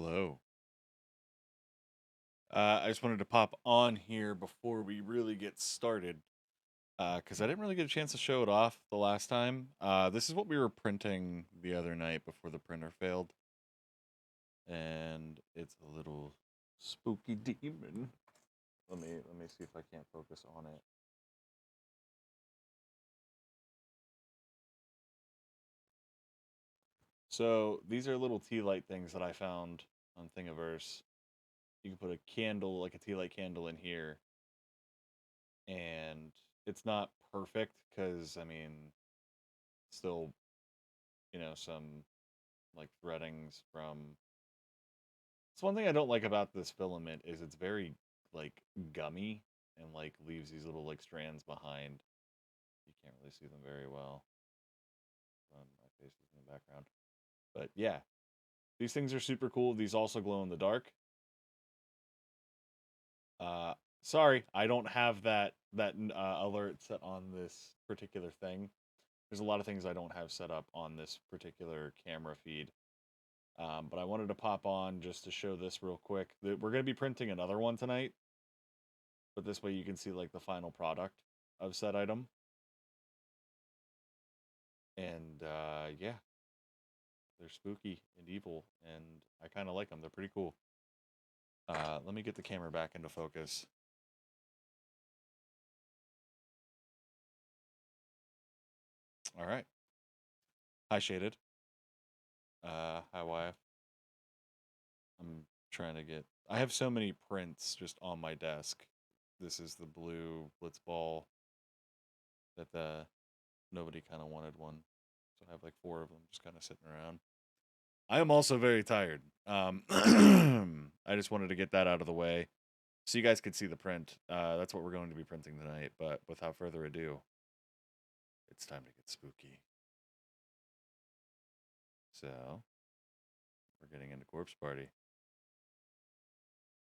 Hello. I just wanted to pop on here before we really get started, because I didn't really get a chance to show it off the last time. This is what we were printing the other night before the printer failed, and it's a little spooky demon. Let me see if I can't focus on it. So these are little tea light things that I found on Thingiverse. You can put a candle, like a tea light candle, in here, and it's not perfect because still, some like threadings from. It's one thing I don't like about this filament is it's very like gummy and like leaves these little like strands behind. You can't really see them very well. My face is in the background, but yeah, these things are super cool. These also glow in the dark. Uh, Sorry, I don't have that alert set on this particular thing. There's a lot of things I don't have set up on this particular camera feed. But I wanted to pop on just to show this real quick. We're going to be printing another one tonight, but this way you can see like the final product of said item. And yeah, they're spooky and evil, and I kind of like them. They're pretty cool. Let me get the camera back into focus. All right. Hi, Shaded. Hi, wife. I'm trying to get. I have so many prints just on my desk. This is the blue Blitzball that nobody kind of wanted one. So I have like four of them just kind of sitting around. I am also very tired. I just wanted to get that out of the way so you guys could see the print. That's what we're going to be printing tonight. But without further ado, it's time to get spooky. So we're getting into Corpse Party.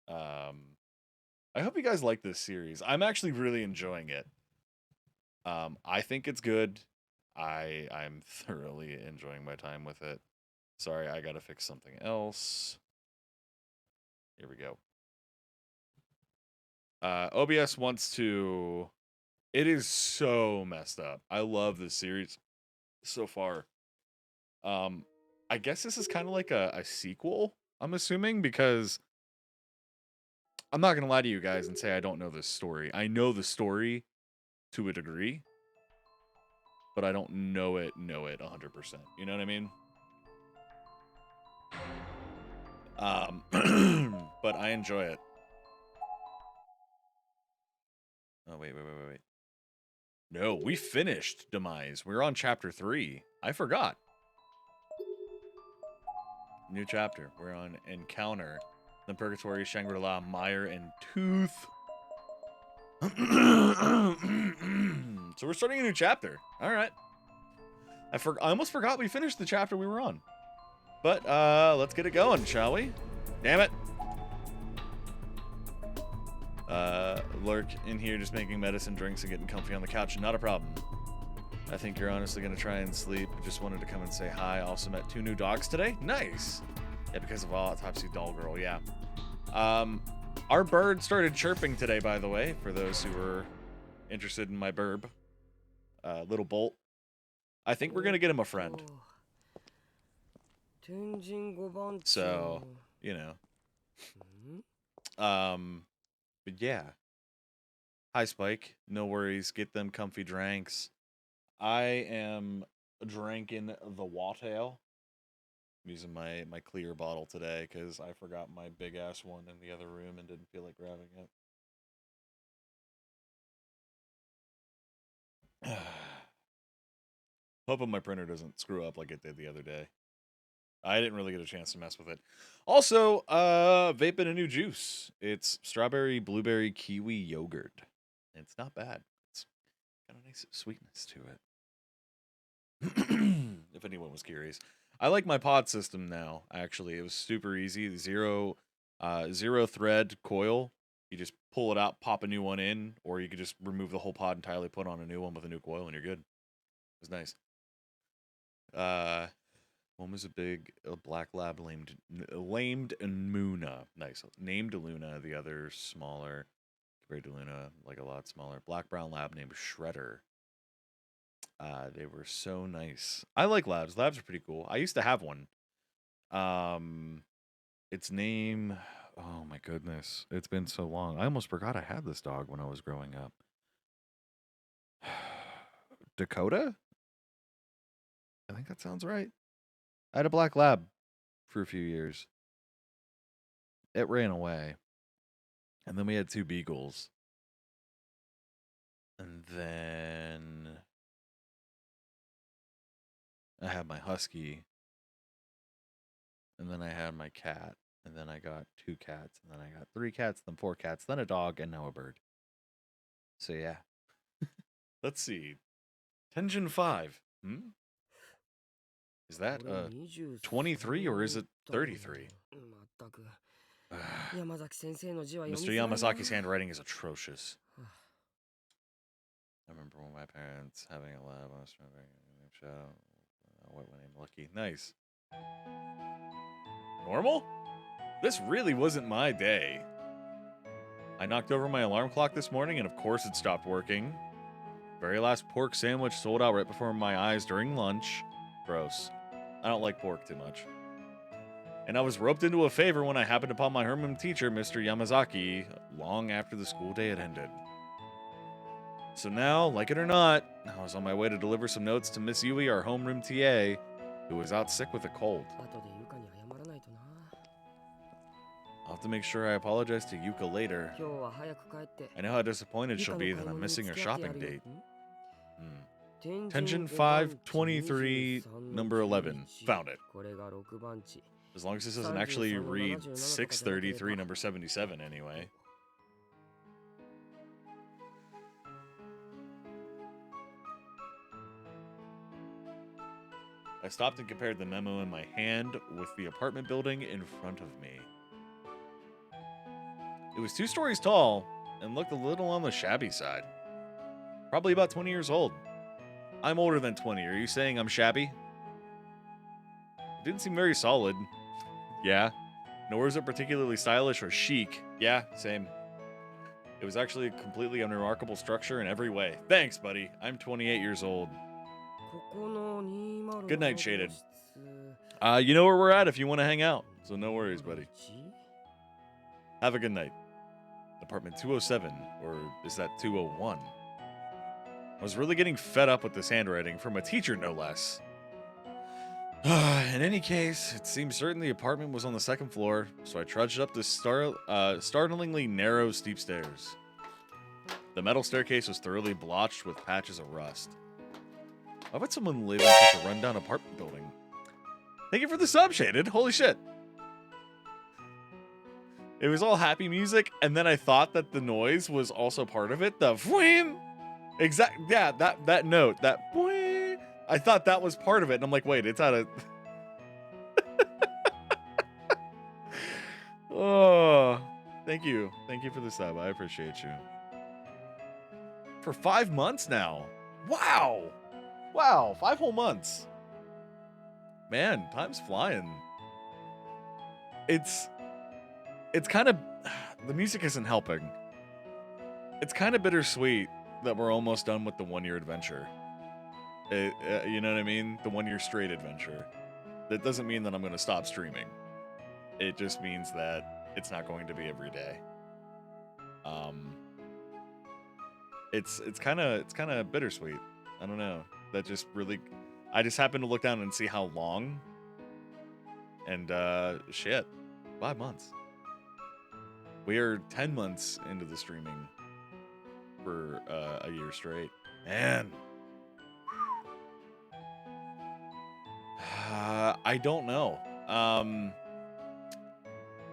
I hope you guys like this series. I'm actually really enjoying it. I think it's good. I'm thoroughly enjoying my time with it. Sorry, I gotta fix something else. Here we go. OBS wants to. It is so messed up. I love this series so far. Um, I guess this is kind of like a sequel. I'm assuming because I'm not gonna lie to you guys and say I don't know this story. I know the story to a degree, but I don't know it 100%. You know what I mean? But I enjoy it. Oh wait. No, we finished Demise. We're on chapter 3. I forgot. New chapter. We're on Encounter. The Purgatory, Shangri-La, Mire, and Tooth. So we're starting a new chapter. All right. I almost forgot we finished the chapter we were on. But let's get it going, shall we? Damn it. Lurk in here just making medicine drinks and getting comfy on the couch. Not a problem. I think you're honestly going to try and sleep. Just wanted to come and say hi. Also met 2 new dogs today. Nice. Yeah, because of Autopsy Doll Girl. Yeah. Our bird started chirping today, by the way, for those who were interested in my burb. Little Bolt. I think we're going to get him a friend. So, you know. But yeah. Hi, Spike. No worries. Get them comfy drinks. I am drinking the Watt Ale. I'm using my clear bottle today because I forgot my big ass one in the other room and didn't feel like grabbing it. Hoping my printer doesn't screw up like it did the other day. I didn't really get a chance to mess with it. Also, vaping a new juice. It's strawberry, blueberry, kiwi yogurt. It's not bad. It's got a nice sweetness to it. If anyone was curious. I like my pod system now, actually. It was super easy. Zero thread coil. You just pull it out, pop a new one in, or you could just remove the whole pod entirely, put on a new one with a new coil, and you're good. It was nice. One was a black lab named Luna. Nice. Named Luna. The other smaller. Compared to Luna, like a lot smaller. Black brown lab named Shredder. They were so nice. I like labs. Labs are pretty cool. I used to have one. Its name. Oh my goodness. It's been so long. I almost forgot I had this dog when I was growing up. Dakota? I think that sounds right. I had a black lab for a few years. It ran away. And then we had 2 beagles. And then I had my husky. And then I had my cat. And then I got 2 cats. And then I got 3 cats, then 4 cats, then a dog, and now a bird. So yeah. Let's see. Tenjin 5. Is that 23 or is it 33? Mr. Yamazaki's handwriting is atrocious. I remember when my parents having a lab. I was shadow. What name? Lucky. Nice. Normal? This really wasn't my day. I knocked over my alarm clock this morning, and of course it stopped working. Very last pork sandwich sold out right before my eyes during lunch. Gross. I don't like pork too much. And I was roped into a favor when I happened upon my homeroom teacher, Mr. Yamazaki, long after the school day had ended. So now, like it or not, I was on my way to deliver some notes to Miss Yui, our homeroom TA, who was out sick with a cold. I'll have to make sure I apologize to Yuka later. I know how disappointed she'll be that I'm missing her shopping date. Tenjin 523, number 11. Found it. As long as this doesn't actually read 633, number 77 anyway. I stopped and compared the memo in my hand with the apartment building in front of me. It was 2 stories tall and looked a little on the shabby side. Probably about 20 years old. I'm older than 20. Are you saying I'm shabby? It didn't seem very solid. Yeah. Nor is it particularly stylish or chic. Yeah, same. It was actually a completely unremarkable structure in every way. Thanks, buddy. I'm 28 years old. Good night, Shaded. You know where we're at if you want to hang out. So no worries, buddy. Have a good night. Apartment 207, or is that 201? I was really getting fed up with this handwriting from a teacher, no less. In any case, it seemed certain the apartment was on the 2nd floor, so I trudged up the startlingly narrow, steep stairs. The metal staircase was thoroughly blotched with patches of rust. Why would someone live in such a rundown apartment building? Thank you for the sub, Shaded. Holy shit. It was all happy music, and then I thought that the noise was also part of it. The wham! Yeah, that note, that wham! I thought that was part of it, and I'm like, wait, it's out of... Oh, thank you. Thank you for the sub. I appreciate you. For 5 months now. Wow. Wow, 5 whole months. Man, time's flying. It's kind of... The music isn't helping. It's kind of bittersweet that we're almost done with the 1-year adventure. You know what I mean? The 1-year straight adventure. That doesn't mean that I'm going to stop streaming. It just means that it's not going to be every day. It's kind of bittersweet. I don't know. That just really... I just happened to look down and see how long. And, shit. 5 months. We are 10 months into the streaming for a year straight. Man. I don't know.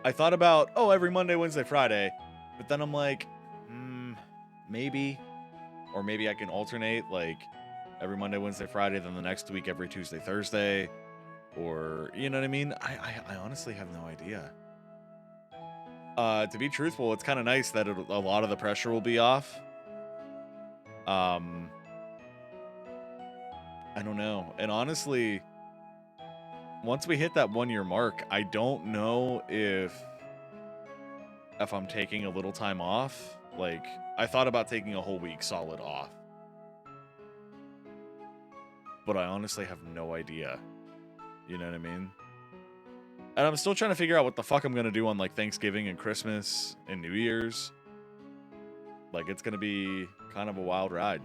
I thought about, every Monday, Wednesday, Friday. But then I'm like, maybe. Or maybe I can alternate, like, every Monday, Wednesday, Friday, then the next week, every Tuesday, Thursday. Or, you know what I mean? I honestly have no idea. To be truthful, it's kind of nice that a lot of the pressure will be off. I don't know. And honestly, once we hit that 1 year mark, I don't know if I'm taking a little time off. Like, I thought about taking a whole week solid off, but I honestly have no idea. You know what I mean? And I'm still trying to figure out what the fuck I'm gonna do on like Thanksgiving and Christmas and New Year's. Like, it's gonna be kind of a wild ride.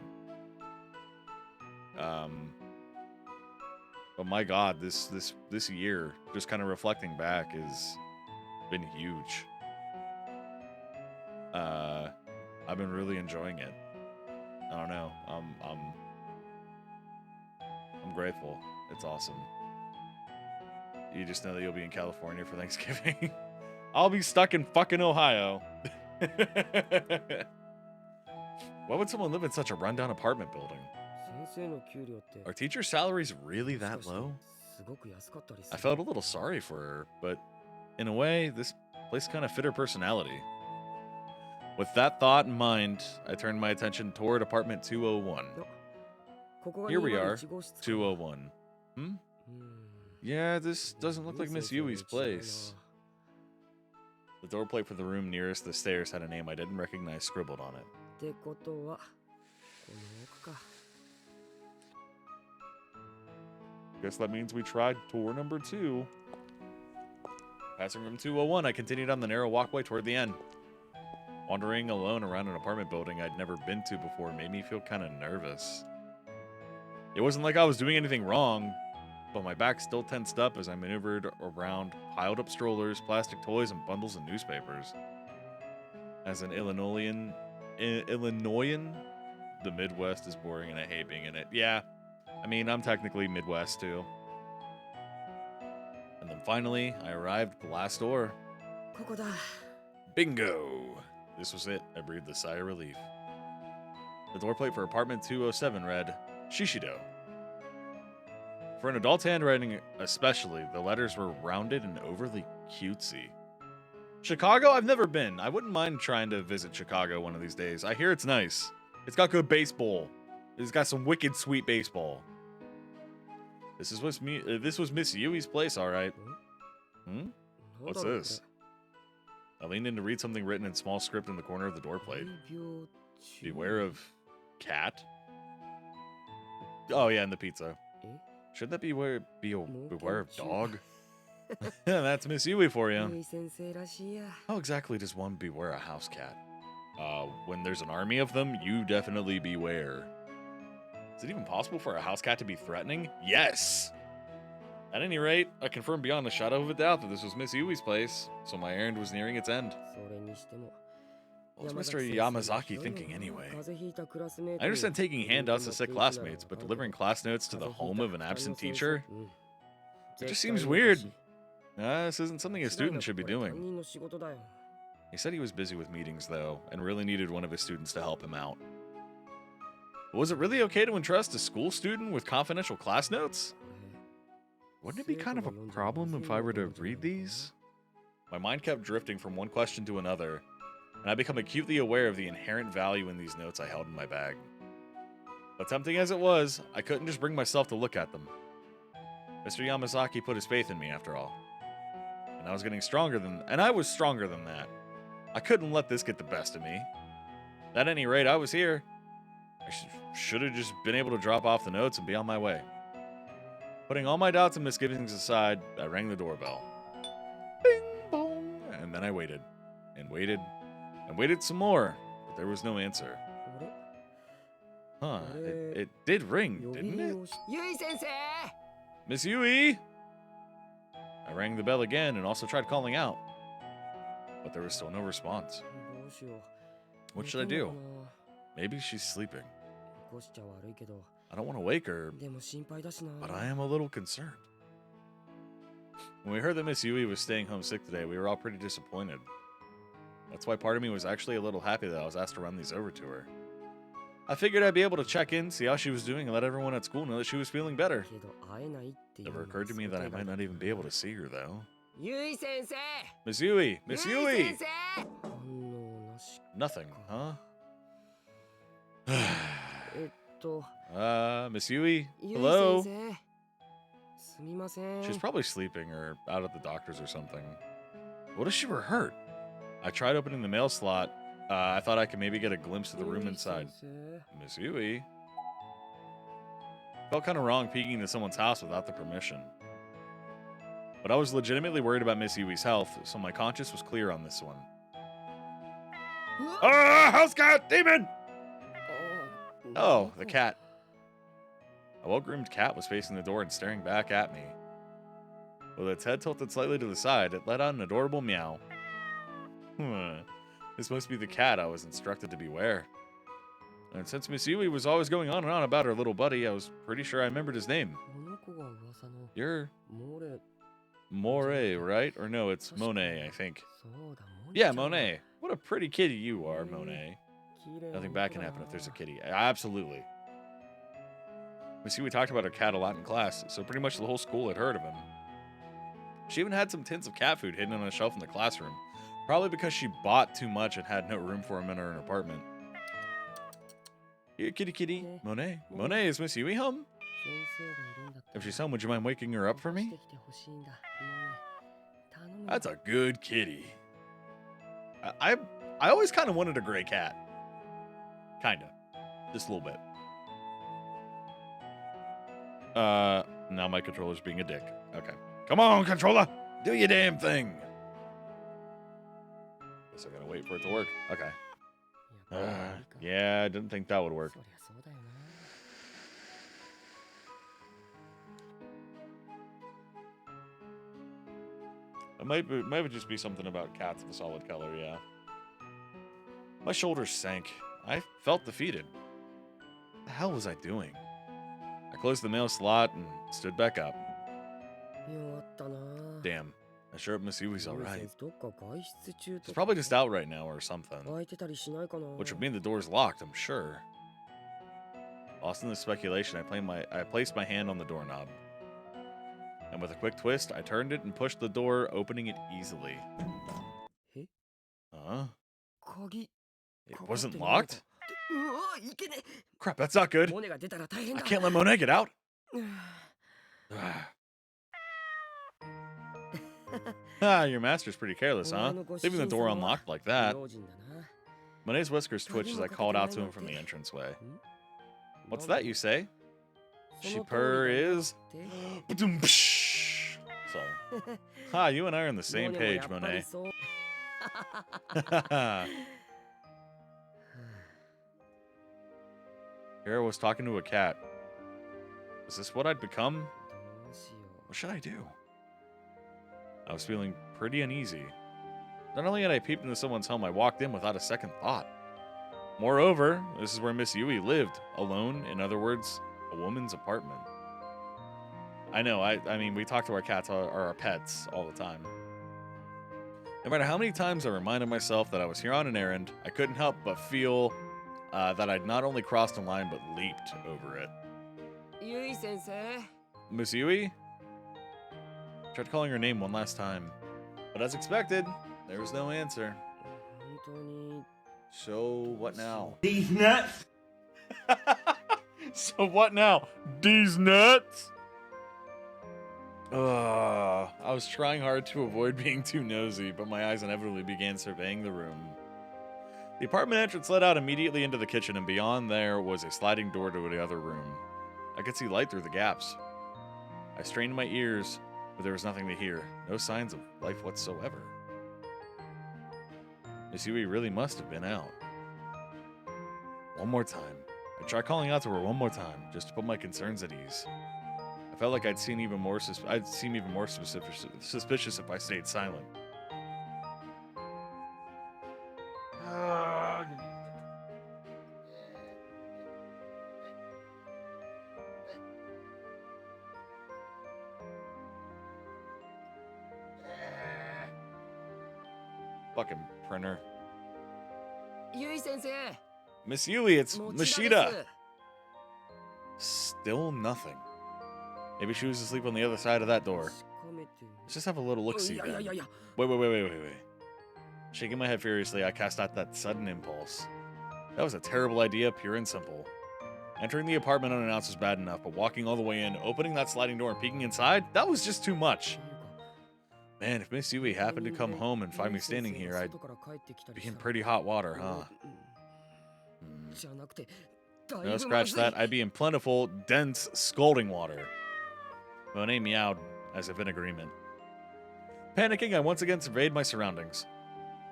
But my God, this year, just kind of reflecting back, has been huge. I've been really enjoying it. I don't know. I'm grateful. It's awesome. You just know that you'll be in California for Thanksgiving. I'll be stuck in fucking Ohio. Why would someone live in such a rundown apartment building? Are teachers' salaries really that low? I felt a little sorry for her, but in a way, this place kind of fit her personality. With that thought in mind, I turned my attention toward apartment 201. Here we are, 201. Yeah, this doesn't look like Miss Yui's place. The door plate for the room nearest the stairs had a name I didn't recognize scribbled on it. Guess that means we tried tour number 2. Passing room 201, I continued on the narrow walkway toward the end. Wandering alone around an apartment building I'd never been to before made me feel kind of nervous. It wasn't like I was doing anything wrong, but my back still tensed up as I maneuvered around piled up strollers, plastic toys, and bundles of newspapers. As an Illinoisan, the Midwest is boring and I hate being in it. Yeah, I mean, I'm technically Midwest too. And then finally, I arrived at the last door. Bingo! This was it. I breathed a sigh of relief. The door plate for apartment 207 read, Shishido. For an adult's handwriting especially, the letters were rounded and overly cutesy. Chicago? I've never been. I wouldn't mind trying to visit Chicago one of these days. I hear it's nice. It's got good baseball. It's got some wicked sweet baseball. This was Miss Yui's place, all right. What's this? I leaned in to read something written in small script in the corner of the door plate. Beware of cat? Oh yeah, and the pizza. Should that beware of dog? Yeah, that's Miss Yui for you. How exactly does one beware a house cat? When there's an army of them, you definitely beware. Is it even possible for a house cat to be threatening? Yes! At any rate, I confirmed beyond a shadow of a doubt that this was Miss Yui's place, so my errand was nearing its end. What was Mr. Yamazaki thinking anyway? I understand taking handouts to sick classmates, but delivering class notes to the home of an absent teacher? It just seems weird. This isn't something a student should be doing. He said he was busy with meetings, though, and really needed one of his students to help him out. But was it really okay to entrust a school student with confidential class notes? Wouldn't it be kind of a problem if I were to read these? My mind kept drifting from one question to another, and I became acutely aware of the inherent value in these notes I held in my bag. But tempting as it was, I couldn't just bring myself to look at them. Mr. Yamazaki put his faith in me, after all. And I was stronger than that. I couldn't let this get the best of me. At any rate, I was here. I should have just been able to drop off the notes and be on my way. Putting all my doubts and misgivings aside, I rang the doorbell. Bing bong! And then I waited. And waited. And waited some more. But there was no answer. Huh. It did ring, didn't it? Yui-sensei! Miss Yui! I rang the bell again and also tried calling out. But there was still no response. What should I do? Maybe she's sleeping. I don't want to wake her, but I am a little concerned. When we heard that Miss Yui was staying home sick today, we were all pretty disappointed. That's why part of me was actually a little happy that I was asked to run these over to her. I figured I'd be able to check in, see how she was doing, and let everyone at school know that she was feeling better. It never occurred to me that I might not even be able to see her, though. Yui-sensei! Miss Yui! Miss Yui! Nothing, huh? Miss Yui? Hello? She's probably sleeping or out at the doctor's or something. What if she were hurt? I tried opening the mail slot. I thought I could maybe get a glimpse of the room inside. Miss Yui? Felt kind of wrong peeking into someone's house without the permission. But I was legitimately worried about Miss Yui's health, so my conscience was clear on this one. Ah, house cat! Demon! Oh, the cat. A well-groomed cat was facing the door and staring back at me. With its head tilted slightly to the side, it let out an adorable meow. This must be the cat I was instructed to beware. And since Miss Yui was always going on and on about her little buddy, I was pretty sure I remembered his name. You're Moray, right? Or no, it's Monet, I think. Yeah, Monet. What a pretty kitty you are, Monet. Nothing bad can happen if there's a kitty. Absolutely. Miss Yui talked about her cat a lot in class, so pretty much the whole school had heard of him. She even had some tins of cat food hidden on a shelf in the classroom, probably because she bought too much and had no room for him in her apartment. Here, kitty kitty. Monet. Monet, is Miss Yui home? If she's home, would you mind waking her up for me? That's a good kitty. I always kind of wanted a gray cat. Kinda. Just a little bit. Now my controller's being a dick. Okay. Come on, controller! Do your damn thing! Guess I gotta wait for it to work. Okay. Yeah, I didn't think that would work. It might just be something about cats of a solid color, yeah. My shoulders sank. I felt defeated. What the hell was I doing? I closed the mail slot and stood back up. Damn. I sure hope Miss Yui's alright. She's probably just out right now or something. Which would mean the door's locked, I'm sure. Lost in this speculation, I placed my hand on the doorknob. And with a quick twist, I turned it and pushed the door, opening it easily. Huh? It wasn't locked? Crap, that's not good. I can't let Monet get out. Your master's pretty careless, huh? Leaving the door unlocked like that. Monet's whiskers twitched as I called out to him from the entranceway. What's that you say? She purr is... Sorry. You and I are on the same page, Monet. Here I was talking to a cat. Is this what I'd become? What should I do? I was feeling pretty uneasy. Not only had I peeped into someone's home, I walked in without a second thought. Moreover, this is where Miss Yui lived, alone, in other words, a woman's apartment. I know, I mean, we talk to our cats or our pets all the time. No matter how many times I reminded myself that I was here on an errand, I couldn't help but feel that I'd not only crossed a line, but leaped over it. Yui-sensei? Miss Yui? Tried calling her name one last time, but as expected, there was no answer. So, what now? These nuts? So, what now? These nuts? I was trying hard to avoid being too nosy, but my eyes inevitably began surveying the room. The apartment entrance led out immediately into the kitchen, and beyond there was a sliding door to the other room. I could see light through the gaps. I strained my ears, but there was nothing to hear. No signs of life whatsoever. Miss Yui really must have been out. One more time. I tried calling out to her one more time, just to put my concerns at ease. I felt like I'd seem even more suspicious if I stayed silent. Fucking printer. Yui-sensei! Miss Yui, it's Mashida! Still nothing. Maybe she was asleep on the other side of that door. Let's just have a little look-see then. Wait. Shaking my head furiously, I cast out that sudden impulse. That was a terrible idea, pure and simple. Entering the apartment unannounced was bad enough, but walking all the way in, opening that sliding door and peeking inside, that was just too much. Man, if Miss Yui happened to come home and find me standing here, I'd be in pretty hot water, huh? No, scratch that. I'd be in plentiful, dense, scalding water. Monet meowed, as if in agreement. Panicking, I once again surveyed my surroundings.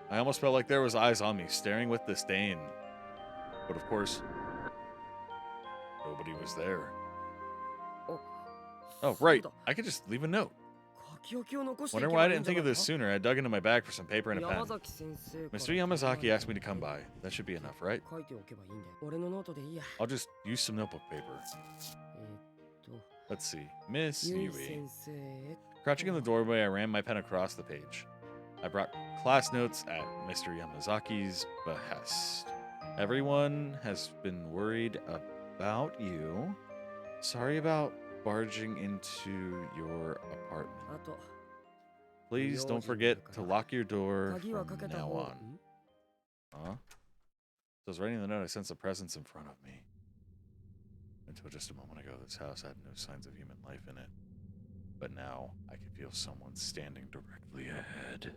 I almost felt like there was eyes on me, staring with disdain. But of course, nobody was there. Oh, right. I could just leave a note. Wonder why I didn't think of this sooner. I dug into my bag for some paper and a pen. Mr. Yamazaki asked me to come by. That should be enough, right? I'll just use some notebook paper. Let's see. Miss Yui. Crouching in the doorway, I ran my pen across the page. I brought class notes at Mr. Yamazaki's behest. Everyone has been worried about you. Sorry about barging into your apartment. Please don't forget to lock your door from now on. Huh? So I was writing the note, I sensed a presence in front of me. Until just a moment ago, this house had no signs of human life in it. But now, I could feel someone standing directly ahead.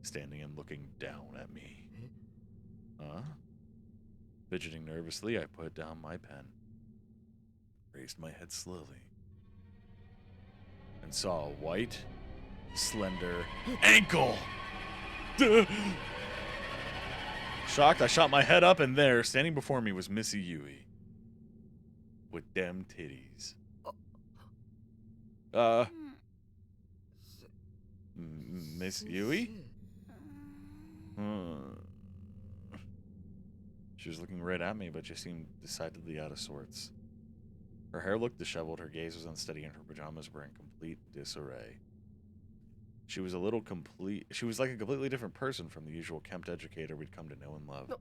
Standing and looking down at me. Huh? Fidgeting nervously, I put down my pen. Raised my head slowly. And saw a white, slender ankle! Shocked, I shot my head up, and there, standing before me, was Missy Yui. With them titties. Miss Yui? She was looking right at me, but she seemed decidedly out of sorts. Her hair looked disheveled, her gaze was unsteady, and her pajamas were in complete disarray. She was like a completely different person from the usual kempt educator we'd come to know and love.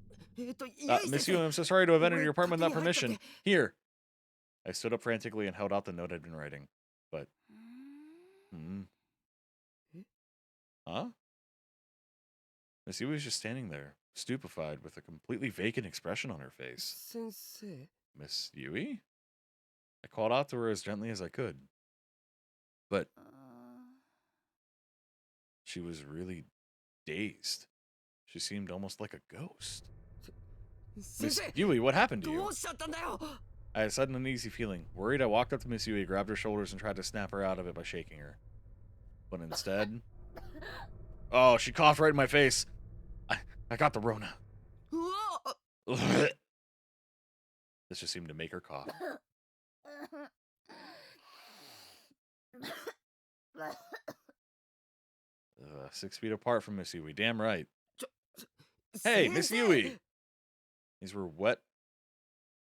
Miss Yui, I'm so sorry to have entered your apartment without permission. Here. I stood up frantically and held out the note I'd been writing. But... Huh? Miss Yui was just standing there, stupefied, with a completely vacant expression on her face. Sensei. Miss Yui? I called out to her as gently as I could. But she was really dazed. She seemed almost like a ghost. Miss Yui, what happened to you? I had a sudden uneasy feeling. Worried, I walked up to Miss Yui, grabbed her shoulders, and tried to snap her out of it by shaking her. But instead... Oh, she coughed right in my face. I got the Rona. This just seemed to make her cough. 6 feet apart from Miss Yui. Damn right. Hey, Miss Yui! These were wet,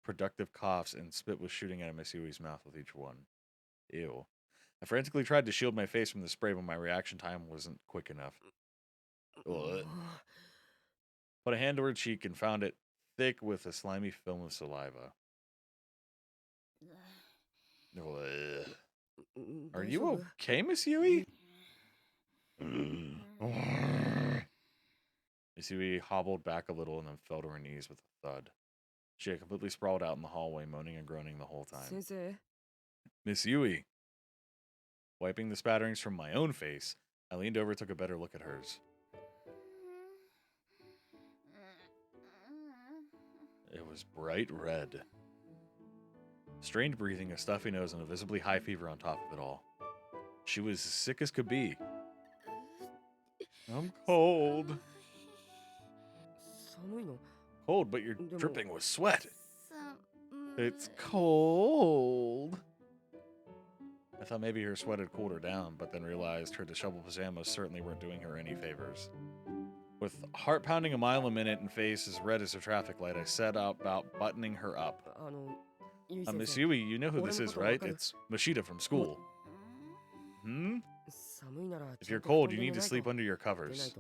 productive coughs, and spit was shooting out of Miss Yui's mouth with each one. Ew. I frantically tried to shield my face from the spray, but my reaction time wasn't quick enough. Ugh. Put a hand to her cheek and found it thick with a slimy film of saliva. Ugh. Are you okay, Miss Yui? Miss Yui hobbled back a little and then fell to her knees with a thud. She had completely sprawled out in the hallway, moaning and groaning the whole time. Sensei. Miss Yui. Wiping the spatterings from my own face, I leaned over and took a better look at hers. It was bright red. Strained breathing, a stuffy nose, and a visibly high fever on top of it all. She was as sick as could be. I'm cold. Cold, but you're dripping with sweat. It's cold. I thought maybe her sweat had cooled her down, but then realized her disheveled pajamas certainly weren't doing her any favors. With heart pounding a mile a minute and face as red as a traffic light, I set about buttoning her up. Miss Yui, you know who this is, right? It's Mashita from school. If you're cold, you need to sleep under your covers.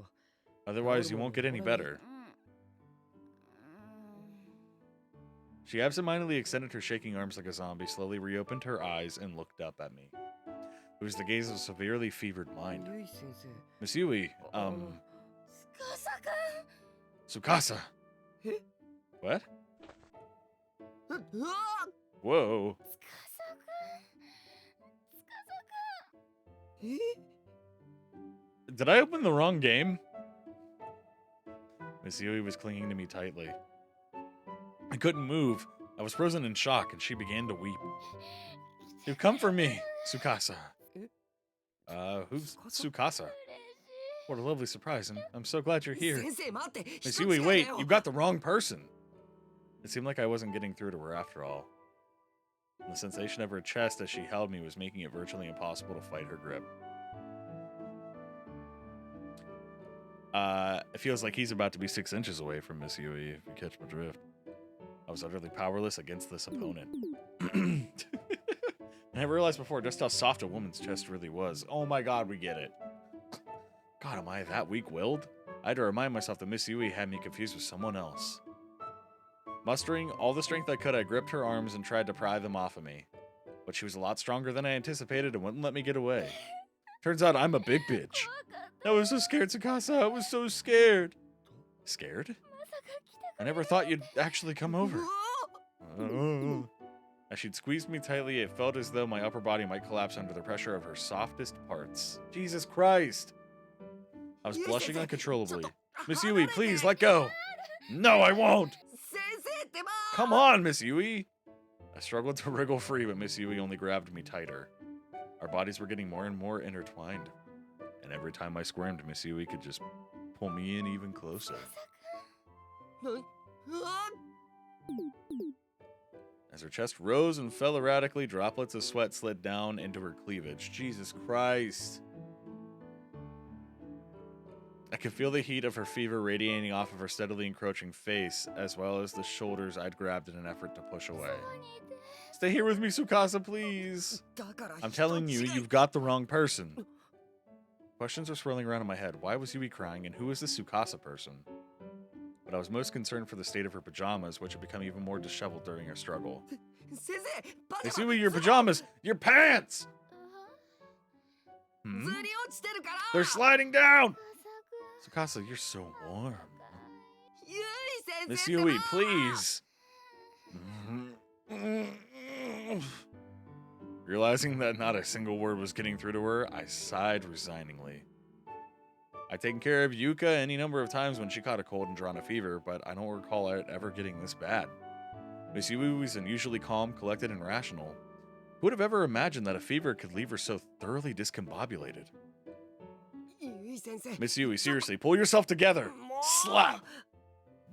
Otherwise, you won't get any better. She absentmindedly extended her shaking arms like a zombie, slowly reopened her eyes, and looked up at me. It was the gaze of a severely fevered mind. Miss Yui, Tsukasa. What? Whoa. え Did I open the wrong game? Miss Yui was clinging to me tightly. I couldn't move. I was frozen in shock, and she began to weep. You've come for me, Tsukasa. Who's Tsukasa? What a lovely surprise, and I'm so glad you're here. 先生待って Miss 人 Yui, 違い wait, だよ you've got the wrong person. It seemed like I wasn't getting through to her after all. And the sensation of her chest as she held me was making it virtually impossible to fight her grip. It feels like he's about to be 6 inches away from Miss Yui, if you catch my drift. I was utterly powerless against this opponent. I never realized before just how soft a woman's chest really was. Oh my god, we get it. God, am I that weak-willed? I had to remind myself that Miss Yui had me confused with someone else. Mustering all the strength I could, I gripped her arms and tried to pry them off of me. But she was a lot stronger than I anticipated and wouldn't let me get away. Turns out I'm a big bitch. I was so scared, Tsukasa. I was so scared. Scared? I never thought you'd actually come over. As she'd squeezed me tightly, it felt as though my upper body might collapse under the pressure of her softest parts. Jesus Christ! I was blushing uncontrollably. Miss Yui, please, let go! No, I won't! 先生ってば Come on, Miss Yui! I struggled to wriggle free, but Miss Yui only grabbed me tighter. Our bodies were getting more and more intertwined. And every time I squirmed, Miss Yui could just pull me in even closer. なうわ As her chest rose and fell erratically, droplets of sweat slid down into her cleavage. Jesus Christ. I could feel the heat of her fever radiating off of her steadily encroaching face, as well as the shoulders I'd grabbed in an effort to push away. Stay here with me, Tsukasa, please. だから I'm telling you, 人違い you've got the wrong person. Questions were swirling around in my head. Why was Yui crying, and who was this Tsukasa person? But I was most concerned for the state of her pajamas, which had become even more disheveled during our struggle. 先生パジ Miss ャマ Yui, your pajamas! Your pants! ず Hmm? り落ちてるから They're sliding down! Tsukasa, you're so warm. ゆい先生 Miss ってば Yui, please! Realizing that not a single word was getting through to her, I sighed resigningly. I'd taken care of Yuka any number of times when she caught a cold and drawn a fever, but I don't recall it ever getting this bad. Miss Yui was unusually calm, collected, and rational. Who would have ever imagined that a fever could leave her so thoroughly discombobulated? ゆい先生 Miss Yui, seriously, pull yourself together! もう Slap!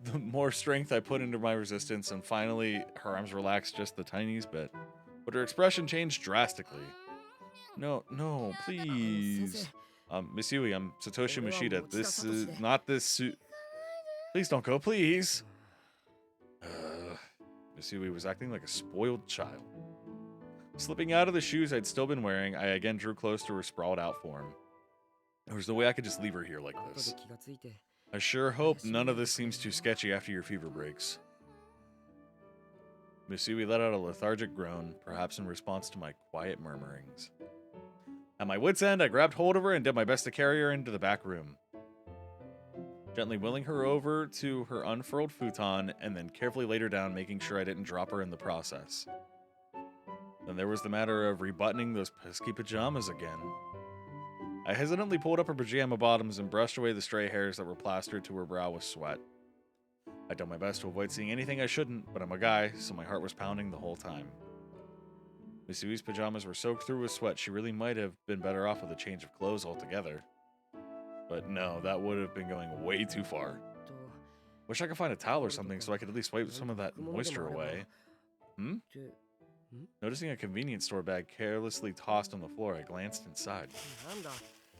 The more strength I put into my resistance, and finally, her arms relaxed just the tiniest bit. But her expression changed drastically. No, 先 please. 生 Miss Yui, I'm Satoshi Everyone Mishida. will This stop is us. not this suit. Please don't go, please. Miss Yui was acting like a spoiled child. Slipping out of the shoes I'd still been wearing, I again drew close to her sprawled out form. There was no way I could just leave her here like 後で this. 気がついて I sure hope none of this seems too sketchy after your fever breaks. Miss Yui let out a lethargic groan, perhaps in response to my quiet murmurings. At my wit's end, I grabbed hold of her and did my best to carry her into the back room. Gently wheeling her over to her unfurled futon, and then carefully laid her down, making sure I didn't drop her in the process. Then there was the matter of rebuttoning those pesky pajamas again. I hesitantly pulled up her pajama bottoms and brushed away the stray hairs that were plastered to her brow with sweat. I'd done my best to avoid seeing anything I shouldn't, but I'm a guy, so my heart was pounding the whole time. Miss Yui's pajamas were soaked through with sweat. She really might have been better off with a change of clothes altogether. But no, that would have been going way too far. と Wish I could find a towel or something so I could at least wipe some of that moisture away. Hmm? で Noticing a convenience store bag carelessly tossed on the floor, I glanced inside. なんだ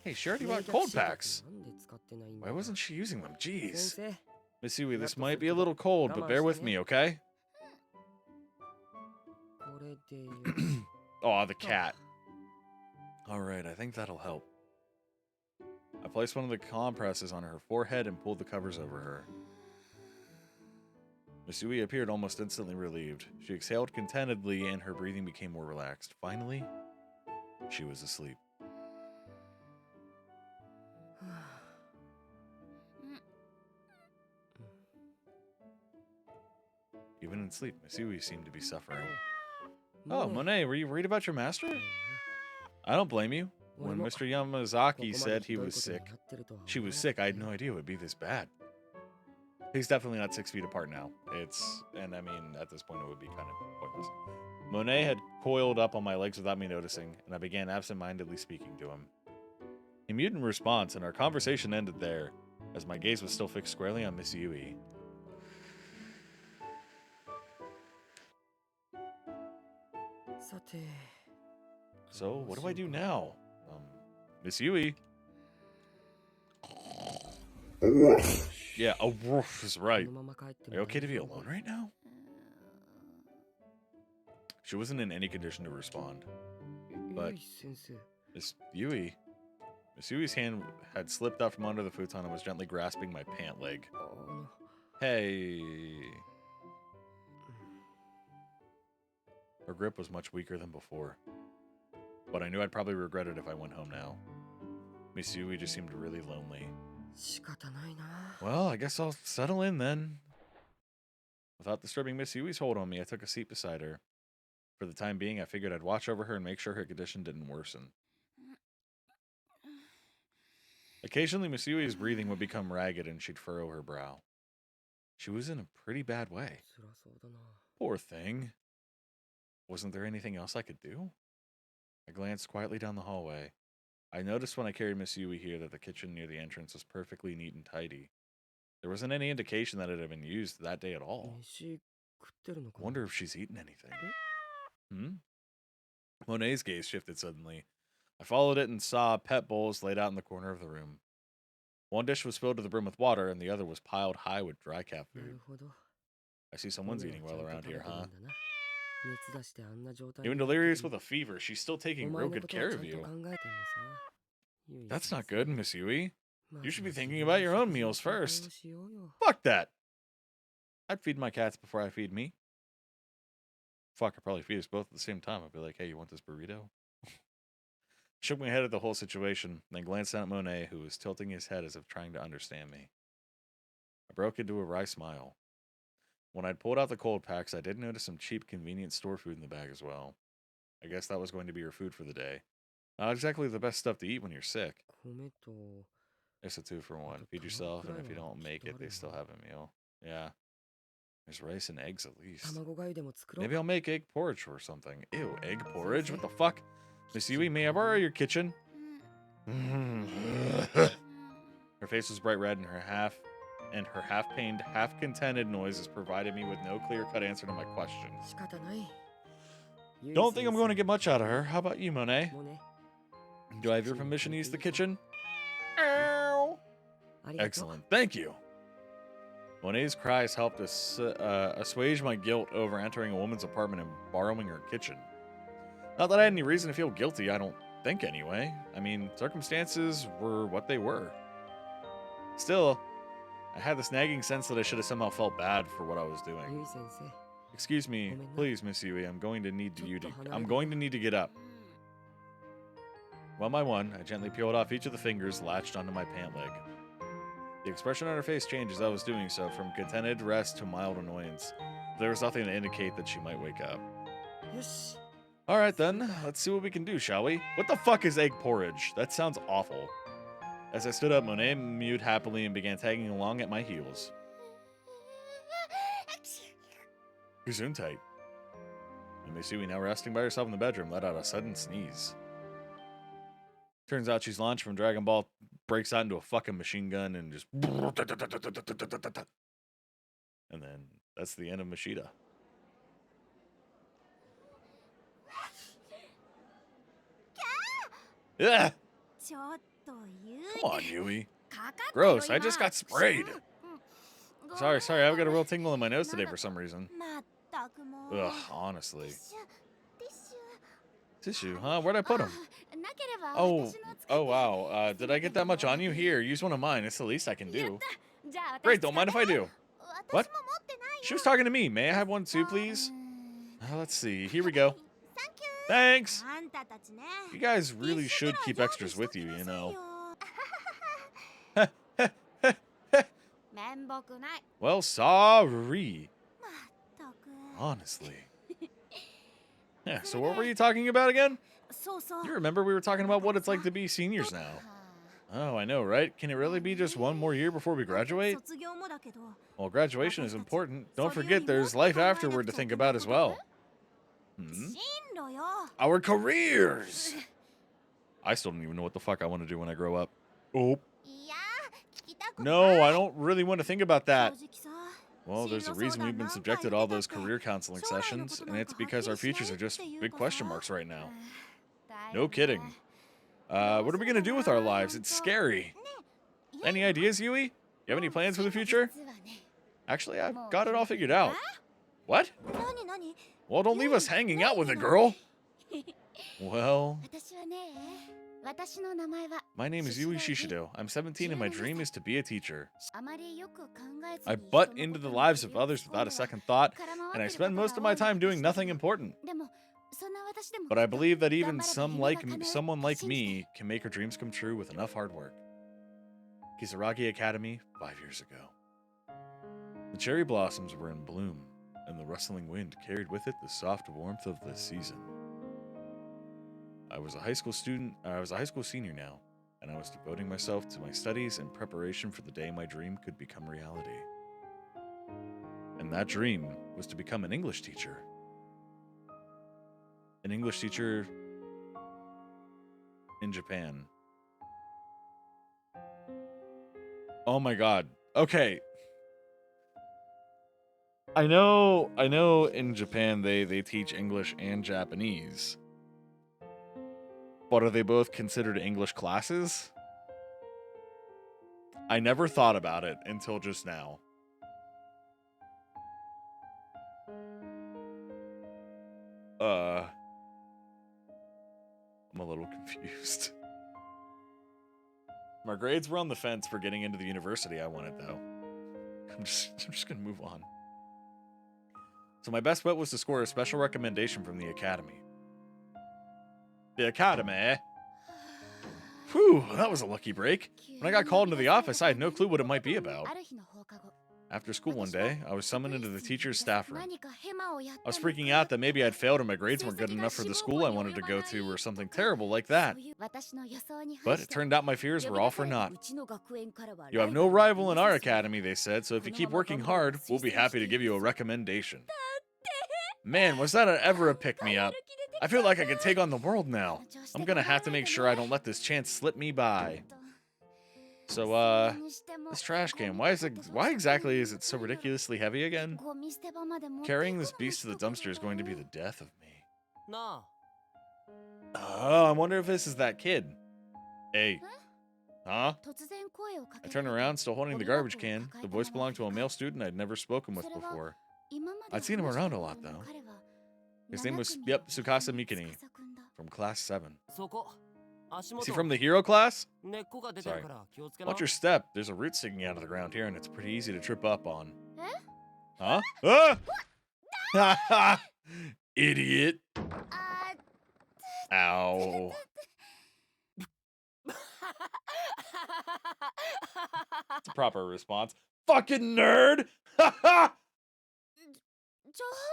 Hey, she already 冷 bought 却 cold シートって packs. なんで使ってないんだ Why wasn't she using them? 先 Jeez. 生 Miss Yui, this might be a little cold, but bear with me, okay? これでよ Aw, the cat. Alright, I think that'll help. I placed one of the compresses on her forehead and pulled the covers over her. Miss Yui appeared almost instantly relieved. She exhaled contentedly and her breathing became more relaxed. Finally, she was asleep. Even in sleep, Misui seemed to be suffering. お Oh, モネ Monet, were you worried about your master? ええ I don't blame you. 俺 When も Mr. こ Yamazaki こまで said ひ he どい was ことに sick, なってるとは she 思わ was な sick, く I て had no idea it would be this bad. He's definitely not 6 feet apart now. And I mean, at this point, it would be kind of pointless. Monet had coiled up on my legs without me noticing, and I began absent-mindedly speaking to him. He mewed in response, and our conversation ended there, as my gaze was still fixed squarely on Miss Yui. さて So, what do I do now? Miss Yui? Yeah, a woof is こ right. のまま帰って Are も you okay to 大 be 丈夫 alone right now? She wasn't in any condition to respond. ゆい先生 Miss Yui's hand had slipped out from under the futon and was gently grasping my pant leg. あの Hey. Her grip was much weaker than before. But I knew I'd probably regret it if I went home now. Miss Yui just seemed really lonely. 仕方ないな Well, I guess I'll settle in then. Without disturbing Miss Yui's hold on me, I took a seat beside her. For the time being, I figured I'd watch over her and make sure her condition didn't worsen. Occasionally, Miss Yui's breathing would become ragged and she'd furrow her brow. She was in a pretty bad way. 辛そうだな Poor thing. Wasn't there anything else I could do? I glanced quietly down the hallway. I noticed when I carried Miss Yui here that the kitchen near the entrance was perfectly neat and tidy. There wasn't any indication that it had been used that day at all. 飯食ってるのかな Wonder if she's eaten anything. Monet's gaze shifted suddenly. I followed it and saw pet bowls laid out in the corner of the room. One dish was filled to the brim with water, and the other was piled high with dry cat な food. るほど I see someone's モネ eating はちゃ well んと around 食べ here, てる huh? んだな熱出してあんな状態 Even になって delirious る with a fever, she's still お taking 前 real の good ことは care ちゃ of んと you. 考えてんのさゆい That's 先 not 生 good, Miss Yui. ま You ず should は be 自 thinking 分の about your own 食事の meals 心配を first. しようよ Fuck that! I'd feed my cats before I feed me. Fuck, I'd probably feed us both at the same time. I'd be like, hey, you want this burrito? Shook my head at the whole situation, then glanced down at Monet, who was tilting his head as if trying to understand me. I broke into a wry smile. When I'd pulled out the cold packs, I did notice some cheap convenience store food in the bag as well. I guess that was going to be your food for the day. Not exactly the best stuff to eat when you're sick. 米と It's a 2 for 1. to Feed yourself, and tamago if you don't make it, they kurai still wa- have a meal. Yeah. There's rice and eggs at least. 卵がゆでも作ろう Maybe か I'll make egg porridge or something. Ew, egg porridge? What the fuck? Miss Yui, may I borrow your kitchen? Her face was bright red, and her half-pained, half-contented noises provided me with no clear-cut answer to my question. 仕方ないゆい Don't think I'm 先 going to 生 get much out of her. How about you, Monet? もね Do I have your permission to use the kitchen? ありがとう Excellent. Thank you. Monet's cries helped assuage my guilt over entering a woman's apartment and borrowing her kitchen. Not that I had any reason to feel guilty, I don't think anyway. I mean, circumstances were what they were. Still, I had this nagging sense that I should have somehow felt bad for what I was ゆ doing. い先生 Excuse me, please, Miss Yui. I'm going to need to get up. One by one, I gently peeled off each of the fingers latched onto my pant leg. The expression on her face changed as I was doing so, from contented rest to mild annoyance. There was nothing to indicate that she might wake up. よし All right then, let's see what we can do, shall we? What the fuck is egg porridge? That sounds awful. As I stood up, Monet mewed happily and began tagging along at my heels. Gesundheit. And Miss Yui, now resting by herself in the bedroom, let out a sudden sneeze. Turns out she's launched from Dragon Ball, breaks out into a fucking machine gun, and just... And then, that's the end of Mashida. Yeah! ちょっとゆい Come on, Yui. かかったよ Gross, I 今 just got sprayed. うん Sorry, I've got a real tingle in my nose today for some reason. まったくもう Ugh, ティ honestly. ッシュティッシュ Tissue, huh? Where'd I put him? あなければ Oh, 私の使って oh wow. Did I get that much on you? Here, use one of mine. It's the least I can やっ do. たじゃあ Great, 私 don't mind if I do. 私 What? も持ってないよ She was talking to me. May I have one too, please? うーん Let's see. Here we go. サンキュ Thanks. ーあんたたちね You guys ティッ really シュ should ぐらい keep 用意 extras しと with き you, な you さい know. よ面目ない Well, sorry. まったく Honestly. Yeah, so what were you talking about again? そうそう You remember we were talking about what it's like to be seniors now. Oh, I know, right? Can it really be just one more year before we graduate? 卒業もだけど Well, graduation is important. Don't forget there's life afterward to think about as well. 進路よ Our careers! I still don't even know what the fuck I want to do when I grow up. Oh. いや聞きたくない No, I don't really want to think about 正 that. 直さ Well, there's a reason we've been subjected to all those career counseling sessions, and it's because our futures are just big question marks right now. No kidding. What are we gonna do with our lives? It's scary. Any ideas, Yui? You have any plans for the future? Actually, I've got it all figured out. What? 何何 Well, don't leave us hanging out with it, girl. Well, 私はね私の名前は my name is Yui Shishido. I'm 17 and my dream is to be a teacher. あまりよく考えず I に butt 人の into こと the を lives 言 of う others without a ところ second thought, 空回 and I ってる spend こと most of が my 多い time doing 気 nothing が important. でもそんな私でも But I believe that 頑 even 張れば夢が叶う someone like 信じて me can make her dreams come true with enough hard work. Kisaragi Academy, 5 years ago. The cherry blossoms were in bloom, and the rustling wind carried with it the soft warmth of the season. I was a high school senior now, and I was devoting myself to my studies in preparation for the day my dream could become reality. And that dream was to become an English teacher. An English teacher in Japan. Oh my god. Okay. I know in Japan they teach English and Japanese. But are they both considered English classes? I never thought about it until just now. I'm a little confused. My grades were on the fence for getting into the university I wanted, though. I'm just gonna move on. So my best bet was to score a special recommendation from the academy. The academy? Whew, that was a lucky break. When I got called into the office, I had no clue what it might be about. ある日の放課後 After school one day, I was summoned into the teacher's staff room. 何かヘマをやった I was のか freaking out that maybe I'd failed and my grades weren't good enough for the school I wanted to go to or something terrible like that. そういう私の予想に But 反し it て turned out my fears were all for 呼び出さ naught. れたうちの学園からは You have no rival in our academy, they said, so if you keep working hard, we'll be happy to give you a recommendation. Man, was that ever a pick-me-up. I feel like I can take on the world now. I'm gonna have to make sure I don't let this chance slip me by. So, this trash can, why exactly is it so ridiculously heavy again? ゴミ捨て場まで持って Carrying いく this のに beast to the 一苦労 dumpster is going to be だ the よ death of me. な Oh, I wonder if this is that kid. Hey. Huh? 突然声をか I け turn around, still holding the garbage can. The voice belonged to a male student I'd never spoken with before. 今まで I'd seen him 話した around a こと lot, の though. 彼は His name was, 七組 yep, の Tsukasa Mikini 司君だ from class 7. そこ足 Is he 元 from the hero class? 根っこが出てるから気をつけな Watch your step. There's a root sticking out of the ground here, and it's pretty easy to trip up on. え Huh? Ah! Idiot. あ Ow. It's a proper response. Fucking nerd! ちょっ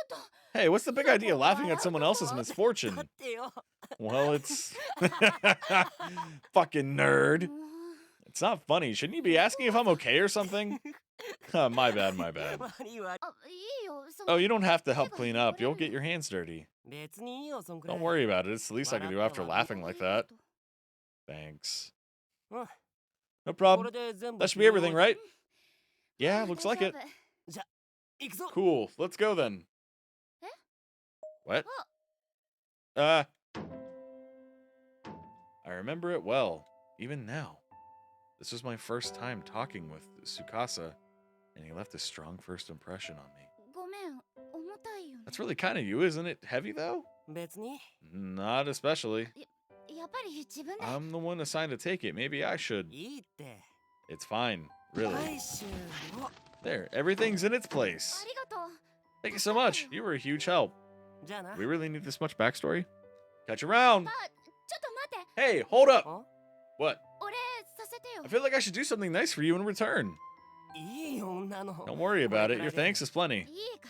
と Hey, what's the big idea laughing at someone else's misfortune? だってよ Well, it's... Fucking nerd. もう It's not funny. Shouldn't you be asking if I'm okay or something? My bad, my bad. 悪い悪いあいいよそ Oh, you don't have to help clean up. You'll get your hands dirty. 別にいいよそんくらい Don't worry about it. It's the least I can do after laughing like that. Thanks. うん No こ problem. れで全部 That should be everything, right? Yeah, うん looks like 大 it. 丈夫 行くぞ Cool. Let's go then. Eh? What? I remember it well, even now. This was my first time talking with Tsukasa, and he left a strong first impression on me. ごめん重たいよね That's really kind of you, isn't it? Heavy, though? 別に Not especially. やっぱり自分で I'm the one assigned to take it. Maybe I should. いいって It's fine. Really. はい終了 There, everything's in its あ place. りがとう Thank you so much. You were a huge help. じゃあな We really need this much backstory? Catch you around. あちょっと待って Hey, hold up. あ What? お礼させてよ I feel like I should do something nice for you in return. いいよ女の Don't worry about it. Your thanks is plenty. いいか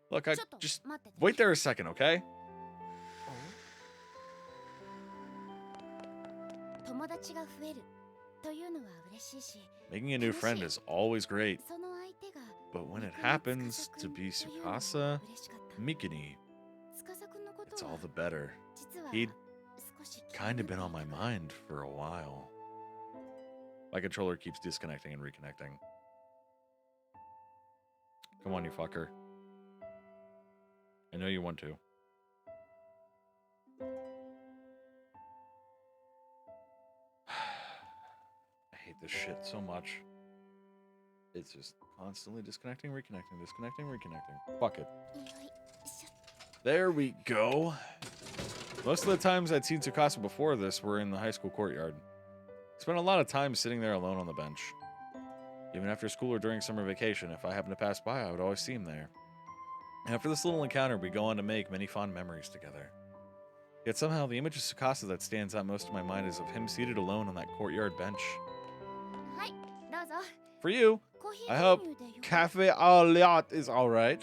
ら Look, I ちょっと just 待ってて wait there a second, okay? 友達が増えるというのは嬉しいし Making a new friend is always great, その相手が but when it 三國 happens 司 to be 君というのも Tsukasa 嬉しかった Mikini, 司君のこと it's は all the better. 実は He'd 少し気 Kind に of な been って on い my たから mind for a while. My controller keeps disconnecting and reconnecting. Come on, you fucker. I know you want to. I hate this shit so much. It's just constantly disconnecting, reconnecting, disconnecting, reconnecting. Fuck it. よいしょ There we go. Most of the times I'd seen Tsukasa before this were in the high school courtyard. Spent a lot of time sitting there alone on the bench. Even after school or during summer vacation, if I happened to pass by, I would always see him there. After this little encounter, we go on to make many fond memories together. Yet somehow, the image of Tsukasa that stands out most in my mind is of him seated alone on that courtyard bench. はいどうぞ For you, コーヒー I 牛 hope 乳でよ Cafe Aliat is alright.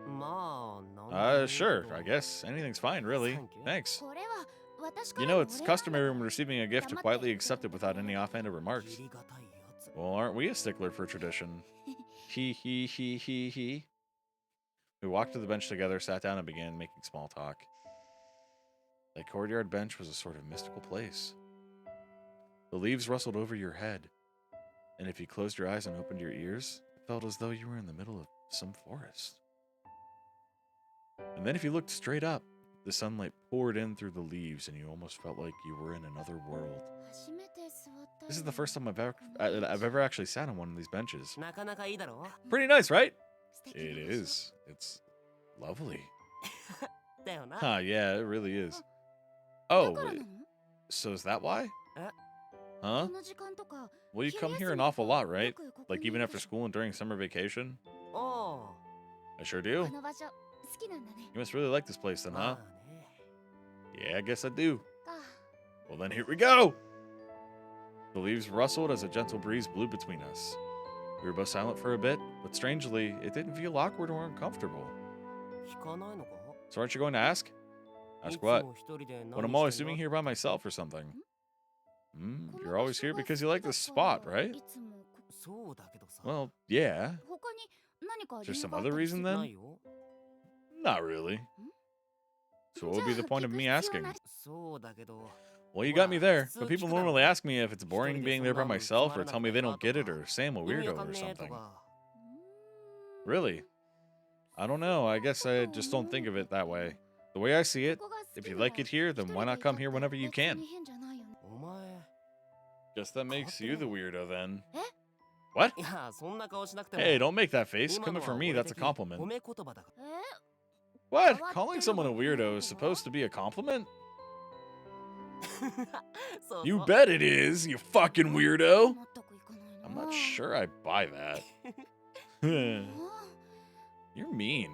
まあ、なんでもいいけ Sure, ど I guess. Anything's fine, really. Thanks. これは私か You ら know, の it's お礼なんだ customary when receiving a gift to quietly accept it without any offhanded 義 remarks. 理がたいやつ Well, aren't we a stickler for tradition? He. We walked to the bench together, sat down, and began making small talk. That courtyard bench was a sort of mystical place. The leaves rustled over your head, and if you closed your eyes and opened your ears, it felt as though you were in the middle of some forest. And then if you looked straight up, the sunlight poured in through the leaves, and you almost felt like you were in another world. 初めて座った This is よ the first time I've ever actually sat on one of these benches. なかなかいいだろ Pretty nice, right? 素敵 It でしょ is. It's lovely. だよな Huh, yeah, it really is. だ Oh, からなの so is that why? え Huh? この時間とか Well, you 昼 come 休 here an みと awful か lot, right? よくここ Like に even いる after でしょ school and during summer vacation? お I sure こ do. の場所好きなんだね You must really like this place う then, ま huh? あね Yeah, I guess I do. か Well, then here we go! The leaves rustled as a gentle breeze blew between us. We were both silent for a bit, but strangely, it didn't feel awkward or uncomfortable. 引かないのか So aren't you going to ask? い Ask つ what? も一人で When 何 I'm always してん sitting の here by myself or something. こ You're の場 always 所 here が because 好 you like きだ this から spot, right? いつもこそうだけどさ Well, yeah. 他に何か Is there 理由 some があっ other たりす reason る then? ないよ Not really. So what would be the point of me asking? そうだけど Well, you got me there, but people normally ask me if it's boring being there by myself or tell me they don't get it or say I'm a 意味わ weirdo かん or ねえと something. か Really? I don't know. I guess I just don't think of it that way. The way I see it, ここが好き if you なら like it here, then 一 why 人で not い come たっ here て whenever you 別 can? に変じゃないよねお前 Guess that makes you the weirdo then. Eh? What? いやそんな顔しなくても Hey, don't make that face. 今 Coming のは from me, 俺 that's a 的 compliment. 褒め言葉だかえ What? What Calling the- someone a weirdo is supposed to be a compliment? らそう You そう bet it is, you fucking weirdo. 納得いかないな I'm not sure I buy that. あ You're mean.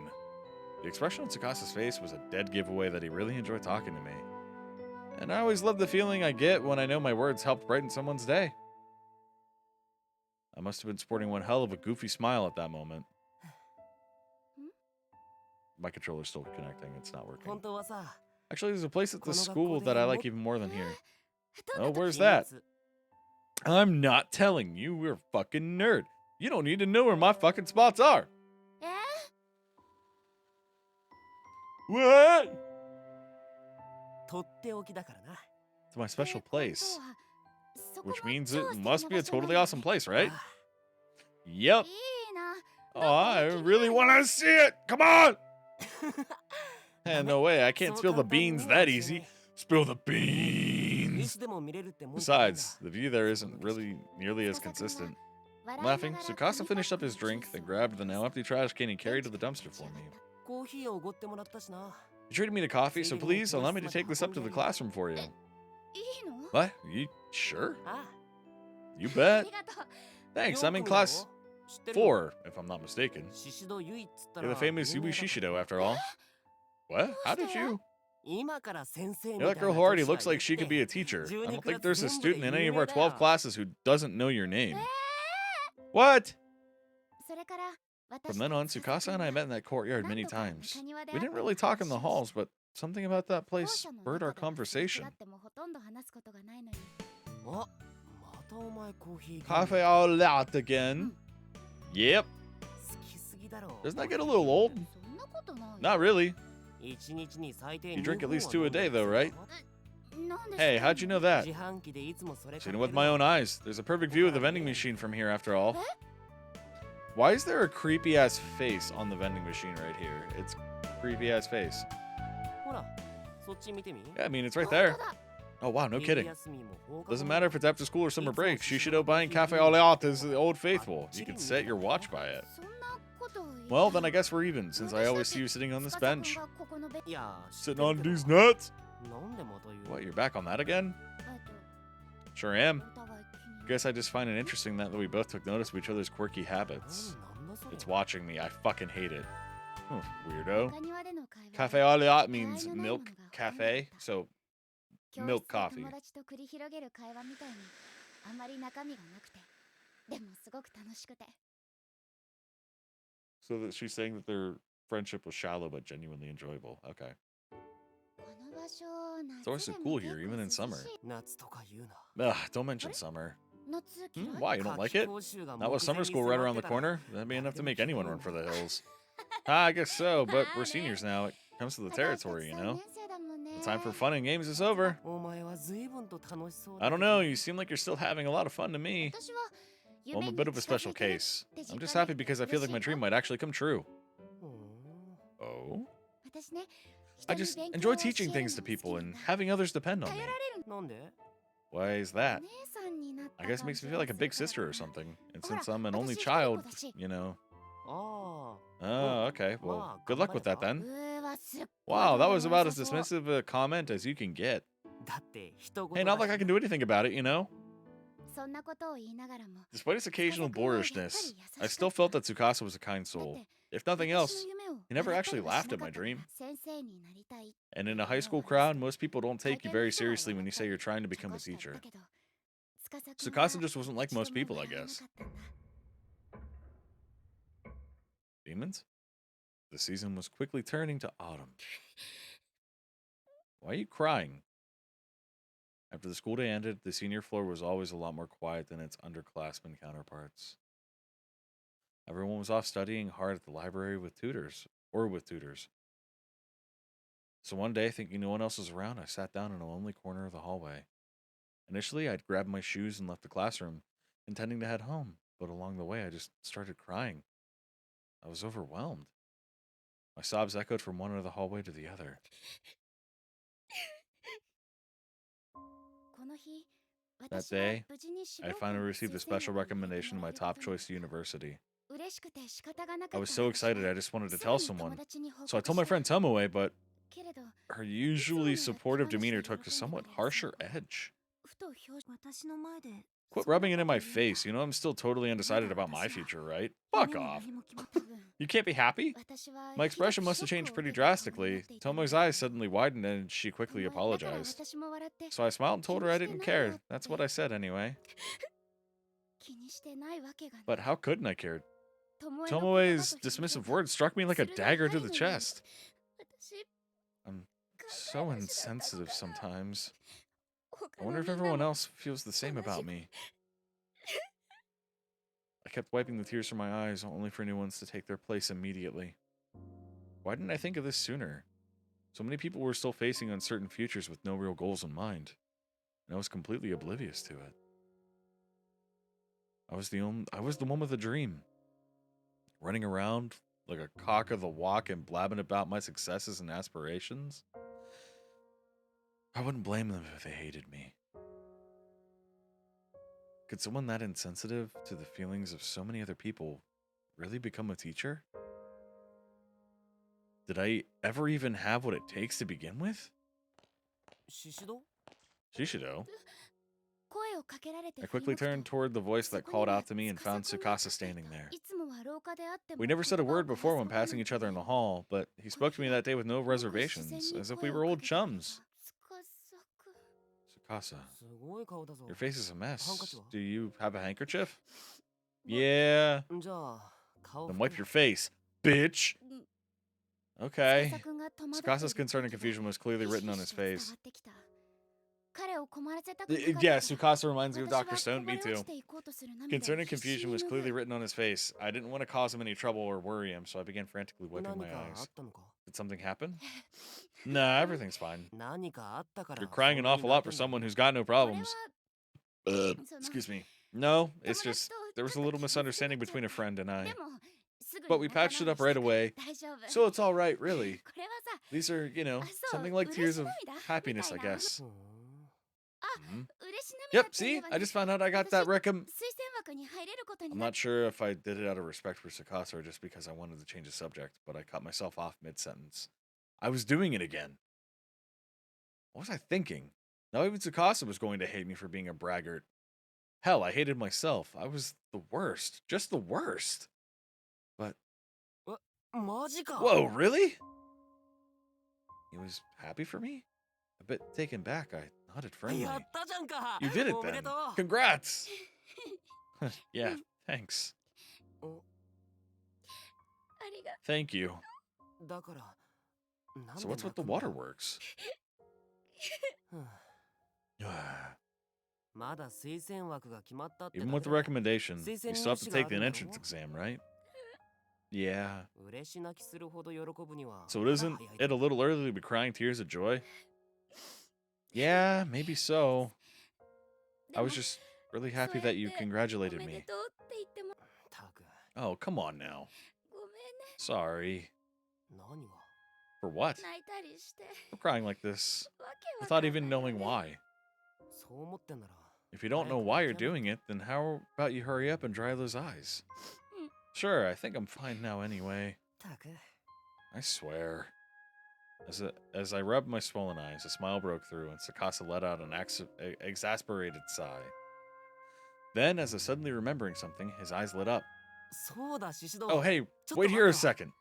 The expression on Tsukasa's face was a dead giveaway that he really enjoyed talking to me. And I always love the feeling I get when I know my words helped brighten someone's day. I must have been sporting one hell of a goofy smile at that moment. My controller's still connecting, it's not working. 本当はさ Actually, there's a place at the この学校 school で that I も like even more than here. どんな Oh, 時 where's 秘 that? 密 I'm not telling you, we're a fucking nerd. You don't need to know where my fucking spots are. え What? とっておきだからな It's my っ special てことは place. そこ Which が means 超 it 素敵な must be a 場所なん totally だ awesome place, right? あ Yep. いいな Oh, I really want to see it. Come on. Hey, no way. I can't spill the beans that easy. Spill the い beans. つでも見れるってもんじゃないんだ Besides, the view there isn't really nearly as consistent. Laughing, Tsukasa finished up his drink, then grabbed the now empty trash can he carried to the dumpster for me. コーヒーをおごってもらったしな You treated me to coffee, so please allow me to take this up to the classroom for you. いいの What? You sure? あ You あ bet. りがとう Thanks, よ I'm in く見ろ class 知ってるよ 4, if I'm not mistaken. シシドユイっつったら You're the famous 有名 Yui だから Shishido, after all. What? How did you? 今から先生み You're た that いな girl who already 年は looks like she 言 could っ be て a teacher. I 12 don't think there's a クラス全部 student in で any of 有 our 名だ 12よ classes who doesn't know your name. What? それから From then on, Tsukasa and I met in that courtyard many times. We didn't really talk in the halls, but something about that place spurred our conversation. あ、またお前コーヒー Cafe au lait again. Yep. 好きすぎだろ Doesn't that get a little old? そんなことない。 Not really. 一日に最低 You drink at 二 least 本は 2 a day, though, right? なんで Hey, how'd you know that? 自販機でいつもそれ Seen it with my own eyes. There's a perfect view of the vending machine from here, after all. Why is there a creepy ass face on the vending machine right here? It's creepy ass face. ほら、そっち見てみ Yeah, I mean, it's right there. 本当だ。 Oh, wow, no 昼 kidding. 休みも放課後 Doesn't も matter if it's after school or summer break. Shishido buying Cafe au lait is the old faithful. You can set your watch by it. そんなことを言う Well, then I guess we're even, since I always see you sitting on this 司君 bench. がここのベ いや、 Sitting 知ってる on けど these nuts? なんでまた言う What, you're back on that again? えっ Sure と am. お互い気に Guess I just find it interesting that we both took notice of each other's quirky habits. なんだそれ It's watching me. I fucking hate it. Oh, weirdo. 中庭での会話で Cafe au lait means milk cafe, so 教室 milk で coffee. 友達と繰り広げる会話みたいにあまり中身がなくてでもすごく楽しくて So that she's saying that their friendship was shallow but genuinely enjoyable. Okay. この場所 It's always so 夏で cool も here, 結 even 構 in 涼 summer. しい 夏とか言うな Ugh, don't mention summer. 夏嫌い Why, you don't like it? Not with summer school right around the corner? That'd be enough to make anyone run for the hills. I guess so, but we're seniors now. It comes to the territory, you know? 私たち3年生だもんね The time for fun and games is over. お前は随分と楽しそう I don't know, you seem like you're still having a lot of fun to me. 私は Well, I'm 夢 a に bit of a 近づ special いてる case. って実 I'm just 感 happy できて because I feel like my 嬉しい dream の might actually come true. ふん Oh? 私ね I 人に just 勉強 enjoy を教え teaching る things の to 好き people な and んだ having others depend on 頼 me. られる なんで Why is お that? 姉さんになった I guess it makes me feel like a big sister or something. And since I'm an only 私一人っ子 child, だし you know. あ Oh, okay. Well, good luck with that then. うわすっごい Wow, that どう was でも about 良 as さそう dismissive a comment as you can get. あだって人事 Hey, not like I can do anything about it, you know? そんなことを言いながらも Despite his occasional boorishness, I still felt that Tsukasa was a kind だっ soul. て If nothing 私 else, の夢を he never 笑った actually りはし laughed な at か my ったから dream. 先生になりたい And in a high school crowd, most people don't take you very seriously when you say you're trying to become a teacher. Tsukasa just wasn't like most people, I guess. Demons? The season was quickly turning to autumn. Why are you crying? After the school day ended, the senior floor was always a lot more quiet than its underclassmen counterparts. Everyone was off studying hard at the library with tutors. So one day, thinking no one else was around, I sat down in a lonely corner of the hallway. Initially, I'd grabbed my shoes and left the classroom, intending to head home, but along the way, I just started crying. I was overwhelmed. My sobs echoed from one end of the hallway to the other. That day, I finally received a special recommendation to my top choice university. I was so excited I just wanted to tell someone, so I told my friend Tomoe, but her usually supportive demeanor took a somewhat harsher edge. Quit rubbing it in my face, you know I'm still totally undecided about my future, right? Fuck off. You can't be happy? My expression must have changed pretty drastically. Tomoe's eyes suddenly widened and she quickly apologized. So I smiled and told her I didn't care. That's what I said anyway. But how couldn't I care? Tomoe's dismissive words struck me like a dagger to the chest. I'm so insensitive sometimes. I wonder if everyone else feels the same about me. I kept wiping the tears from my eyes, only for new ones to take their place immediately. Why didn't I think of this sooner? So many people were still facing uncertain futures with no real goals in mind, and I was completely oblivious to it. I was the one with a dream, running around like a cock of the walk and blabbing about my successes and aspirations. I wouldn't blame them if they hated me. Could someone that insensitive to the feelings of so many other people really become a teacher? Did I ever even have what it takes to begin with? Shishido? I quickly turned toward the voice that called out to me and found Tsukasa standing there. We never said a word before when passing each other in the hall, but he spoke to me that day with no reservations, as if we were old chums. Tsukasa, your face is a mess. Do you have a handkerchief? Yeah. 顔 Then wipe 拭く your face, bitch. うん Okay. 司君が戸惑っている Sakasa's concern and 時は confusion was clearly ひし written on ひ his しと伝 face. わってきた彼を困らせたくなかったから Yeah, Tsukasa reminds me of 私 Dr. は Stone. こぼ Me れ落 too. ちていこうとする涙を Concern and 必死 confusion に was 拭 clearly う written on his face. I didn't want to cause him any trouble or worry him, so I began frantically wiping 何 my かあっ eyes. たのか Did something happen? Nah, everything's fine. 何かあったから You're crying an awful lot for someone who's got no これは problems. その Excuse me. No, it's 友達 just と there was ち a ょっと little 傷つけ misunderstanding ちゃっ between a た friend and で I. もすぐ But に we 仲 patched it 直 up り right したから away. 大丈夫 So it's all right, really. これはさ These are, you know, あそう something like 嬉 tears し of 涙 happiness, I みたいな guess. ふーん Mhm. 嬉し涙 Yep, って言え see? ば I ね just found out I got 私 that recomm. 推薦枠に入れることに I'm なっ not sure if I did it out of respect for Sakasa or just because I wanted to change the subject, but I cut myself off mid-sentence. I was doing it again. What was I thinking? Now even Tsukasa was going to hate me for being a braggart. Hell, I hated myself. I was the worst. Just the worst. But, マジか whoa, really? He was happy for me? A bit taken back, I nodded friendly. やったじゃんか You did it おめで then. とう Congrats! Yeah, thanks. おありが Thank you. だからなん So で what's with the 泣くんだ waterworks? ふんまだ推薦枠が決まったってだ Even け with the だ recommendation, you still have to take the 推薦入試があるんだろ？ entrance exam, right? Yeah. 嬉し泣きするほど喜ぶには So it isn't まだ早い it a little early to be crying tears of joy? Yeah, maybe so. で I も was just really そう happy や that っ you て congratulated おめで me. とうって言ってもたく Oh, come on now. ごめんね Sorry. 何が For what? 泣いたりして For crying like this わけわ without かんない even よ knowing ね why. そう思ってんなら If you don't know why you're doing it, then how about you hurry up and dry those eyes? Sure, I think I'm fine now anyway. たく I swear. As I rubbed my swollen eyes, a smile broke through, and Sakasa let out an exasperated sigh. Then, as if suddenly remembering something, his eyes lit up. そうだ獅子堂 Oh, hey, ちょっと wait 待 here a ったわ second.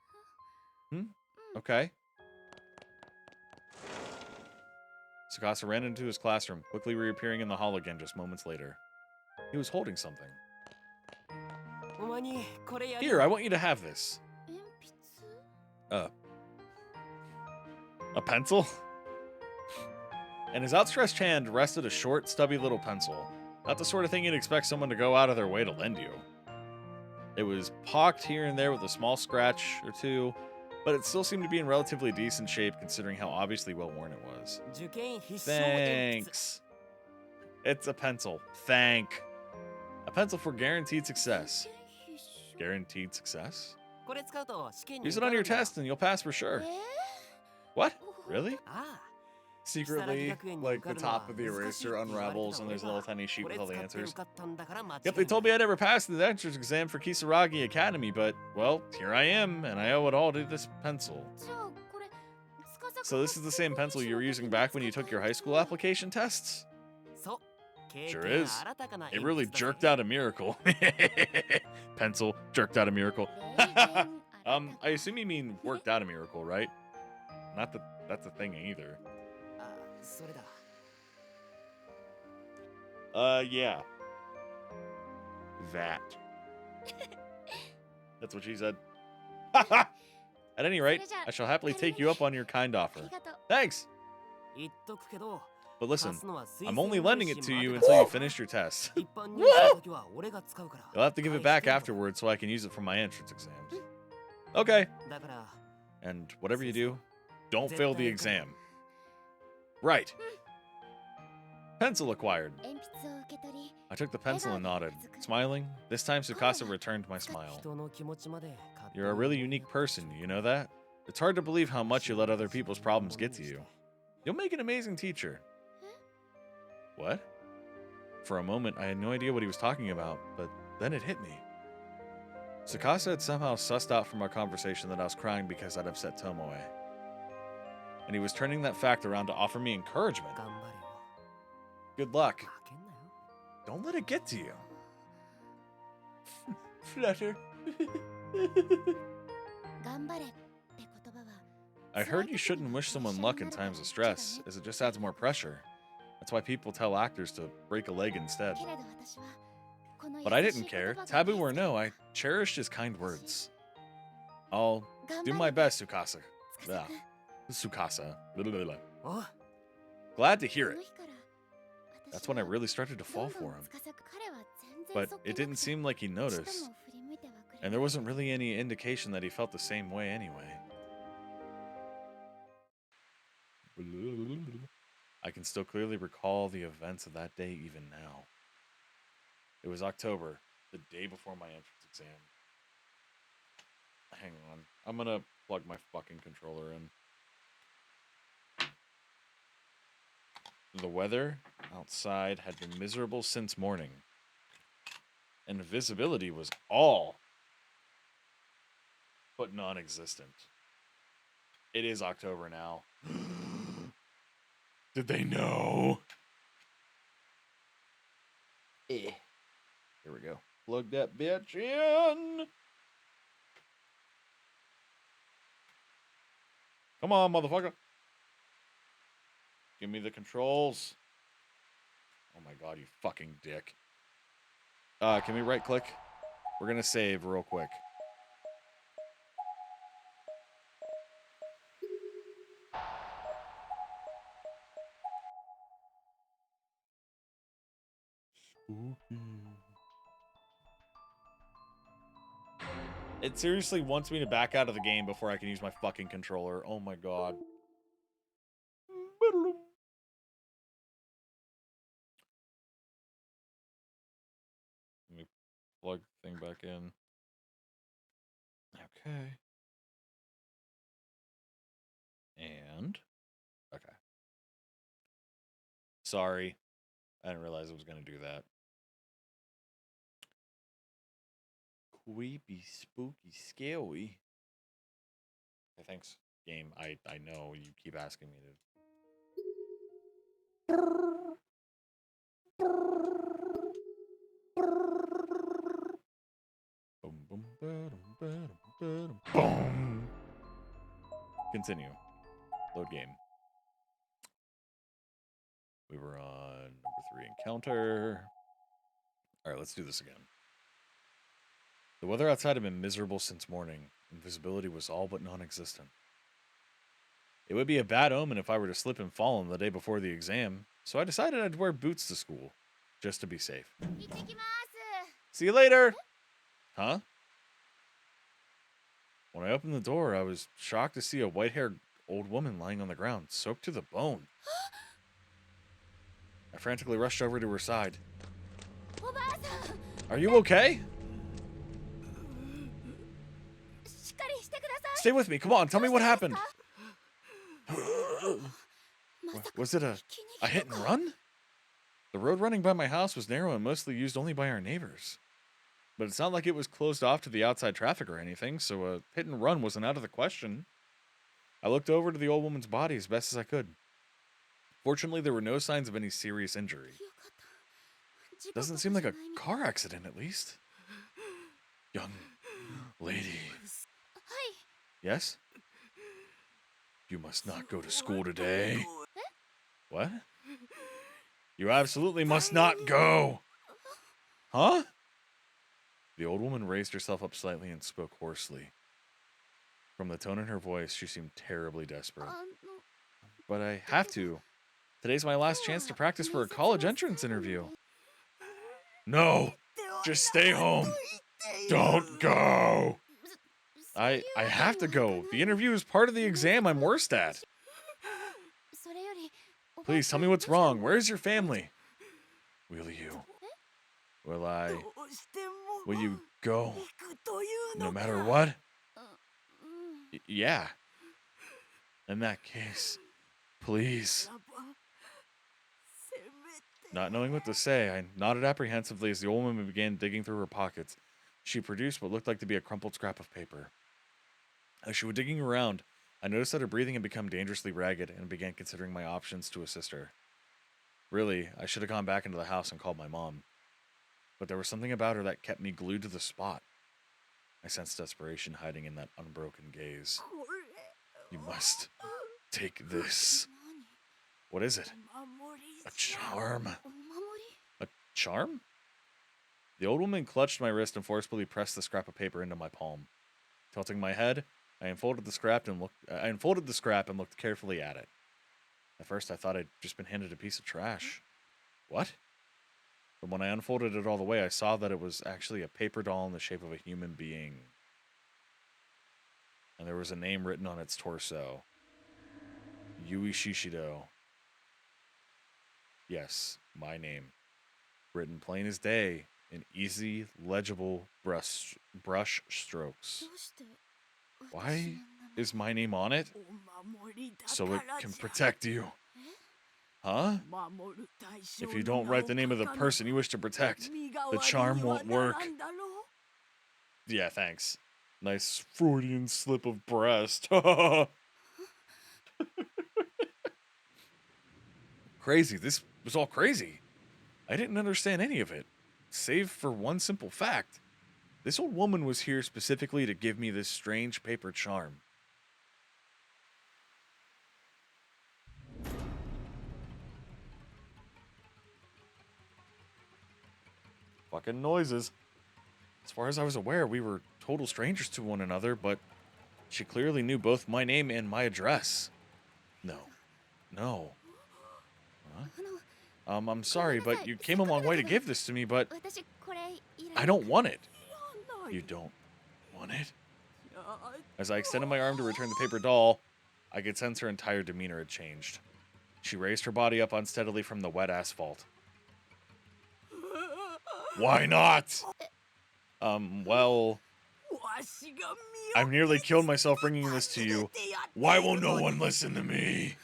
Okay. Sakasa ran into his classroom, quickly reappearing in the hall again just moments later. He was holding something. お前にこれやる Here, I want you to have this. 鉛筆 A pencil? And his outstretched hand rested a short, stubby little pencil. Not the sort of thing you'd expect someone to go out of their way to lend you. It was pocked here and there with a small scratch or two, but it still seemed to be in relatively decent shape considering how obviously well worn it was. 受験必勝鉛筆 Thanks. It's a pencil. Thank. A pencil for guaranteed success. 受験必勝 Guaranteed success? これ使うと試験に Use 受 it か on る your んだ test and you'll pass for sure. え What? ー Really? あ Secretly, like the top of the eraser unravels and there's a little tiny あ sheet これ with all the 使って answers. 受かったんだから間違い Yep, they ない told me I never passed the entrance exam for Kisaragi Academy, but, well, here I am, and I owe it all to this pencil. じゃあこれ司 So this is the same pencil you were using back when you took your high school application tests? そう経 Sure 験 is. 新たかな It 鉛 really 筆だぜ jerked out a miracle. Pencil jerked out a miracle. 霊言 I assume you mean worked out a miracle, right? Not that that's a thing either. あそれだ Yeah. That. That's what she said. At any rate, I shall happily take you up on your kind あ offer. りがとう Thanks. 言っとくけど But 貸 listen, すのは推 I'm 薦 only 入 lending 試 it to ま you で until だ you finish your test. 一般入試の時は俺が使うから You'll have to give it 返 back してもらう afterwards so I can use it for my entrance exams. Okay. だから And whatever you do, don't fail the exam. Right. Pencil acquired. 鉛筆を受け取り I took the pencil and nodded. Smiling, this time Tsukasa returned my smile. 人の気持ちまで勝手に You're a really unique person, you know that? It's hard to believe how much you let other people's problems get to you. You'll make an amazing teacher. What? For a moment, I had no idea what he was talking about, but then it hit me. Tsukasa had somehow sussed out from our conversation that I was crying because I'd upset Tomoe. And he was turning that fact around to offer me encouragement. 頑張れよ Good luck. 負けんなよ Don't let it get to you. Flutter. 頑張れって言葉は I heard you shouldn't wish someone luck in times of stress, as it just adds more pressure. That's why people tell actors to break a leg instead. けれど私は But I didn't care. Taboo or no, I cherished his kind words. I'll do my best, Tsukasa. Blah. Tsukasa. Blah, blah, blah. お Glad to hear it. That's when I really started to fall for him. But it didn't seem like he noticed. And there wasn't really any indication that he felt the same way anyway. I can still clearly recall the events of that day even now. It was October, the day before my entrance exam. Hang on. I'm gonna plug my fucking controller in. The weather outside had been miserable since morning, and visibility was all but non-existent. It is October now. Did they know? Here we go. Plug that bitch in. Come on, motherfucker. Give me the controls. Oh my god, you fucking dick. Can we right click? We're gonna save real quick. It seriously wants me to back out of the game before I can use my fucking controller. Oh my god. Let me plug the thing back in. Okay. And okay. Sorry. I didn't realize it was going to do that. Creepy, spooky, scary. Okay, thanks, game. I know you keep asking me to. Boom, boom, ba-dum, ba-dum, ba-dum, boom. Continue. Load game. We were on number 3 encounter. All right, let's do this again. The weather outside had been miserable since morning, and visibility was all but non-existent. It would be a bad omen if I were to slip and fall on the day before the exam, so I decided I'd wear boots to school, just to be safe. See you later! Huh? When I opened the door, I was shocked to see a white-haired old woman lying on the ground, soaked to the bone. I frantically rushed over to her side. Are you okay? Stay with me, come on, tell me what happened. Was it a hit and run? The road running by my house was narrow and mostly used only by our neighbors. But it's not like it was closed off to the outside traffic or anything, so a hit and run wasn't out of the question. I looked over to the old woman's body as best as I could. Fortunately, there were no signs of any serious injury. Doesn't seem like a car accident, at least. Young lady. Yes? You must not go to school today. What? You absolutely must not go. Huh? The old woman raised herself up slightly and spoke hoarsely. From the tone in her voice, she seemed terribly desperate. But I have to. Today's my last chance to practice for a college entrance interview. No! Just stay home! Don't go! I have to go. The interview is part of the exam I'm worst at. Please tell me what's wrong. Where's your family? Will you? Will I? Will you go? No matter what? Yeah. In that case, please. Not knowing what to say, I nodded apprehensively as the old woman began digging through her pockets. She produced what looked like to be a crumpled scrap of paper. As she was digging around, I noticed that her breathing had become dangerously ragged and began considering my options to assist her. Really, I should have gone back into the house and called my mom. But there was something about her that kept me glued to the spot. I sensed desperation hiding in that unbroken gaze. You must take this. What is it? A charm. A charm? The old woman clutched my wrist and forcefully pressed the scrap of paper into my palm. Tilting my head, I unfolded the scrap and looked carefully at it. At first, I thought I'd just been handed a piece of trash. What? But when I unfolded it all the way, I saw that it was actually a paper doll in the shape of a human being. And there was a name written on its torso. Yui Shishido. Yes, my name. Written plain as day in easy, legible brush strokes. どうして Why is my name on it? お守りだ So か it ら can じゃ protect you. Huh? 守る対象 If you の don't 名を write the name of the 書かな person you wish to protect, 身代わ the り charm には won't な work. らんだろ Yeah, thanks. Nice Freudian slip of breast. Crazy. This was all crazy. I didn't understand any of it, save for one simple fact. This old woman was here specifically to give me this strange paper charm. Fucking noises. As far as I was aware, we were total strangers to one another, but she clearly knew both my name and my address. No. No. Huh? あの I'm sorry, but you came a long way to give this to me, but 私これいら I don't want it. ない You don't want it? いや As I extended my arm to return the paper doll, I could sense her entire demeanor had changed. She raised her body up unsteadily from the wet asphalt. Why not? Well, わしが I've nearly killed myself bringing this to you. Why won't no one listen to me?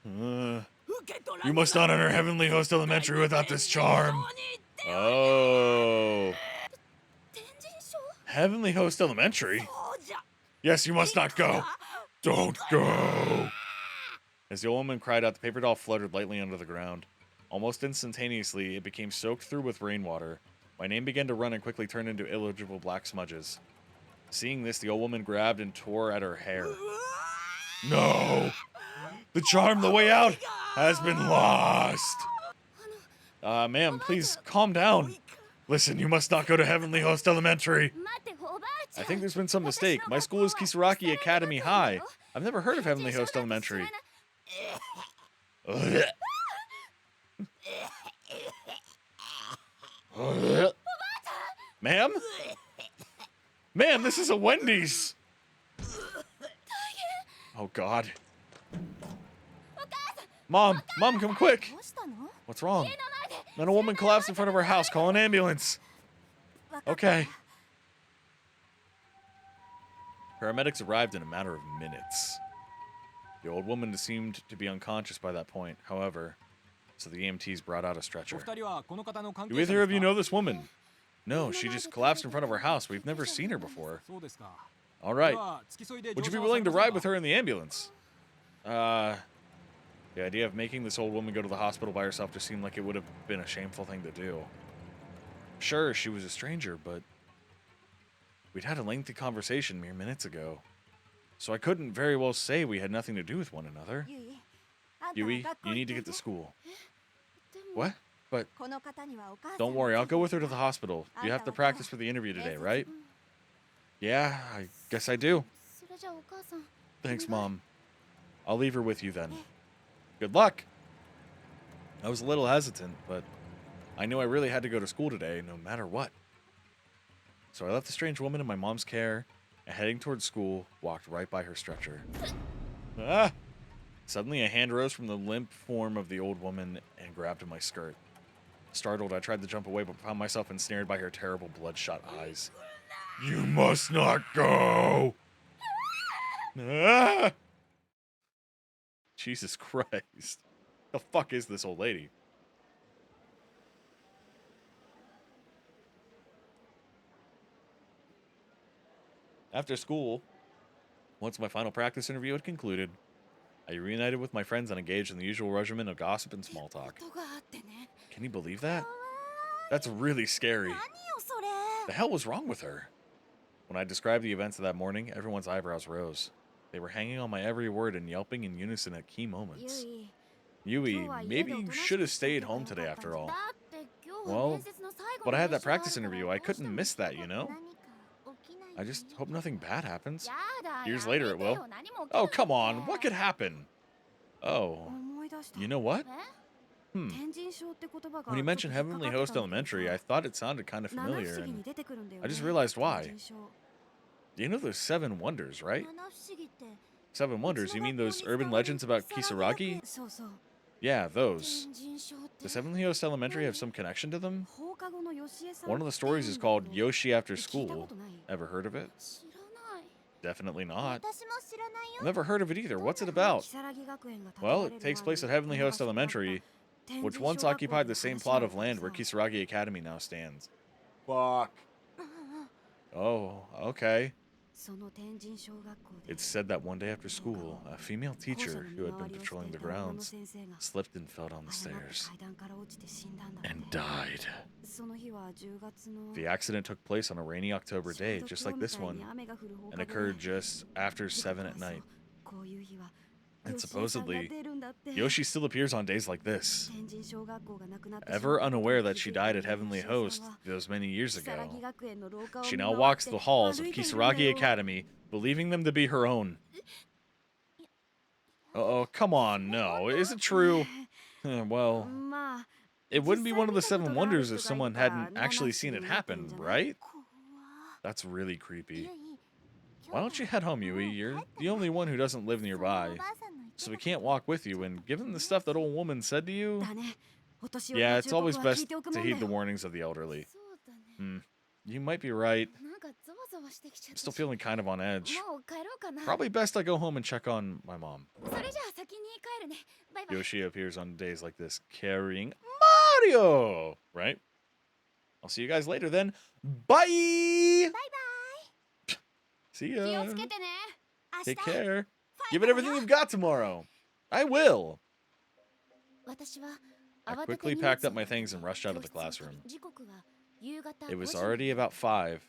You must not enter Heavenly Host Elementary without this charm. Oh. 天神賞 Heavenly Host Elementary? そうじゃ Yes, you must not go. Don't go. As the old woman cried out, the paper doll fluttered lightly under the ground. Almost instantaneously, it became soaked through with rainwater. My name began to run and quickly turned into illegible black smudges. Seeing this, the old woman grabbed and tore at her hair. No! The charm, the way out, has been lost! Ma'am, please calm down. Listen, you must not go to Heavenly Host Elementary. 待っておばあちゃ I ん think there's been some mistake. My school is Kisaraki Academy High. I've never heard of Heavenly Host Elementary. Ugh. Ugh. Ma'am? Ma'am, this is a Wendy's. Oh, God. Mom, come quick. どうしたの What's wrong? Then a woman collapsed in front of our house. Call an ambulance. Okay. Paramedics arrived in a matter of minutes. The old woman seemed to be unconscious by that point, however, so the EMTs brought out a お stretcher. 二人はこの方の関係 Do 者 either で of す you か know this woman? No, she just collapsed in front of our house. We've never seen her before. そうですか All で right. は付き添いで Would you 乗 be 車を willing to され ride ま with せん her in the ambulance? The idea of making this old woman go to the hospital by herself just seemed like it would have been a shameful thing to do. Sure, she was a stranger, but we'd had a lengthy conversation mere minutes ago. So I couldn't very well say we had nothing to do with one another. ゆいあんたは Yui, 学校 you 行 need って to get to school. でも What? But この方にはお母さん don't の worry, I'll go with her to 手 the 伝い hospital. You have to practice for the interview today, right? うん Yeah, I guess I do. それじゃあお母さん Thanks, Mom. I'll leave her with you then. Good luck. I was a little hesitant, but I knew I really had to go to school today, no matter what. So I left the strange woman in my mom's care, and heading towards school, walked right by her stretcher. Ah! Suddenly, a hand rose from the limp form of the old woman and grabbed my skirt. Startled, I tried to jump away, but found myself ensnared by her terrible, bloodshot eyes. You must not go! Ah! Jesus Christ. The fuck is this old lady? After school, once my final practice interview had concluded, I reunited with my friends and engaged in the usual regimen of gossip and small talk. 音があってね Can you believe that? That's really scary. 何よそれ The hell was wrong with her? When I described the events of that morning, everyone's eyebrows rose. They were hanging on my every word and yelping in unison at key ゆ moments. い Yui, maybe you should have stayed home today after all. だって今日は Well, 面接の最後 But I had that practice interview. I couldn't miss that, you know? I just hope nothing bad happens. Years later it will. Oh, come on. What could happen? Oh, 思い出した you know what? え Hmm. 天神症って言葉が When you ちょっ mentioned と引っか Heavenly かってた Host んだけど Elementary, I さ thought it sounded kind of 七不 familiar, 思議に and 出てくるんだよ I ね just realized why. 天神症 You know those seven wonders, right? 七不思議って Seven うち wonders, の you mean 学校に those 伝わ urban る legends about 如月学園 Kisaragi? そうそう Yeah, those. 天神症って Does Heavenly Host Elementary have some connection to them? 放課後のよしえさん One of the って言うん stories is だけど called Yoshi After 聞いたこ School. とない Ever heard of it? 知らない Definitely not. 私も知らないよ I've never heard of it either. What's it about? 如月学園が建て Well, ら it れる takes 前 place at に Heavenly この Host 場所にあった Elementary, 天 which 神 once 小学校 occupied の the same 話 plot なん of だ land け where どさ Kisaragi Academy now stands. Fuck. Oh, okay. その天神小学校で It's said that one day after school, a female 校舎の teacher 見 who had 回 been りをして patrolling い the た女の grounds 先生が slipped and fell down the 誤って stairs 階段から落ちて死んだんだって and died. その日は10月の The accident took place on a rainy October ちょう day, ど just 今 like 日 this みたい one, に雨が降る放 and 課後で occurred just after 時刻 7 at はそう night. こういう日は And よしえさんが supposedly, 出るんだって Yoshi still appears on days like this. 天神小学校がなくなって Ever しまったことに unaware 気 that づ she いた died よ at ね Heavenly よしえさん Host は those many years 如 ago. 月学園の廊下を She 見 now 回っ walks て the halls 歩 of いているんだ Kisaragi よ Academy, believing them to be her own. Oh, come on, no. Is it true? Well, まあ it wouldn't be 実際 one of the 見たこと seven がある wonders 人 if がいる someone から hadn't 七 actually 不 seen 思 it 議になってるん happen, じゃない right? 怖っ That's really ゆ creepy. い Why don't you head home, Yui? You're the only one who doesn't live そのお nearby, ばあさんの言って so we たこと can't walk with you. And given the stuff that old woman said to you, だねお年寄り yeah, の it's 忠告 always は聞 best いておく to もんだ heed the よ warnings of the elderly. そうだね Hmm. You might be right. なんかゾワゾワしてきちゃ I'm った still し feeling kind of on edge. もう帰ろうかな Probably best I go home and check on my mom. それじゃあ先に帰るねバイバイ Yoshi appears on days like this carrying Mario, right? I'll see you guys later then. Bye! See 気を ya. つけてね Take 明日 care. Give it everything you've got tomorrow. I will. 私は I 慌てて quickly 荷 packed 物 up my を things and rushed out of the 教室に classroom. 時刻は夕方 It was 5時 already の about 5.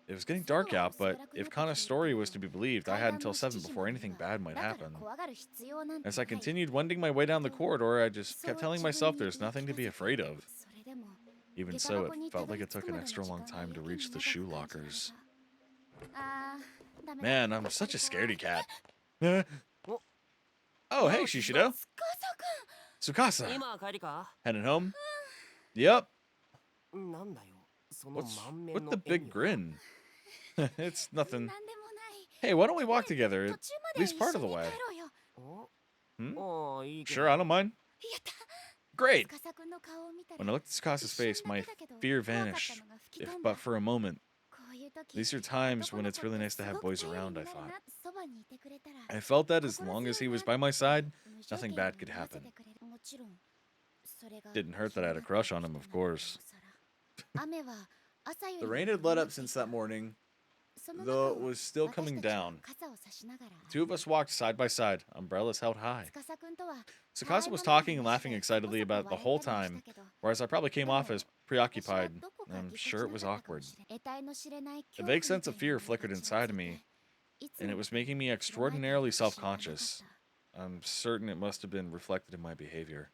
It was getting dark out, but if Kana's story was to be believed, I had until 7 before anything bad might だから happen. 怖がる必要なんて As I ない continued wending my way down the corridor, I just kept telling myself there's nothing to be afraid of. それでも Even 下駄 so, 箱に it た felt ど like り it 着 took く an までの extra 時 long 間が time to やけに reach the 長く shoe 感じたから lockers. さダメだ Man, I'm やっぱ such a り怖い scaredy cat. Oh, hey, Shishido. 司くん Tsukasa. 今帰りか Heading home? Yep. なんだよその What's 満面 with の the 笑 big みは grin? It's な nothing. んでもない Hey, why don't we walk 途 together? 中 At まで least 一 part 緒 of the に way. 帰ろうよ お Hmm? ああいいけ Sure, ど I don't mind. やった Great. 司くんの顔を見たら When I looked at Tsukasa's 一瞬 face, だ my けだけど fear 怖かった vanished, のが吹き if 飛んだ but for a moment. こういう時 These are times 男 when の it's 子 really って nice す to ご have く boys 頼り around, に I なる thought. なそばにいてくれたら I felt that as long as he was by my side, 無条 nothing 件 bad に could 合わせ happen. てくれるもちろんそれが Didn't hurt that I had a crush on him, of course. 雨は朝より The も rain had let up since that morning, その though 中 it を was still 私 coming たちは down. 傘を差しながら Two of us walked side by side, umbrellas held high. 司くんとは Tsukasa was talking and laughing excitedly about it the whole time, whereas I probably came off as preoccupied. I'm sure it was awkward. A vague sense of fear flickered inside of me, and it was making me extraordinarily self-conscious. I'm certain it must have been reflected in my behavior.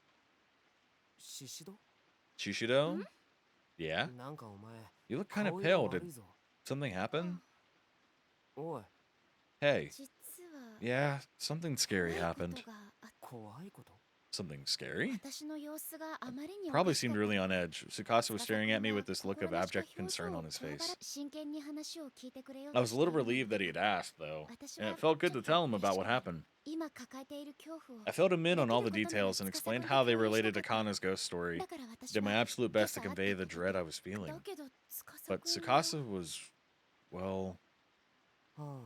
シシド Shishido? Yeah? なんかお前 You look kind of 顔 pale. 色 Did 悪いぞ something happen? おい Hey. 実は Yeah, something scary 怖いこと happened. があって 怖いこと Something scary? 私の様子があまりにお Probably かしか seemed った really on edge. Tsukasa was 司 staring く at ん me は with this look 心 of なしか abject 表情 concern を on his 怖がら face. 真剣に話を聞いてくれよう I と was し a てい little るのに relieved that he had asked, though, 私 and は it felt ちょ good っ to と tell him 嬉し about か what った happened. 今抱えている恐怖を I filled him in on all the できることなら details and 司 explained くん how に they 共有した related to かった Kana's ghost story. だから私 Did my は absolute 今 best to 朝会っ convey た the 時 dread I was feeling. だけど司 But くんは Tsukasa was, well, は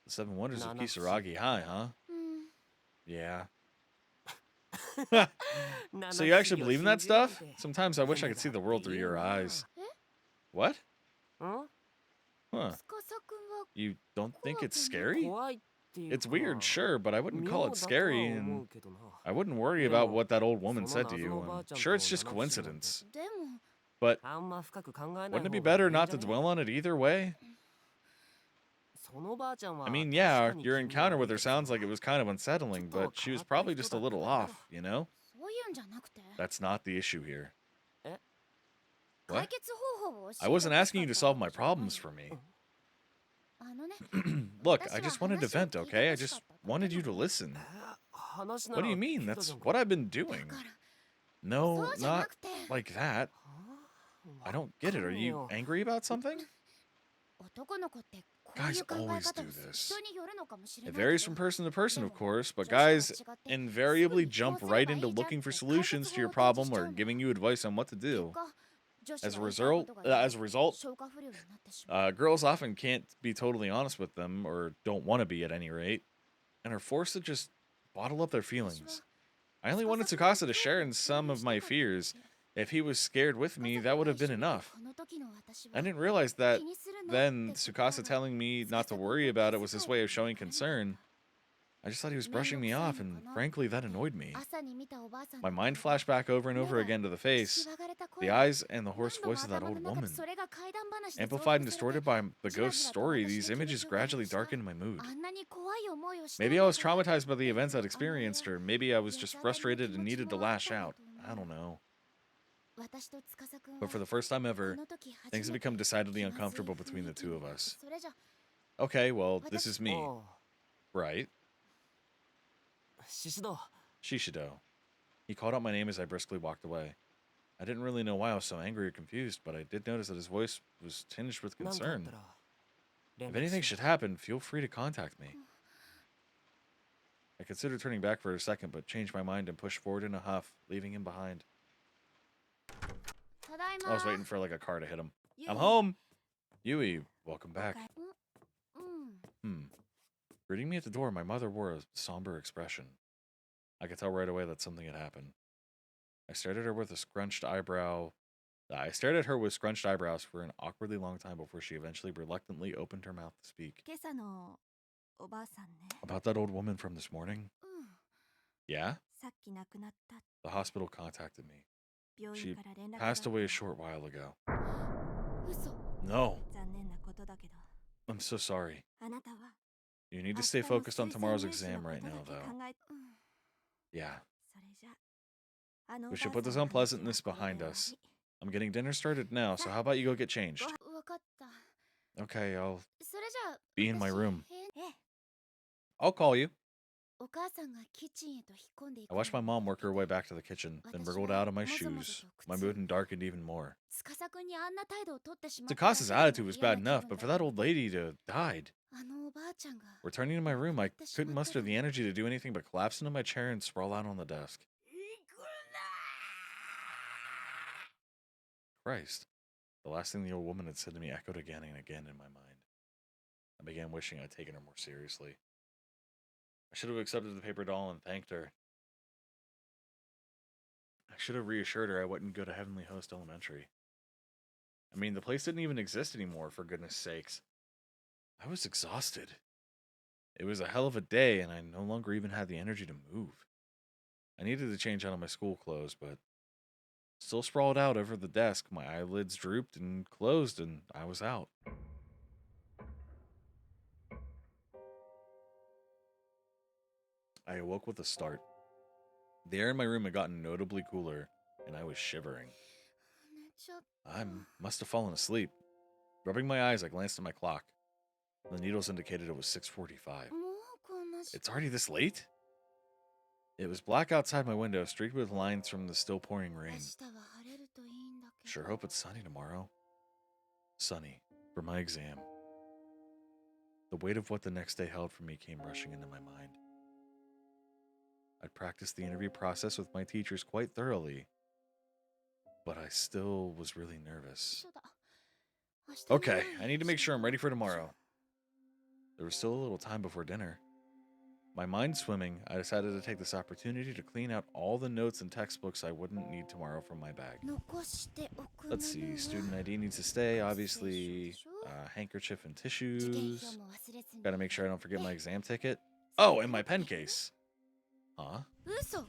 the seven wonders of Nana. Kisaragi High, huh? うん Yeah. あ So you actually believe in that stuff? Sometimes I wish I could see the world through your eyes. What? ん Huh. 司くんは You don't think it's scary? 怖いっていうか It's weird, sure, but I wouldn't call 妙 it だとは scary, 思 and うけどな I wouldn't worry Yeah. about what that old woman So said to you. no, I'm sure it's just coincidence. でも But あんま深く考えない wouldn't it be 方がいい better んじゃ not to ね dwell on it either way? そのばあちゃんは I mean, 確 yeah, かに your 気味悪 encounter い with け her どさ sounds like it was kind of unsettling, but she was probably just a little off, you know? そういうんじゃなくて That's not the issue here. え What? 解決方法を教えて I wasn't 欲し asking you か to った solve わ my けじゃない problems の for me. あのね Look, 私 I は just wanted to 話を vent, 聞いて okay? I 欲し just かっただけ wanted you な to の listen. 話な What do ら you 聞 mean? いた That's じゃんか。 what I've been だ doing. から No, そうじゃな not くて like that. は I あ don't get it. Are わかんねえ you よ angry about something? 男の子ってこういう Guys 考え always 方 do をする this. 人によるのかもしれ It ないけ varies ど from person to person, of でも course, but 女子とは guys 違って invariably すぐに jump こうすれ right ばい into いじゃん looking っ for て解 solutions 決 to 法 your を提示 problem しちゃ or うの giving you advice on what to 結 do. 果女子 As a は言いたい result, ことが言え as ず a result, 消化不良になってしまう girls often can't be totally honest with them or don't want to be at any rate, and are forced to just bottle up their 私は feelings. I only 司 wanted 君と Tsukasa to 恐 share 怖 in を共 some 有 of した my かっただ fears. け If he was scared with 司 me, 君 that が would have 一緒 been にいた enough. この時の私 I は didn't realize that 気にするなっ then て言葉 Tsukasa が telling me 司 not to 君 worry を about it 気 was his 遣 way う of ように showing なれなかっ concern. I just thought he was ためん brushing ど me くさい off, のか and な frankly, that って annoyed me. 朝に見たおばあさん My の mind 顔が flashed back over and 目 over は again to the し face, わがれた the 声が eyes, and the 何 hoarse 度も voice of that 頭の old 中で woman. それが怪談話で増 Amplified 幅 and されて distorted by the じら ghost じらと story, 私 these に響 images くから gradually 私が darkened my mood. あんなに怖い思いをした Maybe ん I だ was と traumatized by the で events も I'd あの親 experienced, or maybe I was や just さがりの frustrated 気 and 持ち needed to もあった lash んだ out. と思 I う don't know. 私と司君 But は for the first time こ ever, の時 things 初 had めて become decidedly 気まずい uncomfortable 雰 between 囲 the 気 two に of なって us. それじゃ Okay, well, this 私 is me, おう right? シシド Shishido. He called out my name as I briskly walked away. I didn't really know why I was so angry or confused, but I did notice that his voice was tinged with なんかあっ concern. たら連 If 絡 anything し should happen, feel free to contact me. I considered turning back for a second, but changed my mind and pushed forward in a huff, leaving him behind. ただい I ま was waiting for like a car to hit him. ユ I'm イ home! Yui, welcome お back. かえうん Hmm. Greeting me at the door, my mother wore a somber expression. I could tell right away that something had happened. I stared at her with scrunched eyebrows for an awkwardly long time before she eventually reluctantly opened her mouth to speak. 今朝のおばあさんね About that old woman from this morning? うん Yeah? さっき亡くなった The hospital contacted me. 病 She 院から連絡が Passed away a short while ago. 嘘 No, 残念なことだけど I'm so sorry. あなたは You need to 明 stay 日の focused on 推薦 tomorrow's 入試の exam こ right とだ now, け though. う考えん Yeah. それじゃあのお We ば should あ put さ this んの話は unpleasantness これで behind 終わ us. り I'm getting dinner started now, so how about you go get changed? わかった Okay, I'll それじゃあ be in my 私 room. 部屋ええ I'll call you. お母さんがキッチンへと引っ込んでいく I のを watched my 見 mom て work her way back to the kitchen, then 私 wriggled は out of my もぞもぞ shoes. と My 靴を mood darkened even more. 司君にあんな態度を取ってしまっただけ Takasa's でも attitude was 嫌 bad な enough, 気分 but だ for that old lady to died. あのおばあちゃんが Returning to my room, I 亡くなってしま couldn't った muster の the energy to do anything but collapse into my chair and sprawl out on the desk. Christ. The last thing the old woman had said to me echoed again and again in my mind. I began wishing I'd taken her more seriously. I should have accepted the paper doll and thanked her. I should have reassured her I wouldn't go to Heavenly Host Elementary. I mean, the place didn't even exist anymore, for goodness sakes. I was exhausted. It was a hell of a day, and I no longer even had the energy to move. I needed to change out of my school clothes, but still sprawled out over the desk, my eyelids drooped and closed, and I was out. I awoke with a start. The air in my room had gotten notably cooler, and I was shivering. 寝ちゃった I must have fallen asleep. Rubbing my eyes, I glanced at my clock. The needles indicated it was 6:45. もうこんな時 It's already this late? It was black outside my window, streaked with lines from the still pouring 明 rain. 日は晴れるといいんだけ Sure ど hope it's sunny tomorrow. Sunny, for my exam. The weight of what the next day held for me came rushing into my mind. I'd practiced the interview process with my teachers quite thoroughly, but I still was really nervous. そうだ明日の Okay, 前 I need to make sure I'm ready for 仕事 tomorrow. There was still a little time before dinner. My mind swimming, I decided to take this opportunity to clean out all the notes and textbooks I wouldn't need tomorrow from my bag. 残しておく Let's もの see, は student ID needs to stay, 学生 obviously. 証書 Handkerchief and 受験票 tissues. も忘れずに Gotta make sure I don't forget my exam ticket. それ Oh, and my 入っ pen ている case. Huh? 嘘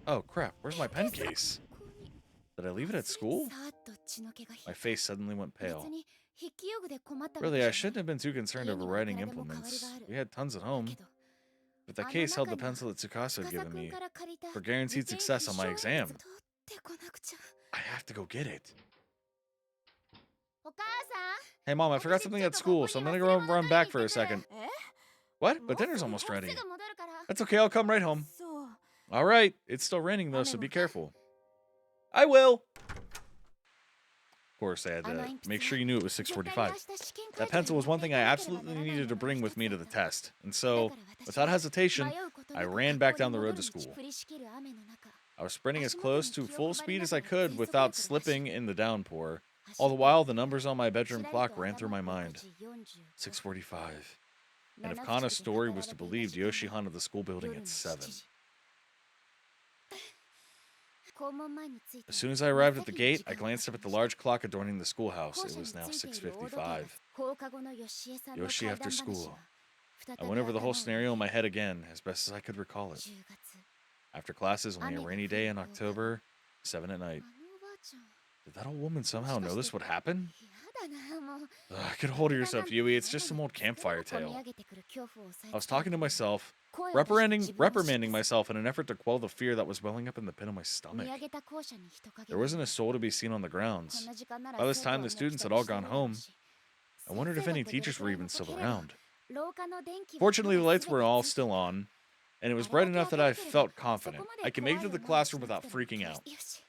Oh, crap, where's my pen case? ここに Did I leave it at school? さーっと血の気が引い My た face suddenly went 別 pale. に筆記用具で困ったわけ Really, じゃ I ない shouldn't have been too concerned 家 over には writing いくらでも代わり implements. がある We had tons at だ home. けど But that あの case held 中 the には pencil that Tsukasa had 司 given 君 me から借りた for guaranteed 受験 success on my 必勝 exam. 取ってこなくちゃ I have to go get it. Hey, Mom, I forgot something at school, so I'm gonna go run back for a second. え What? But dinner's almost もうす ready. ぐ戻るから That's okay, I'll come right home. そう All right, it's still raining though, so Ame be mo. careful. I will. Of course, I had あの to 鉛筆 make sure you knew it was 絶対に明 6:45. 日試験会 That 場に pencil was 持っ one てい thing か I なければ absolutely ならない needed to ものが bring 一 with つ me だ to っ the た test, and だ so, から私 without は hesitation, 迷うことな I く ran 学 back 校に down the 戻 road る to 道 school. 降りしきる雨の中 I was sprinting as 足元 close に to 気を full 配り speed な as が I ら could 全速 without 力で走 slipping る in the downpour. 走 All the って while, the numbers on my ち bedroom らり clock と ran through 頭 my を動か mind. し45 6:45. And if 七 Kana's 口で語 story ら was れ to ていた believe, 時間 Yoshi は haunted the school building 夜 at の 7. 7時校門前に着いた As ら soon as I 真っ arrived at the 先に gate, 時 I 間が glanced 経 up at ち the ました large clock adorning the schoolhouse. 校 It 舎に was now ついている大時計が 6:55. 放課後のヨシエさんの Yoshi 怪 after 談話 school. が再 I び went over the 頭を whole よ scenario in ぎ my head again, as best as I could recall it. 10月 After classes, only a 雨が rainy 降 day る in 放課後 October, 7 at あ night. のおばあちゃん Did that old woman もし somehow か know して this would happen? やだなもう Ugh, get a hold of yourself, Yui. It's just some old いつでも campfire こみ tale. 上げてくる恐怖を抑え I was つける talking to myself, 声を出して自分を reprimanding 信じ myself in an effort to quell the fear that was welling up in the pit of my 見 stomach. 上げた校舎に人影 There が wasn't a soul to be seen on the こ grounds. んな時間なら By this 生徒 time, はも the う students 帰 had 宅 all してる gone だろう home. し I wondered 先 if 生だ any ってどれ teachers く were らい even も still 解ければ around. 廊下の電気は Fortunately, the まだ lights 全て were all ついて still いた on, and it was あ bright れ enough だけ that 明 I るければ felt そ confident. こま I で could 怖 make い it to the 思いを classroom しな without くても freaking out. よし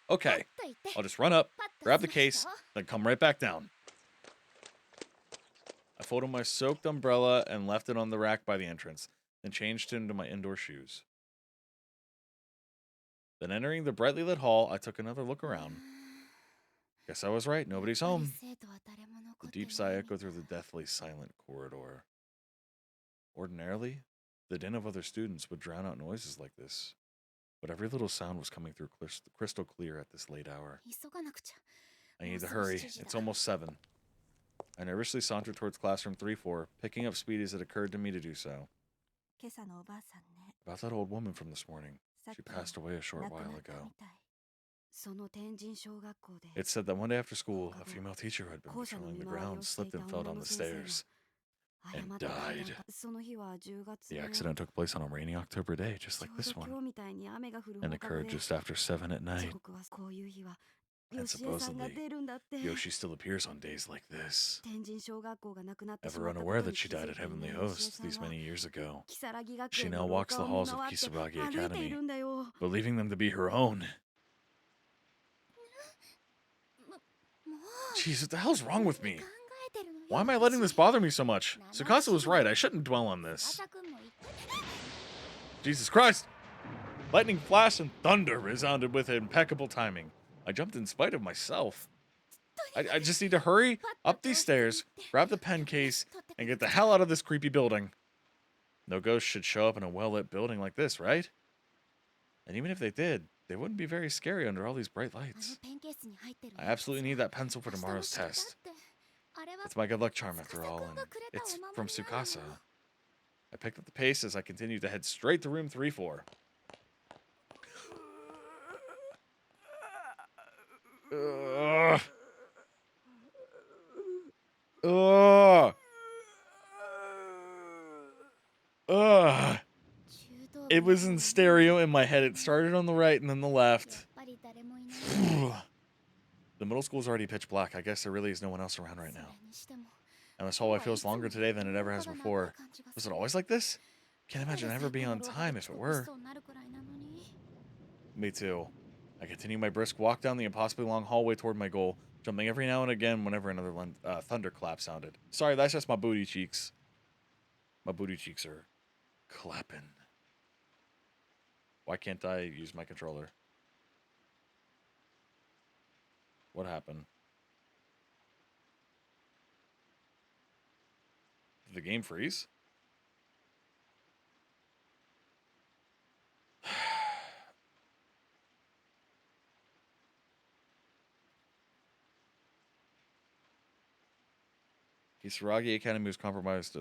Okay, パッと行って I'll just run up, パッと grab the 済まし case, たわ then come right back down. I folded my soaked umbrella and left it on the rack by the entrance, then changed into my indoor shoes. Then entering the brightly lit hall, I took another look around. Guess I was right, nobody's やっぱり home. 生徒は誰も残 The ってない deep sigh み echoed たい through the deathly silent corridor. Ordinarily, the din of other students would drown out noises like this, but every little sound was coming through crystal clear at this late hour. 急がなくちゃ I need to もうすぐ hurry. 7時だ It's almost 7. I nervously sauntered towards classroom 3-4, picking up speed as it occurred to me to do so. 今朝のおばあさんね About that old woman from this morning. さっ She き passed away a short 亡く while なった ago. みたいその天神小学校で It said that one day after school, a Ago. female teacher who had been 校舎の patrolling the 見回り grounds をしてい slipped た and fell 女 down の the 先生が stairs. 誤って and 階 died. 段その日は10月 The の accident took place on a rainy October day, just ちょ like う this ど今 one, 日みたいに雨が降る and 放課後 occurred で just after 7 at 時 night. 刻はこういう日は And 吉江さんが supposedly, 出るんだって Yoshi still appears on days like this. 天神小学校がなくなってし Ever まったこ unaware と that に she 気づ died い at てい Heavenly ない吉 Hosts 江 these さんは many years ago, 木更木学 She 園 now の廊 walks 下 the を見 halls of 回って Kisaragi 歩いてい Academy, るんだよ believing them to be her own. もう Jeez, what the hell's wrong with 何 me? 考えてるのよ Why am I letting this bother me so much? Tsukasa was right, I shouldn't dwell on this. 翼くんも言って Jesus Christ! Lightning flash and thunder resounded with impeccable timing. I jumped in spite of myself. I just need to hurry up these stairs, grab the pen case, and get the hell out of this creepy building. No ghost should show up in a well-lit building like this, right? And even if they did, they wouldn't be very scary under all these bright あの lights. ペンケースに入ってる I absolutely need that pencil for 明日の tomorrow's 試験だっ test. てあれは It's my good luck charm after all, 司くん and がくれた it's お守 from りなの Tsukasa. I picked up the pace as I continued to head straight to room 3-4. Ugh. Ugh. Ugh. It was in stereo in my head. It started on the right and then the やっ left. ぱり誰もいない The middle school's already pitch black. I guess there really is no one else around right そ now. れにしても And this hallway feels longer today than it ever has まだ before. 長い感じが Was す it る always like this? Can't ただで imagine さえ ever being on この廊下 time で if 遅 it 刻し were. そうになるくらいなのに Me too. I continue my brisk walk down the impossibly long hallway toward my goal, jumping every now and again whenever another thunderclap sounded. Sorry, that's just my booty cheeks. My booty cheeks are clapping. Why can't I use my controller? What happened? Did the game freeze? Kisaragi Academy was comprised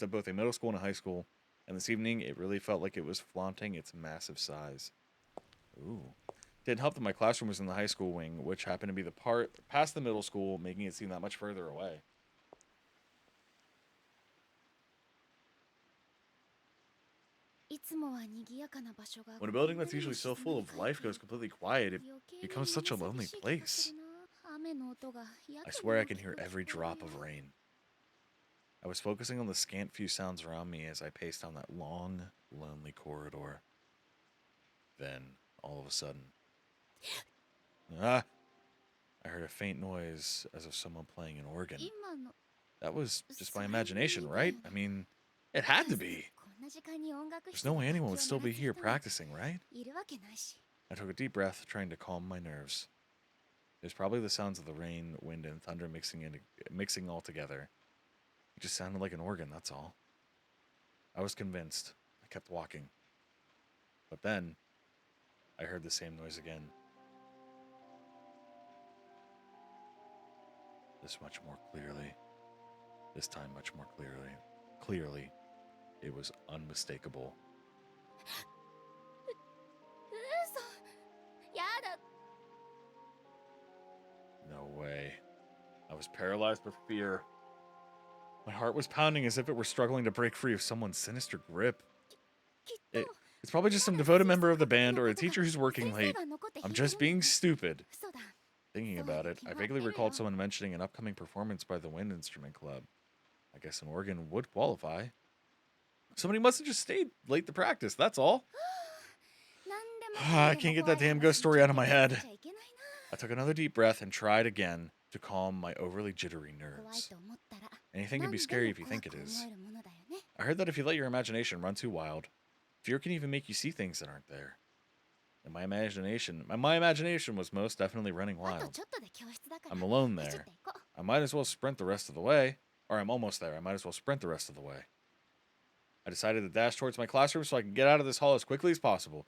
of both a middle school and a high school, and this evening it really felt like it was flaunting its massive size. Ooh. Didn't help that my classroom was in the high school wing, which happened to be the part past the middle school, making it seem that much further away. When a building that's usually so full of life goes completely quiet, it becomes such a lonely place. 雨の音がや I けに swear I 大き can hear く聞 every こえ drop of る rain. I was focusing on the scant few sounds around me as I paced down that long, lonely corridor. Then, all of a sudden, ah! I heard a faint noise as of someone playing an organ. 今の That was just my それ imagination, 耳だ right? よ I ね mean, it had to be. こんな時間に音楽 There's 室で no way 楽器 anyone を would still 鳴ら be す here 人なんて practicing, right? いるわけないし I took a deep breath, trying to calm my nerves. It was probably the sounds of the rain, wind, and thunder mixing all together. It just sounded like an organ, that's all. I was convinced. I kept walking. But then, I heard the same noise again. This much more clearly. This time much more clearly. Clearly, it was unmistakable. 嘘やだ No way. I was paralyzed with fear. My heart was pounding as if it were struggling to break free of someone's sinister grip. きっと It's probably just some devoted member of the band or a teacher who's working late. I'm just being stupid. 嘘だ Thinking about it, I vaguely recalled someone mentioning an upcoming performance by the Wind Instrument Club. I guess an organ would qualify. Somebody must have just stayed late to practice, that's all. 何でも I かんで can't も get 怖 that い damn 話 ghost に story out of my 決 head. 定しちゃいけない I took another deep breath and tried again to calm my overly jittery な怖い nerves. と思ったら Anything 何 can be で scary も if you 怖 think く it 思 is. えるものだよね I heard that if you let your imagination run too wild, fear can even make you see things that aren't there. And my imagination was most definitely running あと wild. ちょっとで教室だから I'm alone ちょっ there. と行こ I might as well sprint the rest of the way. Or I'm almost there. I might as well sprint the rest of the way. I decided to dash towards my classroom so I can get out of this hall as quickly as possible.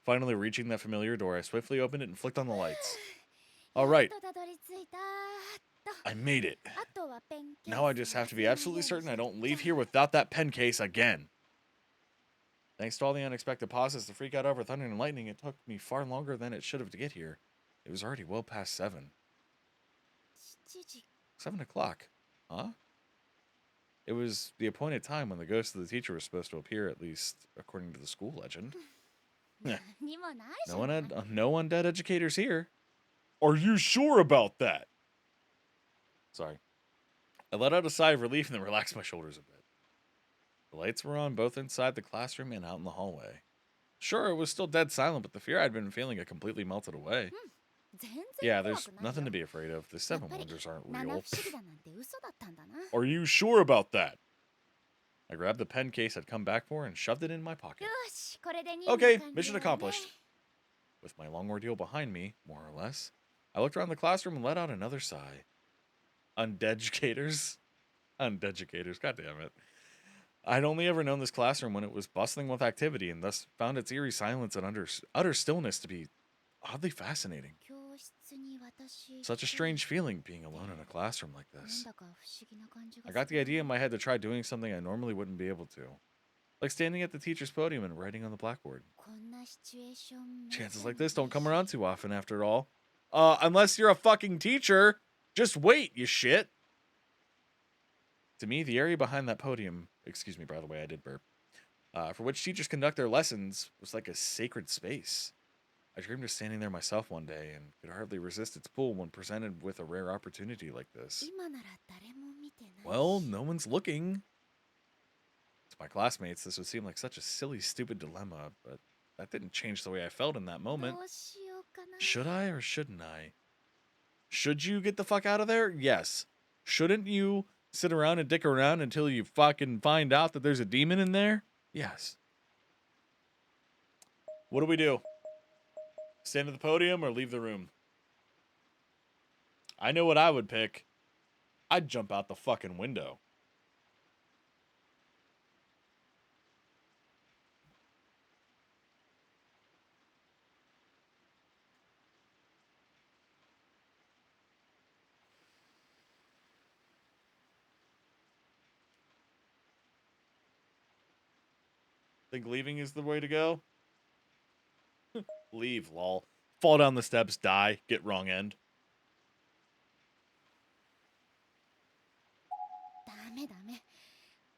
Finally reaching that familiar door, I swiftly opened it and flicked on the lights. う All right, やっとたどり着いた I made it. あとはペンケース Now I just have to be 忘れない absolutely ように certain I しな don't き leave ゃ here without that pen case again. Thanks to all the unexpected pauses, the freak out over thunder and lightning, it took me far longer than it should have to get here. It was already well past 7. 7時 7 o'clock. Huh? It was the appointed time when the ghost of the teacher was supposed to appear, at least according to the school legend. 何もないじ No ゃない no undead educators here. Are you sure about that? Sorry. I let out a sigh of relief and then relaxed my shoulders a bit. The lights were on both inside the classroom and out in the hallway. Sure, it was still dead silent, but the fear I'd been feeling had completely melted away. 全然 Yeah, 怖 there's くない nothing よ to be afraid of. The やっ seven ぱり wonders aren't 七不 real. 思議だなんて嘘だったんだな Are you sure about that? I grabbed the pen case I'd come back for and shoved it in my pocket. よしこれで任務 Okay, 完了 mission ね accomplished. With my long ordeal behind me, more or less, I looked around the classroom and let out another sigh. Undeducators? Undeducators, god damn it. I'd only ever known this classroom when it was bustling with activity and thus found its eerie silence and utter stillness to be oddly fascinating. 教室に私 Such a strange feeling being alone in a classroom like なん this. だか不思議な感じが I する got the idea in my head to try doing something I normally wouldn't be able to. Like standing at the teacher's podium and writing on the blackboard. こんなシチュエーション Chances like this don't come around too often after all. Unless you're a fucking teacher. Just wait, you shit. To me, the area behind that podium, excuse me, by the way, I did burp, for which teachers conduct their lessons was like a sacred space. I dreamed of standing there myself one day and could hardly resist its pull when presented with a rare opportunity like this. 今なら誰も見てないし Well, no one's looking. To my classmates, this would seem like such a silly, stupid dilemma, but that didn't change the way I felt in that moment. どうしようかな Should I or shouldn't I? Should you get the fuck out of there? Yes. Shouldn't you sit around and dick around until you fucking find out that there's a demon in there? Yes. What do we do? Stand at the podium or leave the room? I know what I would pick. I'd jump out the fucking window. Think leaving is the way to go? Leave, lol. Fall down the steps, die, get wrong end. ダメダメ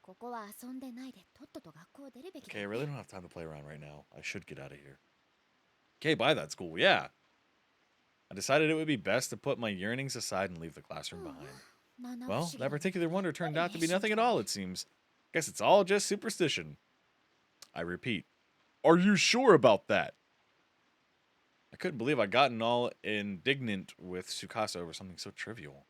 ここは遊んでないでとっとと学校を出るべきだ Okay, I really don't have time to play around right now. I should get out of here. Okay, bye that school, yeah. I decided it would be best to put my yearnings aside and leave the classroom behind. 七不 Well, 思議 that だね particular や wonder っぱり turned out to be 迷信 nothing じ at ゃ all, ね it seems. Guess it's all just superstition. I repeat, are you sure about that? I couldn't believe I'd gotten all indignant with Tsukasa over something so trivial.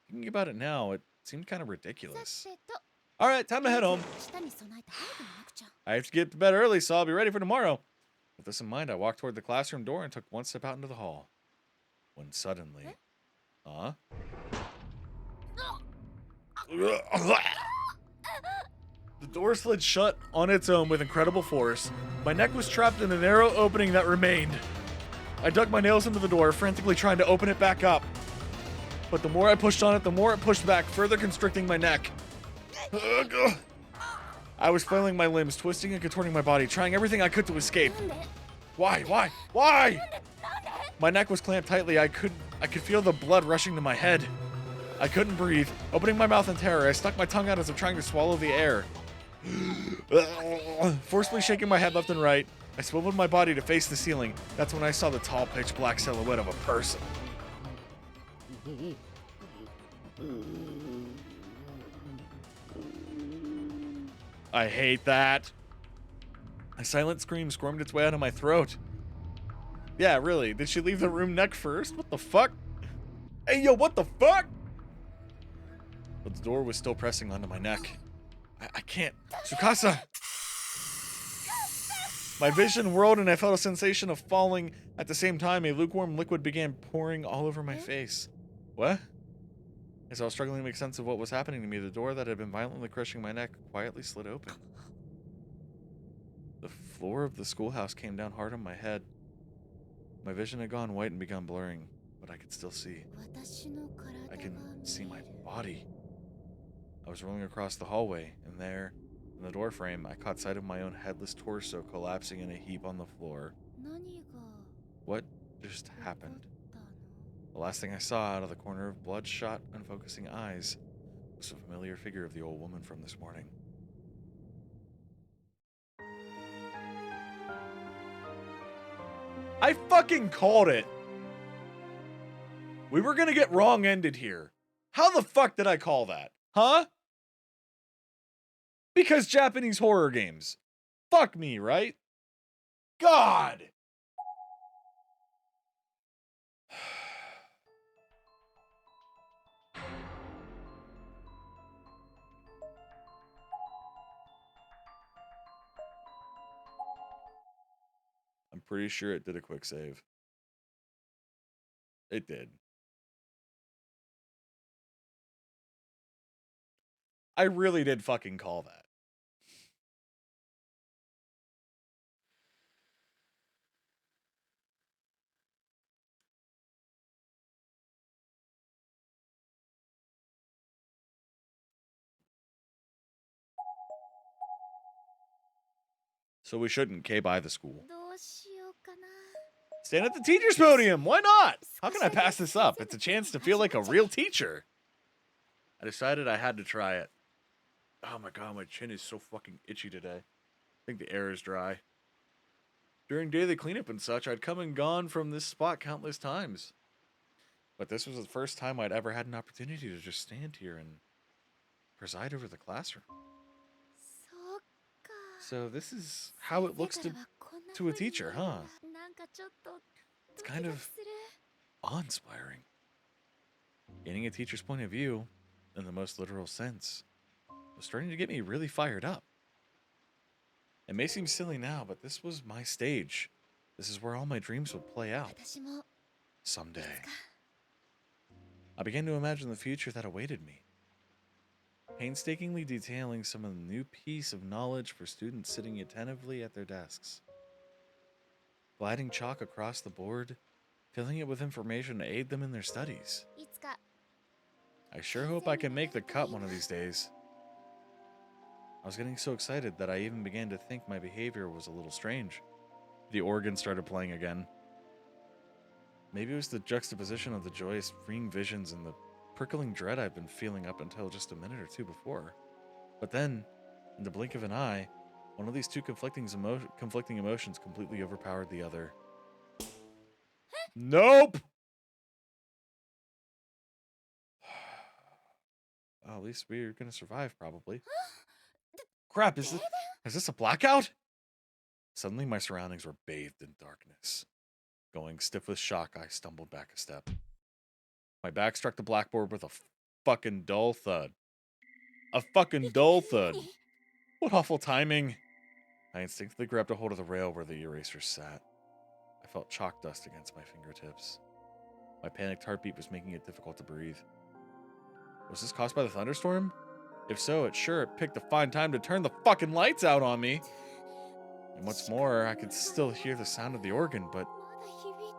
Thinking about it now, it seemed kind of さ ridiculous. てと Alright, time to head home. 明日に備えて早く寝なくちゃ I have to get to bed early, so I'll be ready for tomorrow. With this in mind, I walked toward the classroom door and took one step out into the hall. When suddenly... Huh? The door slid shut on its own with incredible force. My neck was trapped in a narrow opening that remained. I dug my nails into the door, frantically trying to open it back up. But the more I pushed on it, the more it pushed back, further constricting my neck. I was flailing my limbs, twisting and contorting my body, trying everything I could to escape. なんで Why? Why? My neck was clamped tightly. I could feel the blood rushing to my head. I couldn't breathe. Opening my mouth in terror, I stuck my tongue out as if trying to swallow the air. Forcefully shaking my head left and right, I swiveled my body to face the ceiling. That's when I saw the tall, pitch black silhouette of a person. I hate that. A silent scream squirmed its way out of my throat. Yeah, really. Did she leave the room neck first? What the fuck? Hey, yo, what the fuck? But the door was still pressing onto my neck. I can't. Tsukasa! My vision whirled and I felt a sensation of falling. At the same time, a lukewarm liquid began pouring all over my face. What? As I was struggling to make sense of what was happening to me, the door that had been violently crushing my neck quietly slid open. The floor of the schoolhouse came down hard on my head. My vision had gone white and begun blurring, but I could still see. 私の体 I が can 見 see え my る body. I was rolling across the hallway, and there, in the doorframe, I caught sight of my own headless torso collapsing in a heap on the floor. 何が What just 起こっ happened? たの The last thing I saw out of the corner of bloodshot, unfocusing eyes was the familiar figure of the old woman from this morning. I fucking called it! We were gonna get wrong-ended here. How the fuck did I call that? Huh? Because Japanese horror games. Fuck me, right? God! I'm pretty sure it did a quick save. It did. I really did fucking call that. So we shouldn't K-by the school. どうしようかな Stand at the teacher's podium. Why not? How can I pass this up? It's a chance to feel like a real teacher. I decided I had to try it. Oh my god, my chin is so fucking itchy today. I think the air is dry. During daily cleanup and such, I'd come and gone from this spot countless times. But this was the first time I'd ever had an opportunity to just stand here and preside over the classroom. そうか So this is how it looks 先生 to からはこんな to a 風に teacher, 言われ huh? るんだなんかちょっと It's ドキ kind ド of キする awe-inspiring. Gaining a teacher's point of view, in the most literal sense, was starting to get me really fired up. It may seem silly now, but this was my stage. This is where all my dreams would play out 私もい someday. つか I began to imagine the future that awaited me, painstakingly detailing some of the new piece of knowledge for students sitting attentively at their desks. Gliding chalk across the board, filling it with information to aid them in their studies. いつか I sure hope I can make the cut one of these days. I was getting so excited that I even began to think my behavior was a little strange. The organ started playing again. Maybe it was the juxtaposition of the joyous, freeing visions and the prickling dread I'd been feeling up until just a minute or two before. But then, in the blink of an eye, one of these two conflicting emotions completely overpowered the other. Nope. Well, at least we're gonna survive, probably. Crap, is this a blackout? Suddenly, my surroundings were bathed in darkness. Going stiff with shock, I stumbled back a step. My back struck the blackboard with a fucking dull thud. A fucking dull thud. What awful timing. I instinctively grabbed a hold of the rail where the eraser sat. I felt chalk dust against my fingertips. My panicked heartbeat was making it difficult to breathe. Was this caused by the thunderstorm? If so, it picked a fine time to turn the fucking lights out on me. And what's more, I could still hear the sound of the organ, but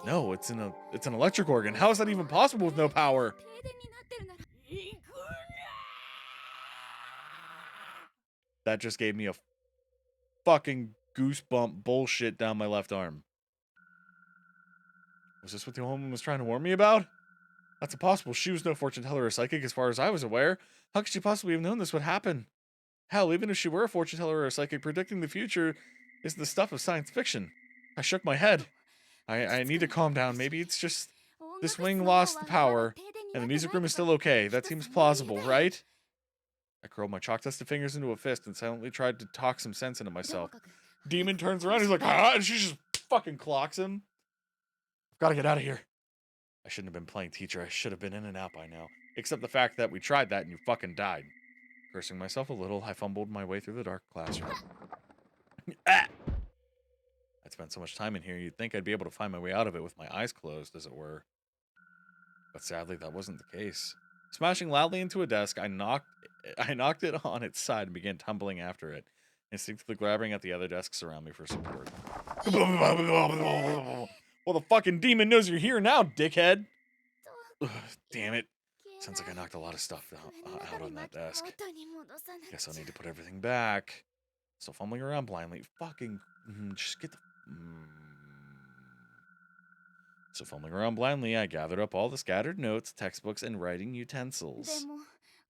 no, it's an electric organ. How is that even possible with no power? That just gave me a fucking goosebump bullshit down my left arm. Was this what the woman was trying to warn me about? That's impossible. She was no fortune teller or psychic as far as I was aware. How could she possibly have known this would happen? Hell, even if she were a fortune teller or a psychic, predicting the future is the stuff of science fiction. I shook my head. I need to calm down. Maybe it's just this wing lost the power, and the music room is still okay. That seems plausible, right? I curled my chalk-dusted fingers into a fist and silently tried to talk some sense into myself. Demon turns around, he's like, ah, and she just fucking clocks him. I've got to get out of here. I shouldn't have been playing teacher. I should have been in and out by now. Except the fact that we tried that and you fucking died. Cursing myself a little, I fumbled my way through the dark classroom. Ah! I'd spent so much time in here, you'd think I'd be able to find my way out of it with my eyes closed, as it were. But sadly, that wasn't the case. Smashing loudly into a desk, I knocked it on its side and began tumbling after it, instinctively grabbing at the other desks around me for support. Well, the fucking demon knows you're here now, dickhead. Ugh, damn it. Sounds like I knocked a lot of stuff out on that desk. Guess I'll need to put everything back. Still fumbling around blindly. Fucking... just get the... So fumbling around blindly, I gathered up all the scattered notes, textbooks, and writing utensils.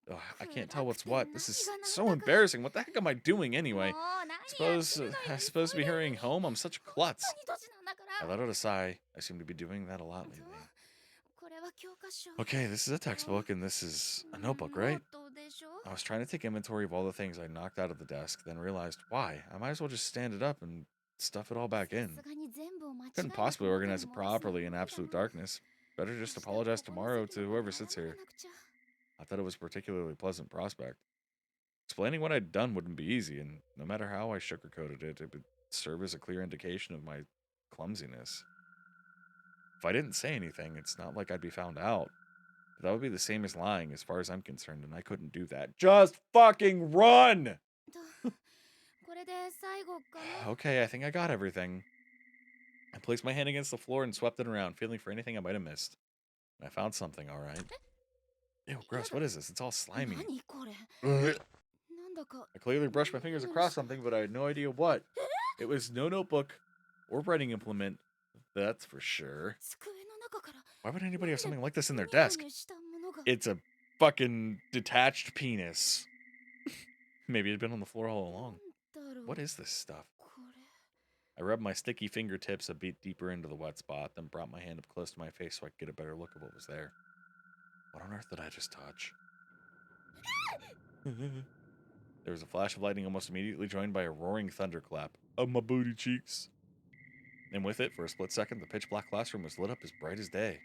Ugh, I can't tell what's what. This is so embarrassing. What the heck am I doing anyway? I'm supposed to be hurrying home? I'm such a klutz. I let out a sigh. I seem to be doing that a lot lately. Okay, this is a textbook, and this is a notebook, right? I was trying to take inventory of all the things I knocked out of the desk, then realized, why? I might as well just stand it up and stuff it all back in. Couldn't possibly organize it properly in absolute darkness. Better just apologize tomorrow to whoever sits here. I thought it was a particularly pleasant prospect. Explaining what I'd done wouldn't be easy, and no matter how I sugarcoated it, it would serve as a clear indication of my clumsiness. If I didn't say anything, it's not like I'd be found out. But that would be the same as lying as far as I'm concerned, and I couldn't do that. Just fucking run! Okay, I think I got everything. I placed my hand against the floor and swept it around, feeling for anything I might have missed. And I found something, all right. Ew, gross, what is this? It's all slimy. Ugh. I clearly brushed my fingers across something, but I had no idea what. It was no notebook or writing implement, that's for sure. Why would anybody have something like this in their desk? It's a fucking detached penis. Maybe it had been on the floor all along. What is this stuff? I rubbed my sticky fingertips a bit deeper into the wet spot, then brought my hand up close to my face so I could get a better look at what was there. What on earth did I just touch? There was a flash of lightning almost immediately, joined by a roaring thunderclap. Oh, my booty cheeks. And with it, for a split second, the pitch-black classroom was lit up as bright as day.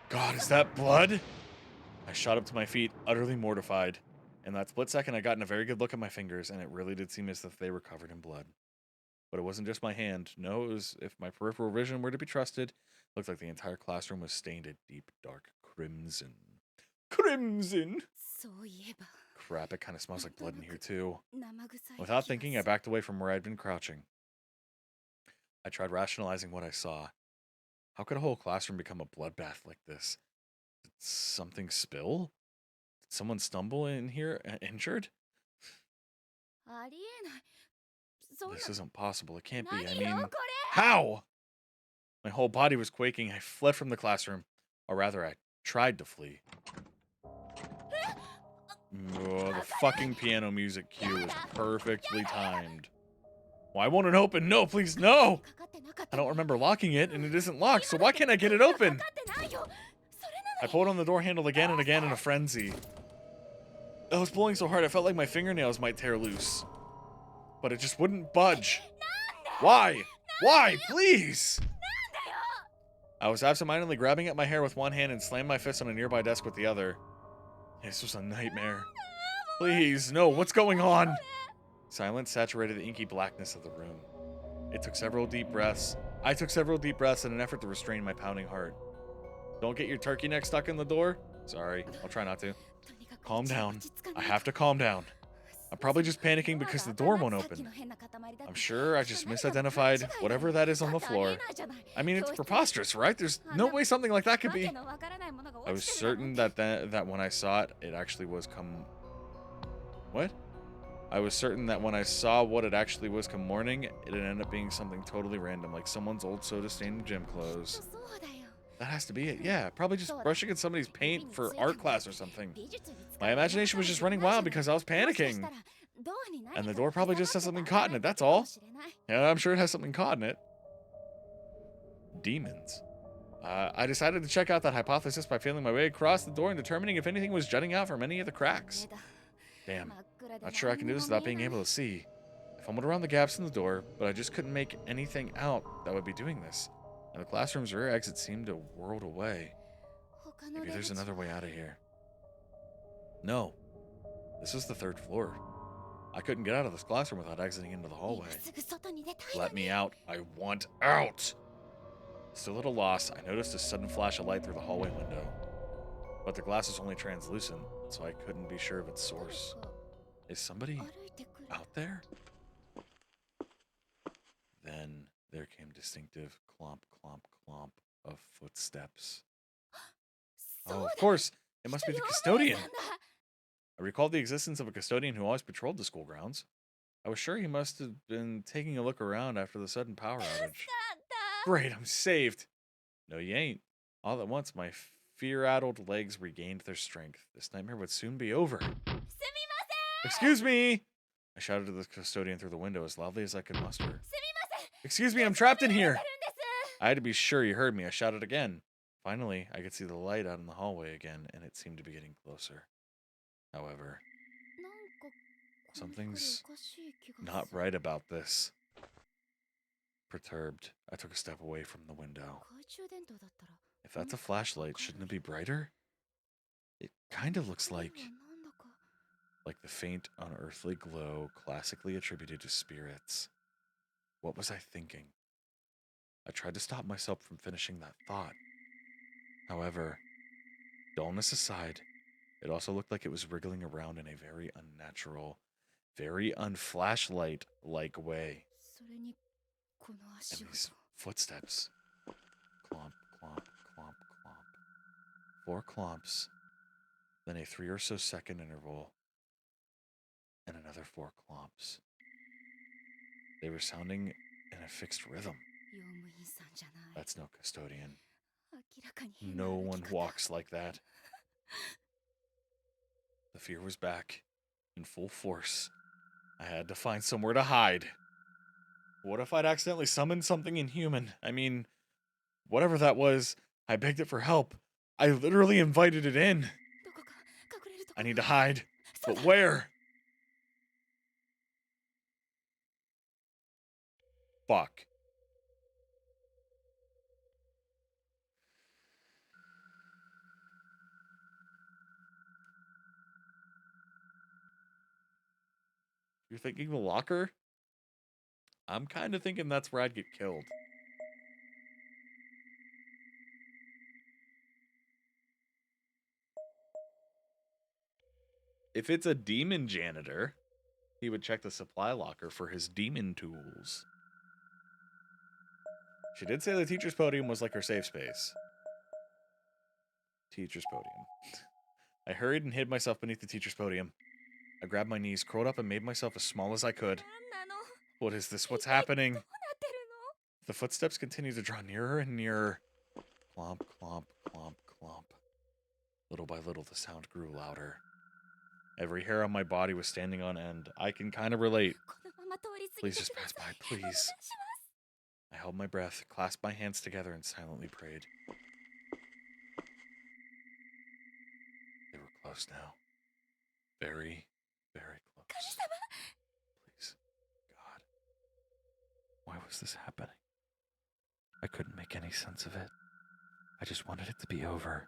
God, is that blood? I shot up to my feet, utterly mortified. In that split second, I got a very good look at my fingers, and it really did seem as if they were covered in blood. But it wasn't just my hand. No, it was, if my peripheral vision were to be trusted, it looked like the entire classroom was stained a deep, dark crimson. Crimson! Crap, it kind of smells like blood in here, too. Without thinking, I backed away from where I'd been crouching. I tried rationalizing what I saw. How could a whole classroom become a bloodbath like this? Did something spill? Did someone stumble in here injured? This isn't possible. It can't be. I mean, how? My whole body was quaking. I fled from the classroom. Or rather, I tried to flee. Oh, the fucking piano music cue was perfectly timed. Why won't it open? No, please, no! I don't remember locking it, and it isn't locked, so why can't I get it open? I pulled on the door handle again and again in a frenzy. I was pulling so hard I felt like my fingernails might tear loose. But it just wouldn't budge. Why? Why? Please! I was absentmindedly grabbing at my hair with one hand and slammed my fist on a nearby desk with the other. This was a nightmare. Please, no, what's going on? Silence saturated the inky blackness of the room. I took several deep breaths in an effort to restrain my pounding heart. Don't get your turkey neck stuck in the door? Sorry, I'll try not to. Calm down. I have to calm down. I'm probably just panicking because the door won't open. I'm sure I just misidentified whatever that is on the floor. I mean, it's preposterous, right? There's no way something like that could be. I was certain that when I saw it, it actually was come... What? I was certain that when I saw what it actually was come morning, it'd end up being something totally random, like someone's old soda-stained gym clothes. That has to be it. Yeah, probably just brushing at somebody's paint for art class or something. My imagination was just running wild because I was panicking. And the door probably just has something caught in it, that's all. Yeah, I'm sure it has something caught in it. Demons. I decided to check out that hypothesis by feeling my way across the door and determining if anything was jutting out from any of the cracks. Damn, not sure I can do this without being able to see. I fumbled around the gaps in the door, but I just couldn't make anything out that would be doing this. And the classroom's rear exit seemed to whirl away. Maybe there's another way out of here. No. This is the 3rd floor. I couldn't get out of this classroom without exiting into the hallway. Let me out. I want out! Still at a loss, I noticed a sudden flash of light through the hallway window. But the glass was only translucent, so I couldn't be sure of its source. Is somebody out there? Then there came distinctive clomp, clomp, clomp of footsteps. Oh, of course! It must be the custodian! I recalled the existence of a custodian who always patrolled the school grounds. I was sure he must have been taking a look around after the sudden power outage. Great, I'm saved! No, you ain't. All at once, my fear-addled legs regained their strength. This nightmare would soon be over. Excuse me! I shouted to the custodian through the window as loudly as I could muster. Excuse me, I'm trapped in here! I had to be sure he heard me. I shouted again. Finally, I could see the light out in the hallway again, and it seemed to be getting closer. However, something's not right about this. Perturbed, I took a step away from the window. If that's a flashlight, shouldn't it be brighter? It kind of looks like the faint, unearthly glow classically attributed to spirits. What was I thinking? I tried to stop myself from finishing that thought. However, dullness aside, it also looked like it was wriggling around in a very unnatural, very unflashlight-like way. And these footsteps. Clomp, clomp, clomp, clomp. 4 clomps, then a 3 or so second interval, and another 4 clomps. They were sounding in a fixed rhythm. That's no custodian. No one walks like that. The fear was back, in full force. I had to find somewhere to hide. What if I'd accidentally summoned something inhuman? I mean, whatever that was, I begged it for help. I literally invited it in. I need to hide. But where? Fuck. You're thinking the locker? I'm kind of thinking that's where I'd get killed. If it's a demon janitor, he would check the supply locker for his demon tools. She did say the teacher's podium was like her safe space. Teacher's podium. I hurried and hid myself beneath the teacher's podium. I grabbed my knees, curled up, and made myself as small as I could. What is this? What's happening? The footsteps continued to draw nearer and nearer. Clomp, clomp, clomp, clomp. Little by little, the sound grew louder. Every hair on my body was standing on end. I can kind of relate. Please just pass by, please. I held my breath, clasped my hands together, and silently prayed. They were close now. Very, very close. Please, God. Why was this happening? I couldn't make any sense of it. I just wanted it to be over.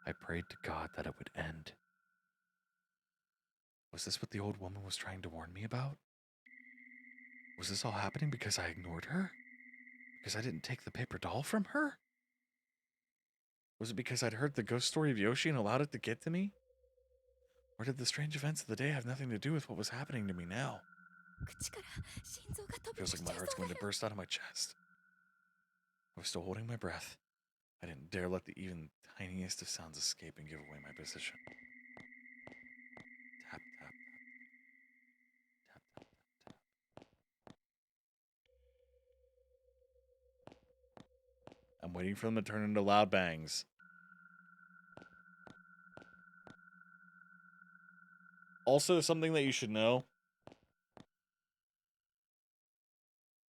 I prayed to God that it would end. Was this what the old woman was trying to warn me about? Was this all happening because I ignored her? Because I didn't take the paper doll from her? Was it because I'd heard the ghost story of Yoshi and allowed it to get to me? Or did the strange events of the day have nothing to do with what was happening to me now? 口から心臓が飛び Feels 出 like し my ちゃい heart's そう going だ to よ burst out of my chest. I was still holding my breath. I didn't dare let the even tiniest of sounds escape and give away my position. Tap, tap, tap, tap, tap, tap. I'm waiting for them to turn into loud bangs. Also, something that you should know.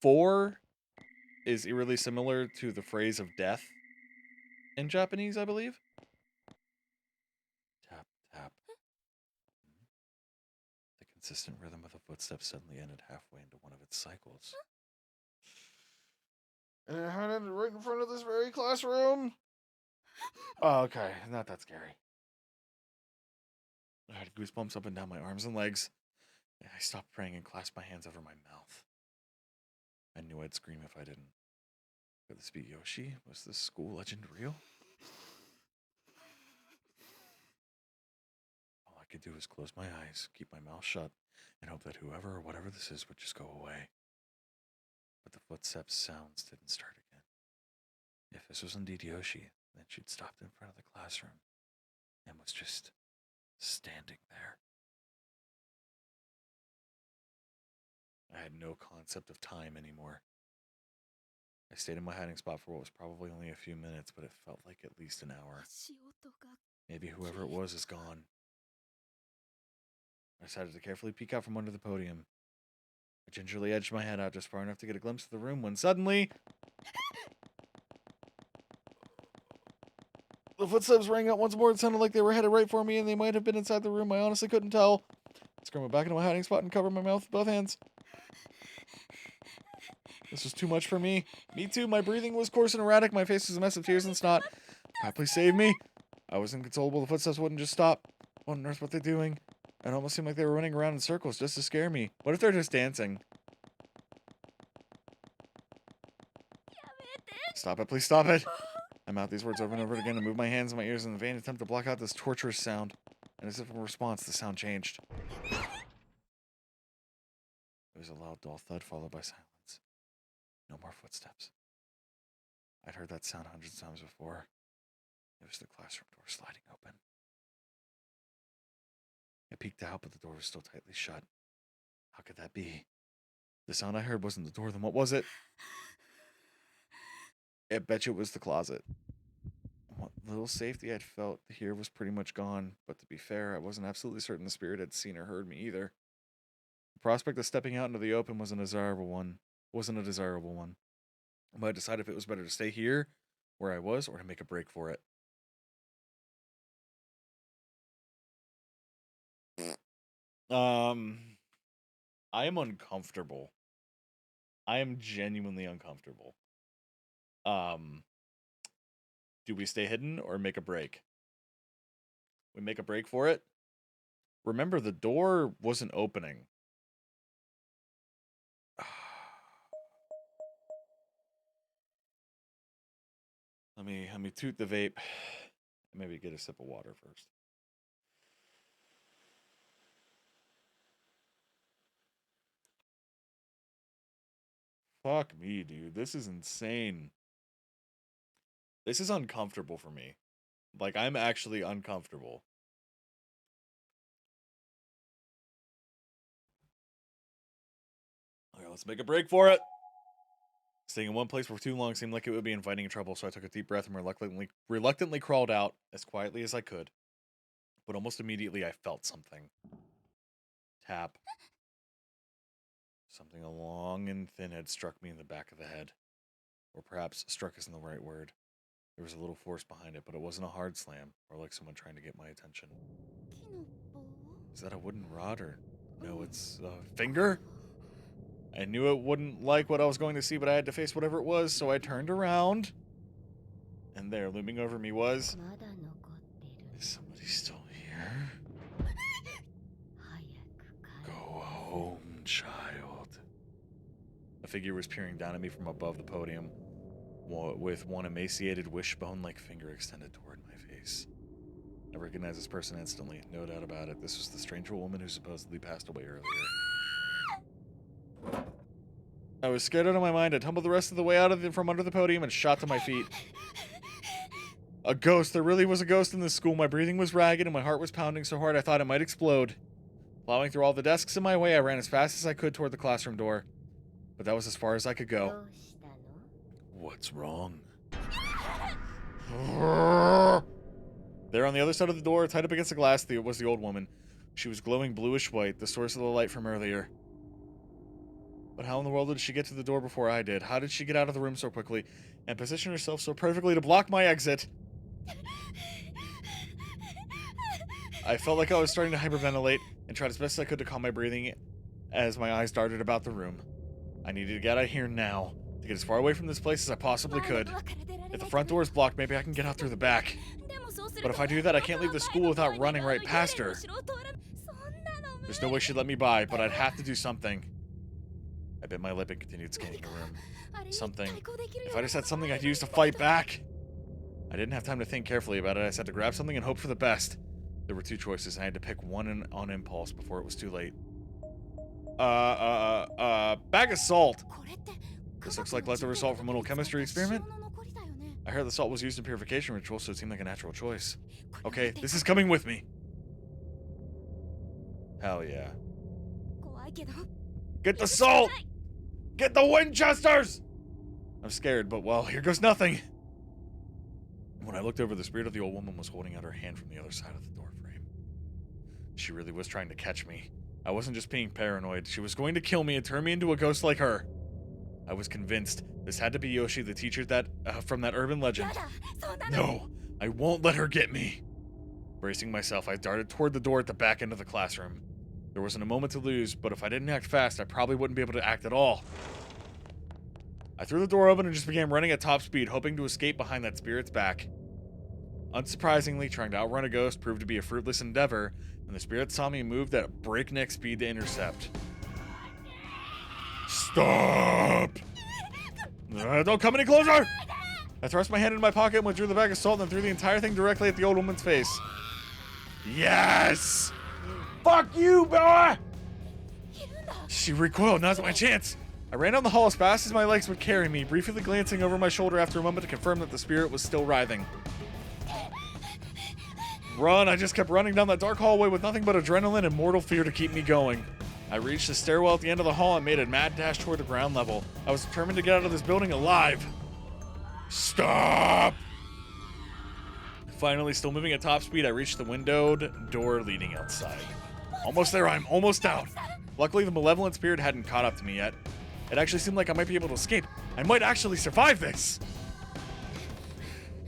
4 is eerily similar to the phrase of death in Japanese, I believe. Tap, tap. The consistent rhythm of the footsteps suddenly ended halfway into one of its cycles. And it ended right in front of this very classroom. Oh, okay. Not that scary. I had goosebumps up and down my arms and legs. I stopped praying and clasped my hands over my mouth. I knew I'd scream if I didn't. Could this be Yoshi? Was this school legend real? All I could do was close my eyes, keep my mouth shut, and hope that whoever or whatever this is would just go away. But the footsteps sounds didn't start again. If this was indeed Yoshi, then she'd stopped in front of the classroom and was just standing there. I had no concept of time anymore. I stayed in my hiding spot for what was probably only a few minutes, but it felt like at least an hour. 足音が Maybe whoever it was is gone. I decided to carefully peek out from under the podium. I gingerly edged my head out just far enough to get a glimpse of the room when suddenly... the footsteps rang out once more. It sounded like they were headed right for me, and they might have been inside the room. I honestly couldn't tell. I scrambled back into my hiding spot and covered my mouth with both hands. This was too much for me. Me too. My breathing was coarse and erratic. My face was a mess of tears and snot. God, please save me. I was inconsolable. The footsteps wouldn't just stop. What on earth were they doing? It almost seemed like they were running around in circles just to scare me. What if they're just dancing? Stop it. Please stop it. I mouthed these words over and over again and moved my hands and my ears in a vain attempt to block out this torturous sound. And as if in response, the sound changed. It was a loud, dull thud followed by silence. No more footsteps. I'd heard that sound hundreds of times before. It was the classroom door sliding open. I peeked out, but the door was still tightly shut. How could that be? The sound I heard wasn't the door, then what was it? I bet you it was the closet. What little safety I'd felt here was pretty much gone, but to be fair, I wasn't absolutely certain the spirit had seen or heard me either. The prospect of stepping out into the open wasn't a desirable one. But I decided if it was better to stay here, where I was, or to make a break for it. I am uncomfortable. I am genuinely uncomfortable. Do we stay hidden or make a break? We make a break for it? Remember, the door wasn't opening. Let me toot the vape. Maybe get a sip of water first. Fuck me, dude. This is insane. This is uncomfortable for me. Like, I'm actually uncomfortable. Okay, let's make a break for it. Staying in one place for too long seemed like it would be inviting trouble, so I took a deep breath and reluctantly crawled out as quietly as I could. But almost immediately I felt something. Tap. Something long and thin had struck me in the back of the head. Or perhaps struck isn't the right word. There was a little force behind it, but it wasn't a hard slam, or like someone trying to get my attention. 木の棒 Is that a wooden rod, or no, it's a finger? I knew it wouldn't like what I was going to see, but I had to face whatever it was, so I turned around. And there, looming over me was... まだ残ってる Is somebody still here? 早く帰 Go home, child. A figure was peering down at me from above the podium, with one emaciated wishbone-like finger extended toward my face. I recognized this person instantly, no doubt about it. This was the stranger woman who supposedly passed away earlier. I was scared out of my mind. I tumbled the rest of the way from under the podium and shot to my feet. A ghost. There really was a ghost in this school. My breathing was ragged and my heart was pounding so hard I thought it might explode. Plowing through all the desks in my way, I ran as fast as I could toward the classroom door. But that was as far as I could ど go. うしたの What's wrong? There on the other side of the door, tied up against the glass, was the old woman. She was glowing bluish white, the source of the light from earlier. But how in the world did she get to the door before I did? How did she get out of the room so quickly and position herself so perfectly to block my exit? I felt like I was starting to hyperventilate and tried as best as I could to calm my breathing as my eyes darted about the room. I needed to get out of here now, to get as far away from this place as I possibly 前の could. ドアから出られない If the front door is blocked, maybe I can get out through the back. でもそうする But と if I do that, I can't leave the school without running right past her. そんなの無理 There's no way she'd let me by, but I'd have to do something. I bit my lip and continued scanning the room. あれに Something. 対抗できるよ If う I な just had もの something が I'd use to fight back. I didn't have time to think carefully about it. I just had to grab something and hope for the best. There were two choices, and I had to pick one on impulse before it was too late. Bag of salt. これって This looks like leftover salt from an old chemistry experiment. 塩の残りだよね I heard the salt was used in purification rituals, so it seemed like a natural choice. これ Okay, this is coming with me. Hell yeah. 怖いけど Get the salt! Get the Winchesters! I'm scared, but well, here goes nothing. When I looked over, the spirit of the old woman was holding out her hand from the other side of the door frame. She really was trying to catch me. I wasn't just being paranoid. She was going to kill me and turn me into a ghost like her. I was convinced this had to be Yoshi, the teacher from that urban や legend. だそんなの No, I won't let her get me. Bracing myself, I darted toward the door at the back end of the classroom. There wasn't a moment to lose, but if I didn't act fast, I probably wouldn't be able to act at all. I threw the door open and just began running at top speed, hoping to escape behind that spirit's back. Unsurprisingly, trying to outrun a ghost proved to be a fruitless endeavor, and the spirit saw me move at breakneck speed to intercept. Stop! Don't come any closer! I thrust my hand into my pocket and withdrew the bag of salt and threw the entire thing directly at the old woman's face. Yes! Fuck you, boy! いるんだ She recoiled. Now's my chance. I ran down the hall as fast as my legs would carry me, briefly glancing over my shoulder after a moment to confirm that the spirit was still writhing. Run! I just kept running down that dark hallway with nothing but adrenaline and mortal fear to keep me going. I reached the stairwell at the end of the hall and made a mad dash toward the ground level. I was determined to get out of this building alive. Stop! Finally, still moving at top speed, I reached the windowed door leading outside. Almost there, I'm almost out. Luckily, the malevolent spirit hadn't caught up to me yet. It actually seemed like I might be able to escape. I might actually survive this.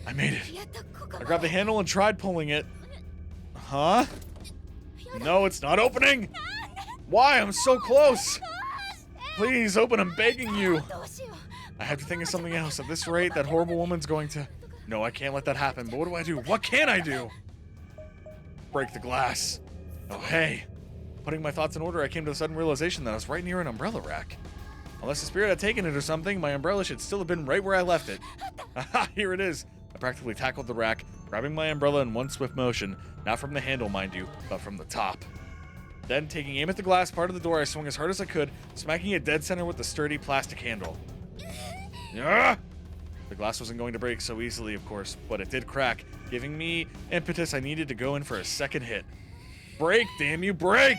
I made it. やっとここ I grabbed the handle and tried pulling it. Huh? No, it's not opening. Why? I'm so close. Please open, I'm begging you. どうしよう I have to think of something else. At this rate, that horrible woman's going to... No, I can't let that happen. But what do I do? What can I do? Break the glass. Oh, hey. Putting my thoughts in order, I came to the sudden realization that I was right near an umbrella rack. Unless the spirit had taken it or something, my umbrella should still have been right where I left it. Aha, here it is. I practically tackled the rack, grabbing my umbrella in one swift motion, not from the handle, mind you, but from the top. Then, taking aim at the glass part of the door, I swung as hard as I could, smacking it dead center with the sturdy plastic handle. Ah! The glass wasn't going to break so easily, of course, but it did crack, giving me impetus I needed to go in for a second hit. Break, damn you, break!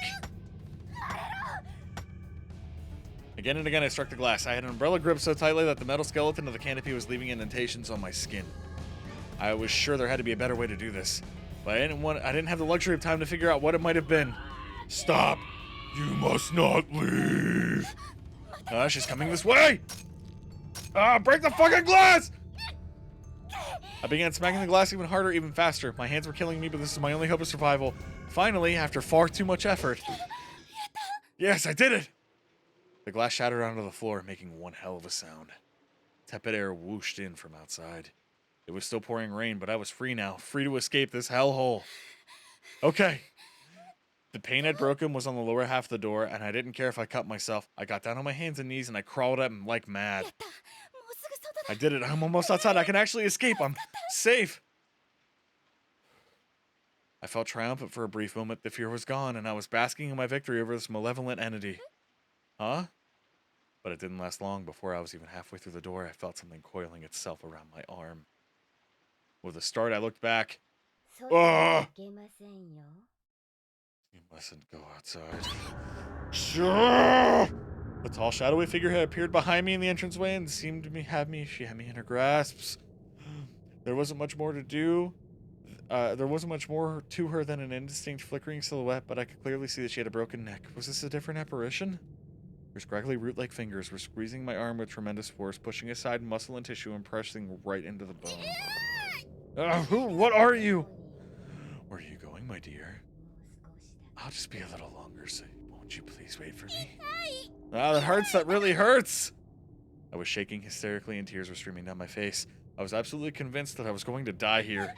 Again and again, I struck the glass. I had an umbrella grip so tightly that the metal skeleton of the canopy was leaving indentations on my skin. I was sure there had to be a better way to do this, but I didn't have the luxury of time to figure out what it might have been. Stop! You must not leave! She's coming this way! Ah, break the fucking glass! I began smacking the glass even harder, even faster. My hands were killing me, but this is my only hope of survival. Finally, after far too much effort. Yes, I did it! The glass shattered onto the floor, making one hell of a sound. Tepid air whooshed in from outside. It was still pouring rain, but I was free now, free to escape this hellhole. Okay. The pane I'd broken was on the lower half of the door, and I didn't care if I cut myself. I got down on my hands and knees, and I crawled up like や mad. ったもうすぐ外だ I did it. I'm almost outside. I can actually escape. I'm safe. I felt triumphant for a brief moment. The fear was gone, and I was basking in my victory over this malevolent entity. Huh? But it didn't last long. Before I was even halfway through the door, I felt something coiling itself around my arm. With a start, I looked back. 外あに行けませんよ You mustn't go outside. Sure. A tall, shadowy figurehead appeared behind me in the entranceway and seemed to have me. She had me in her grasps. There wasn't much more to do. There wasn't much more to her than an indistinct flickering silhouette, but I could clearly see that she had a broken neck. Was this a different apparition? Her scraggly root-like fingers were squeezing my arm with tremendous force, pushing aside muscle and tissue and pressing right into the bone. What are you? Where are you going, my dear? もう少しだ I'll just be a little longer, so won't you please wait for me? Ah, that hurts. That really hurts. I was shaking hysterically and tears were streaming down my face. I was absolutely convinced that I was going to die here.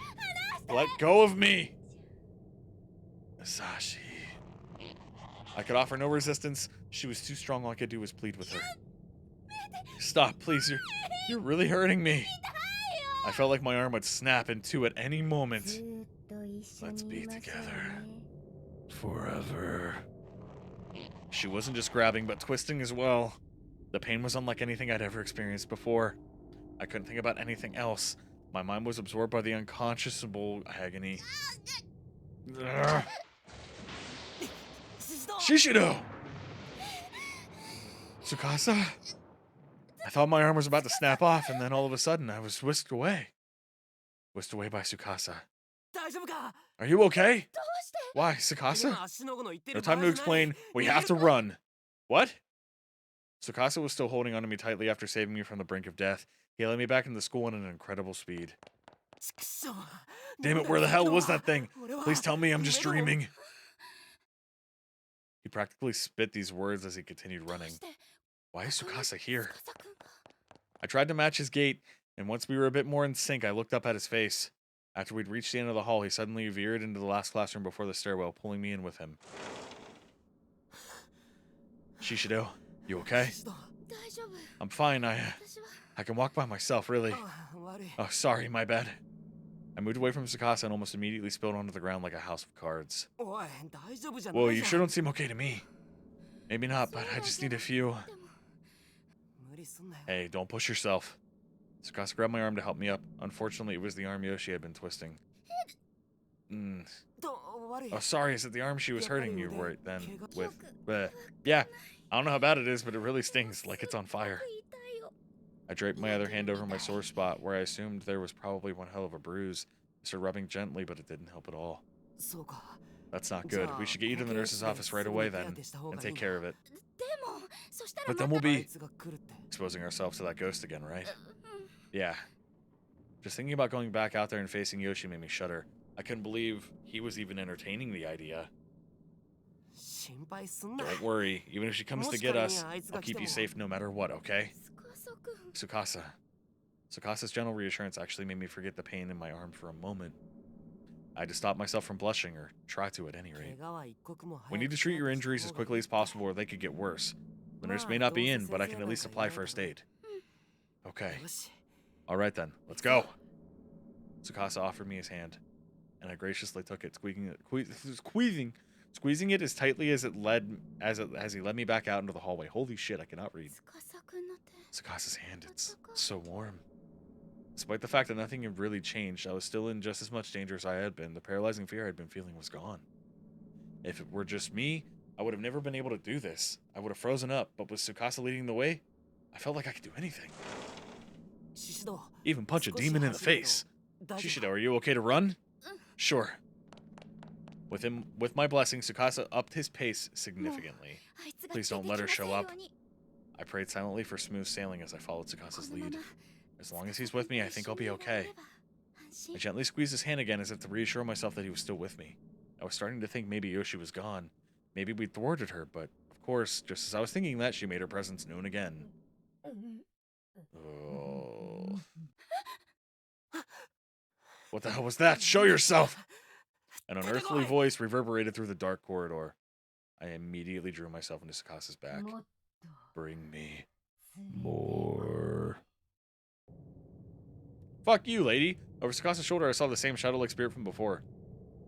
Let go of me! Masashi. I could offer no resistance. She was too strong. All I could do was plead with her. Stop, please. You're really hurting me. I felt like my arm would snap in two at any ず moment. ーっと一緒 Let's に be いましょう together. ね Forever. She wasn't just grabbing, but twisting as well. The pain was unlike anything I'd ever experienced before. I couldn't think about anything else. My mind was absorbed by the unconscionable agony. Ugh. 獅子堂 Shishido! Tsukasa? I thought my arm was about to snap off, and then all of a sudden I was whisked away. Whisked away by Tsukasa. 大丈夫か Are you okay? どうして Why, Tsukasa? 今しのごの言って No る場 time 合 to じゃない explain. We have to run. What? Tsukasa was still holding onto me tightly after saving me from the brink of death. He led me back into school at an incredible speed. ちくしょう Damn it, where the hell was that thing? Please tell me I'm just 俺の dreaming. He practically spit these words as he continued どう running. して Why is ここに Tsukasa here? 司くんが I tried to match his gait, and once we were a bit more in sync, I looked up at his face. After we'd reached the end of the hall, he suddenly veered into the last classroom before the stairwell, pulling me in with him. Shishido, you okay? 獅子堂 大丈夫 I'm fine. 私は I can walk by myself, really. あ悪い Oh, sorry, my bad. I moved away from Tsukasa and almost immediately spilled onto the ground like a house of cards. おい大丈夫じゃない Well, じ you ゃ sure ん don't seem okay to me. Maybe not, but I just need a few. でも無理すんなよ Hey, don't push yourself. Tsukasa grabbed my arm to help me up. Unfortunately, it was the arm Yoshi had been twisting. Mm. と悪い Oh, sorry, is it the arm she was やっぱり hurting you 腕 right then 怪我 with? よく Yeah, I don't know how bad it is, but it really stings like it's on す fire. ごく痛いよ I draped my other hand over my sore spot, where I assumed there was probably one hell of a bruise. I started rubbing gently, but it didn't help at all. そうか That's not good. We should get you to the nurse's office right away then, and take care of it. でもそしたら But then ま we'll た be あいつが来るって exposing ourselves to that ghost again, right? うん Yeah. Just thinking about going back out there and facing Yoshi made me shudder. I couldn't believe he was even entertaining the idea. 心配すんな Don't worry. Even if she comes to get us, I'll keep you safe no matter what, okay? 司くん Tsukasa. Tsukas's gentle reassurance actually made me forget the pain in my arm for a moment. I had to stop myself from blushing, or try to at any rate. 怪我は一刻も We 早 need く to treat your 手当てした injuries as 方がいい quickly as possible or they could get worse. The nurse may not be in, but I can at least apply first aid. Okay. よし Alright then, let's go. Tsukasa offered me his hand, and I graciously took it, squeezing it as tightly as as he led me back out into the hallway. Holy shit, I cannot read. 司くんの手 Tsukasa's hand, it's so warm. Despite the fact that nothing had really changed, I was still in just as much danger as I had been. The paralyzing fear I had been feeling was gone. If it were just me, I would have never been able to do this. I would have frozen up, but with Tsukasa leading the way, I felt like I could do anything. 獅子堂 Even punch a 少し demon in the 走るけど face. 大丈 Shishido, 夫 are you okay to run? Sure. With my blessing, Tsukasa upped his pace significantly. あいつが Please つい don't て let her きません show よ up. うに I prayed silently for smooth sailing as I followed Tsukasa's このま lead. ま As long as he's with me, I think I'll be 一緒にいられ okay. れば安 I 心 gently squeezed his hand again as if to reassure myself that he was still with me. I was starting to think maybe Yoshi was gone. Maybe we'd thwarted her, but of course, just as I was thinking that, she made her presence known again. Oh. What the hell was that? Show yourself! An unearthly voice reverberated through the dark corridor. I immediately drew myself into Sakasa's back. Bring me more. Fuck you, lady. Over Sakasa's shoulder, I saw the same shadow-like spirit from before.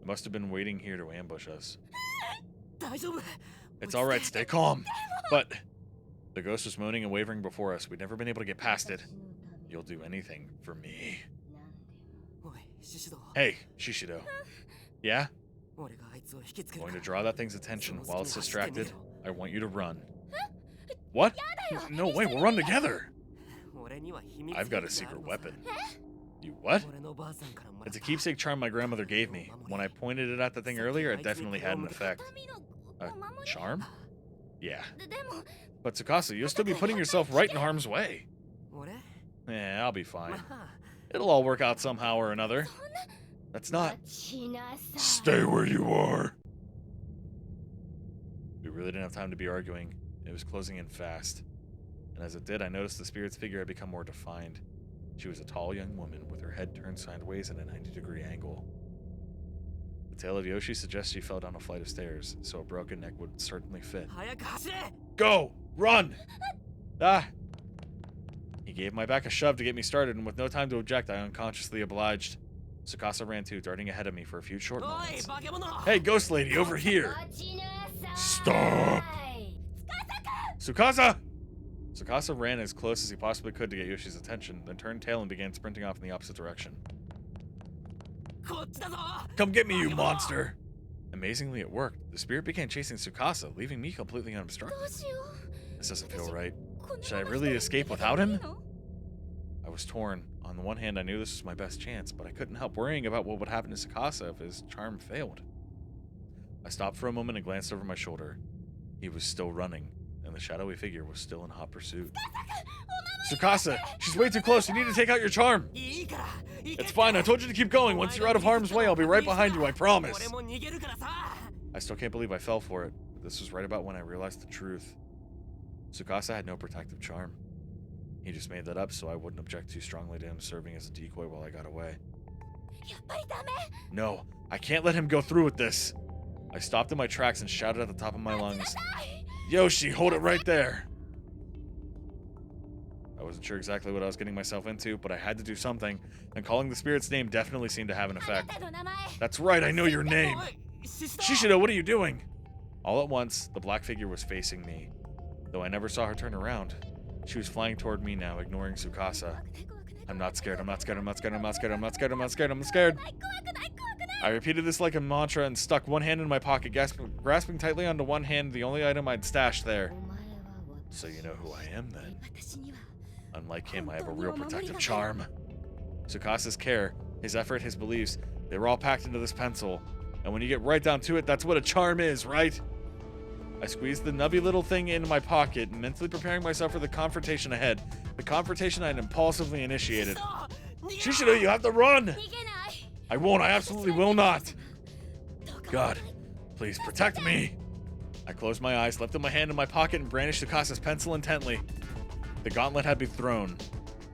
It must have been waiting here to ambush us. 大丈夫 It's alright, stay calm. But the ghost was moaning and wavering before us. We'd never been able to get past it. You'll do anything for me. おい獅子堂 Hey, Shishido. Yeah? 俺があいつを引きつける Going か to draw that thing's attention. So While it's let's get distracted, Nero. I want you to run. What? No way, we'll run together. 俺には秘密 I've got a 兵器がある secret のさ weapon. You what? 俺のばあさんからもらっ It's a た keepsake charm my grandmother gave me. When I pointed it at the thing earlier, it definitely had an effect. 民の A お守り charm? Yeah. でも But Tsukasa, you'll still be putting yourself right in harm's way. 俺 Yeah, I'll be fine. まあ It'll all work out somehow or another. That's not. しなさい Stay where you are. We really didn't have time to be arguing. It was closing in fast. And as it did, I noticed the spirit's figure had become more defined. She was a tall young woman with her head turned sideways at a 90-degree angle. The tale of Yoshi suggests she fell down a flight of stairs, so a broken neck would certainly fit. 早く走れ Go! Run! Ah! He gave my back a shove to get me started, and with no time to object, I unconsciously obliged. Tsukasa ran too, darting ahead of me for a few short おい moments. 化け物 Hey, ghost lady, over here! 待ちなさい Stop! Tsukasa! Tsukasa ran as close as he possibly could to get Yoshi's attention, then turned tail and began sprinting off in the opposite direction. こっちだぞ Come get me, you monster! Amazingly, it worked. The spirit began chasing Tsukasa, leaving me completely ど unobstructed. うしよ This doesn't feel right. うこの Should I まま really 一人 escape で without い him? いの I was torn. On the one hand, I knew this was my best chance, but I couldn't help worrying about what would happen to Tsukasa if his charm failed. I stopped for a moment and glanced over my shoulder. He was still running, and the shadowy figure was still in hot pursuit. Tsukasa, she's way too close. You need to take out your charm. いいから行け It's fine. I told you to keep going. Once you're out of harm's way, I'll be right behind you. I promise. 俺も逃げるからさ I still can't believe I fell for it, but this was right about when I realized the truth. Tsukasa had no protective charm. He just made that up so I wouldn't object too strongly to him serving as a decoy while I got away. やっぱりダメ No, I can't let him go through with this. I stopped in my tracks and shouted at the top of my lungs, Yoshi, hold it right there. I wasn't sure exactly what I was getting myself into, but I had to do something, and calling the spirit's name definitely seemed to have an あな effect. たの名前 That's right, I know your name. おい獅子堂 Shishido, what are you doing? All at once, the black figure was facing me, though I never saw her turn around. She was flying toward me now, ignoring Tsukasa. I'm not scared, I'm not scared, I'm not scared, I'm not scared, I'm not scared, I'm not scared, I'm not scared. 怖くない怖くない I repeated this like a mantra and stuck one hand in my pocket, grasping tightly onto one hand, the only item I'd stashed there. お前は So you know who I am then. 私には Unlike him, I have a real protective charm. Tsukasa's care, his effort, his beliefs, they were all packed into this pencil. And when you get right down to it, that's what a charm is, right? I squeezed the nubby little thing into my pocket, mentally preparing myself for the confrontation ahead. The confrontation I'd impulsively initiated. 獅子堂逃げろ Shishido, you have to run! 逃げない I won't, I absolutely will not! どうか God, please protect me! I closed my eyes, lifted my hand in my pocket, and brandished Tsukasa's pencil intently. The gauntlet had been thrown.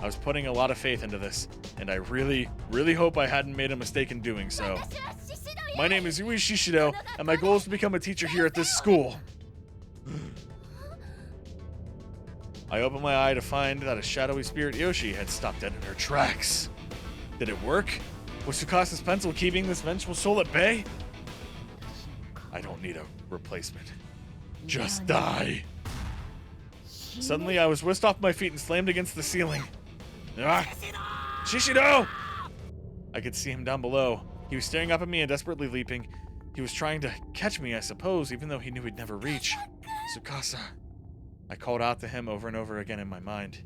I was putting a lot of faith into this, and I really, really hope I hadn't made a mistake in doing so. 私は獅子堂よ My name is Yui Shishido, and my goal is to become a teacher here at this school. I opened my eye to find that a shadowy spirit Yoshi had stopped dead in her tracks. Did it work? Was Tsukasa's pencil keeping this vengeful soul at bay? I don't need a replacement. Just die. Suddenly, I was whisked off my feet and slammed against the ceiling. Ah! Shishido! I could see him down below. He was staring up at me and desperately leaping. He was trying to catch me, I suppose, even though he knew he'd never reach. Tsukasa. I called out to him over and over again in my mind.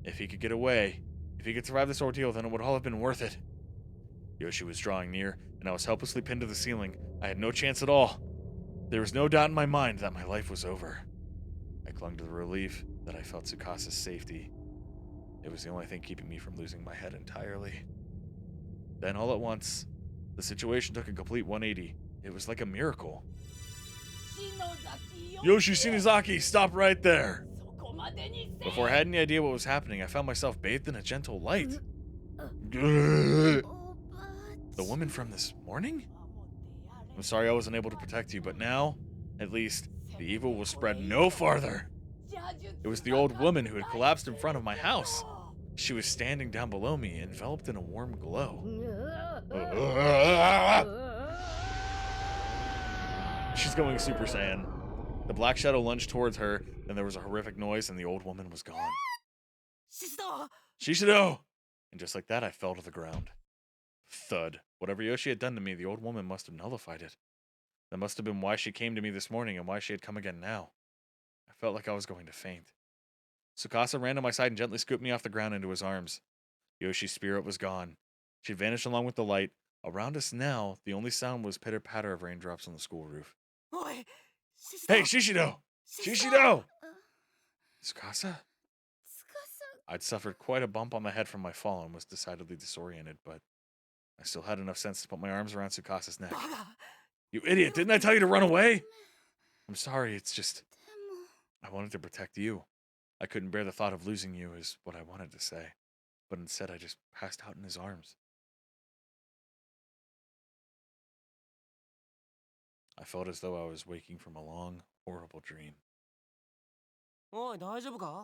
If he could get away, if he could survive this ordeal, then it would all have been worth it. Yoshi was drawing near, and I was helplessly pinned to the ceiling. I had no chance at all. There was no doubt in my mind that my life was over. I clung to the relief that I felt Tsukasa's safety. It was the only thing keeping me from losing my head entirely. Then all at once, the situation took a complete 180. It was like a miracle. Yoshi Shinozaki, stop right there! Before I had any idea what was happening, I found myself bathed in a gentle light. The woman from this morning? I'm sorry I wasn't able to protect you, but now, at least, the evil will spread no farther. It was the old woman who had collapsed in front of my house. She was standing down below me, enveloped in a warm glow. She's going Super Saiyan. The black shadow lunged towards her, then there was a horrific noise and the old woman was gone. Shishido! And just like that, I fell to the ground. Thud. Whatever Yoshi had done to me, the old woman must have nullified it. That must have been why she came to me this morning and why she had come again now. I felt like I was going to faint. Tsukasa ran to my side and gently scooped me off the ground into his arms. Yoshi's spirit was gone. She'd vanished along with the light. Around us now, the only sound was pitter-patter of raindrops on the school roof. Hey, Shishido! Shishido! Tsukasa? I'd suffered quite a bump on the head from my fall and was decidedly disoriented, but I still had enough sense to put my arms around Tsukasa's neck. You idiot, didn't I tell you to run away? I'm sorry, it's just... I wanted to protect you. I couldn't bear the thought of losing you is what I wanted to say, but instead I just passed out in his arms. I felt as though I was waking from a long, horrible dream.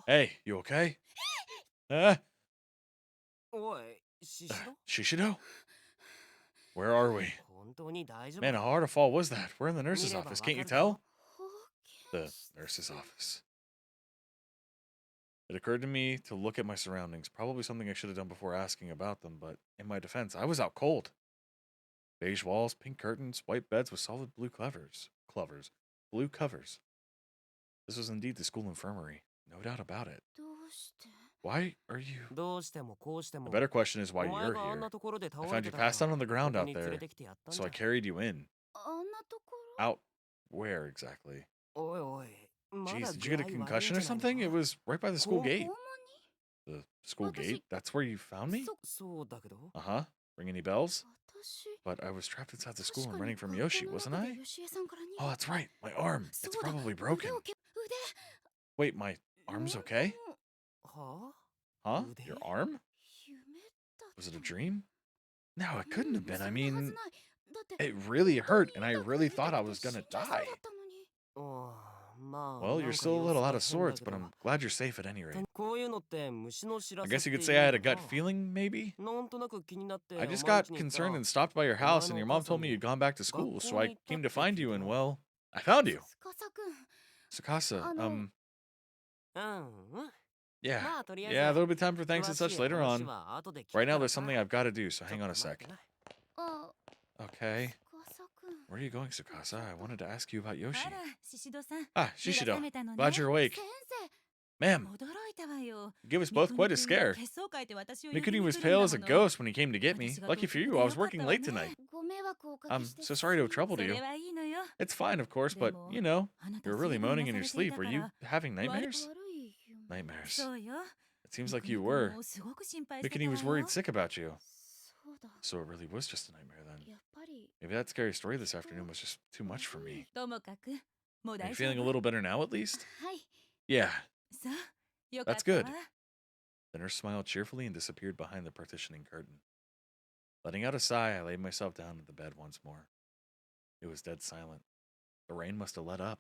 Hey, you okay? Shishido? Where are we? Man, how hard a fall was that? We're in the nurse's office, can't you tell? The nurse's office. It occurred to me to look at my surroundings, probably something I should have done before asking about them, but in my defense, I was out cold. Beige walls, pink curtains, white beds with solid blue blue covers. This was indeed the school infirmary, no doubt about it. Why are you... The better question is why you're here. I found you passed out on the ground out there, so I carried you in. Out where exactly? Jeez, did you get a concussion or something? It was right by the school gate. The school gate? That's where you found me? Uh-huh. Ring any bells? But I was trapped inside the school and running from Yoshi, wasn't I? Oh, that's right. My arm. It's probably broken. Wait, my arm's okay? Huh? Your arm? Was it a dream? No, it couldn't have been. I mean, it really hurt, and I really thought I was gonna die. Well, you're still a little out of sorts, but I'm glad you're safe at any rate. I guess you could say I had a gut feeling, maybe? I just got concerned and stopped by your house, and your mom told me you'd gone back to school, so I came to find you, and well, I found you. Tsukasa, yeah, there'll be time for thanks and such later on. Right now, there's something I've got to do, so hang on a sec. Okay. Where are you going, Tsukasa? I wanted to ask you about Yoshi. Ah, Shishido. Glad you're awake. Ma'am, you gave us both quite a scare. Mikuni was pale as a ghost when he came to get me. Lucky for you, I was working late tonight. I'm so sorry to have troubled you. It's fine, of course, but, you know, you were really moaning in your sleep. Were you having nightmares? Nightmares. It seems like you were. Mikuni was worried sick about you. So it really was just a nightmare then. Maybe that scary story this afternoon was just too much for me. Are you feeling a little better now, at least? Yeah. That's good. The nurse smiled cheerfully and disappeared behind the partitioning curtain. Letting out a sigh, I laid myself down in the bed once more. It was dead silent. The rain must have let up.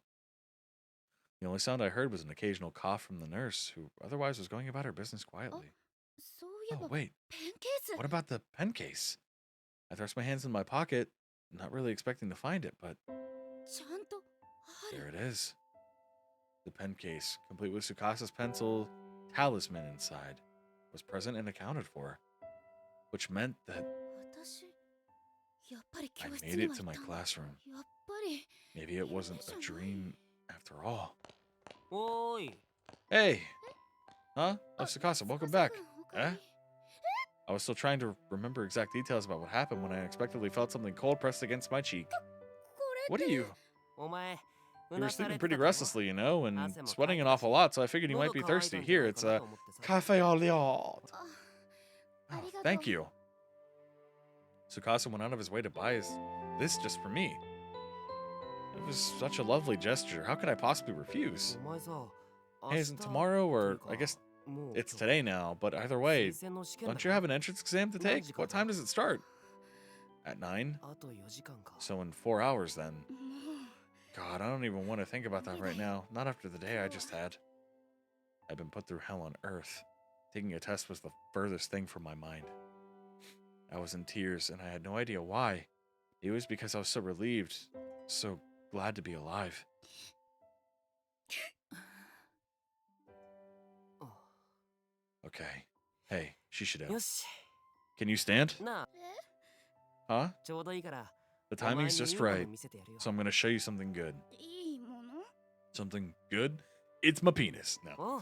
The only sound I heard was an occasional cough from the nurse, who otherwise was going about her business quietly. Oh, wait. What about the pen case? I thrust my hands in my pocket, not really expecting to find it, but there it is. The pen case, complete with Tsukasa's pencil, talisman inside, was present and accounted for, which meant that I made it to my classroom. Maybe it wasn't a dream after all. Hey! Huh? Oh, Tsukasa, welcome back. Eh? I was still trying to remember exact details about what happened when I unexpectedly felt something cold pressed against my cheek. What are you? You were sleeping pretty restlessly, you know, and sweating an awful lot, so I figured you might be thirsty. Here, it's a cafe au lait. Oh, ありがとう。 thank you. Tsukasa went out of his way to buy this just for me. It was such a lovely gesture. How could I possibly refuse? お前さ、 Hey, isn't tomorrow, or I guess it's today now, but either way, don't you have an entrance exam to take? What time does it start? At 9? あと4時間か。 So in 4 hours then. もう God, I don't even want to think about that right now. Not after the day I just had. I've been put through hell on earth. Taking a test was the furthest thing from my mind. I was in tears, and I had no idea why. It was because I was so relieved, so glad to be alive. Okay. Hey, Shishido. よし。 Can you stand? なあ、 Huh? ちょうどいいから。 The お前 timing's に just いいもの right, 見せてやるよ。 so I'm gonna show you something good. いいもの Something good? It's my penis. No. おう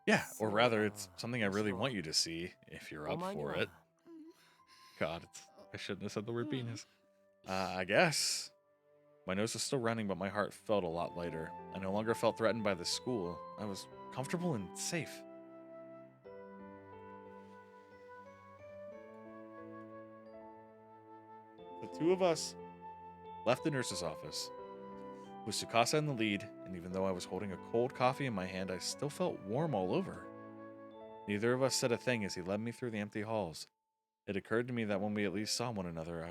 Yeah, or rather, So, it's something I really so- want you to see, if you're お up 前に for は it. God, I shouldn't have said the word penis. I guess. My nose was still running, but my heart felt a lot lighter. I no longer felt threatened by the school. I was comfortable and safe. The two of us left the nurse's office, with Tsukasa in the lead, and even though I was holding a cold coffee in my hand, I still felt warm all over. Neither of us said a thing as he led me through the empty halls. It occurred to me that when we last saw one another,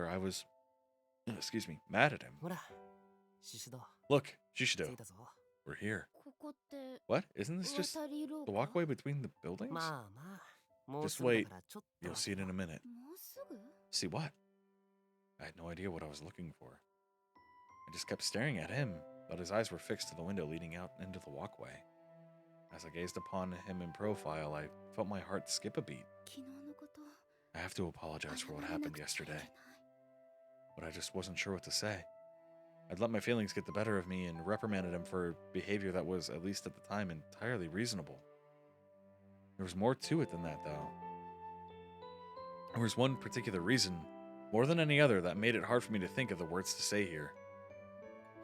I was, excuse me, mad at him. ほら、シシド。 Look, 着 Shishido, いたぞ。 we're here. ここって What? Isn't this just 渡り廊 the 下 walkway between the buildings? まあまあ。もう Just すぐだ wait. からちょっと You'll see it in a minute. もうすぐ See what? I had no idea what I was looking for. I just kept staring at him, but his eyes were fixed to the window leading out into the walkway. As I gazed upon him in profile, I felt my heart skip a beat. 昨日のこと I have to apologize for what 謝らな happened くちゃい yesterday, けない but I just wasn't sure what to say. I'd let my feelings get the better of me and reprimanded him for behavior that was, at least at the time, entirely reasonable. There was more to it than that, though. There was one particular reason, more than any other, that made it hard for me to think of the words to say here.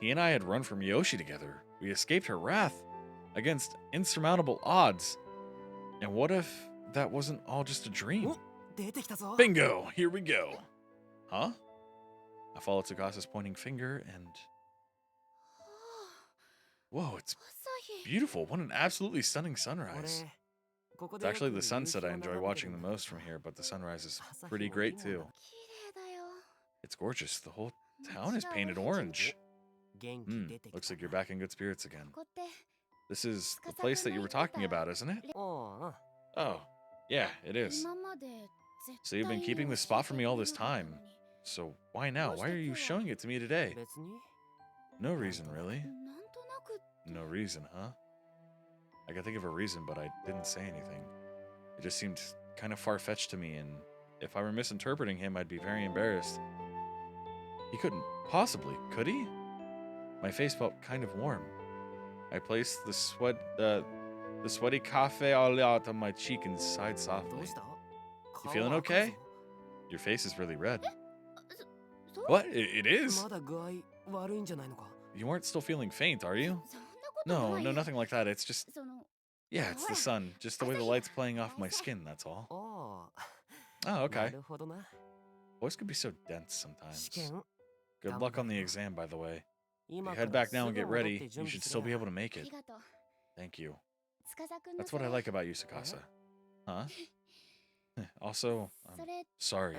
He and I had run from Yoshi together. We escaped her wrath against insurmountable odds. And what if that wasn't all just a dream? お、出てきたぞ。 Bingo! Here we go. Huh? I followed Tsukasa's pointing finger and... は Whoa, it's あ朝日 beautiful. What an absolutely stunning sunrise. 俺、ここ It's でよく actually the 夕日を sunset I enjoy 眺めてる watching the んだけど most from here, but the sunrise is 朝日 pretty も great いいもん too. だ。綺麗だよ It's gorgeous. The whole 街 town is が painted オレンジ orange. 元気 Hmm, 出てきた looks like な you're back in good spirits again. ここって This is the place that you were talking about, isn't it? おううん Oh, yeah, it is. 今まで So you've been keeping this spot from me all this time. So why now? Why are you showing it to me today? 別に No reason, really. なんとなく No reason, huh? I could think of a reason, but I didn't say anything. It just seemed kind of far-fetched to me, and if I were misinterpreting him, I'd be very embarrassed. He couldn't possibly, could he? My face felt kind of warm. I placed the sweaty cafe au lait on my cheek and sighed ど softly. うした You feeling 顔赤い okay? ぞ Your face is really red. そう What? It is? まだ具合悪いんじゃないのか You aren't still feeling faint, are you? そんなことな No, い no, nothing like that. It's just, その yeah, it's the sun. Just the way the light's playing off my skin, that's all. あ Oh, あ、な okay. るほどな Voice can be so dense 試 sometimes. 験 Good luck on the exam, by the way. If 今 you から head back now す and ぐ get 戻って ready, 準 you should 備す still り be ゃ able to make あ it. りがとう Thank you. 司くんの That's what I like about you, Sakasa. Huh? Also, そ I'm れ sorry.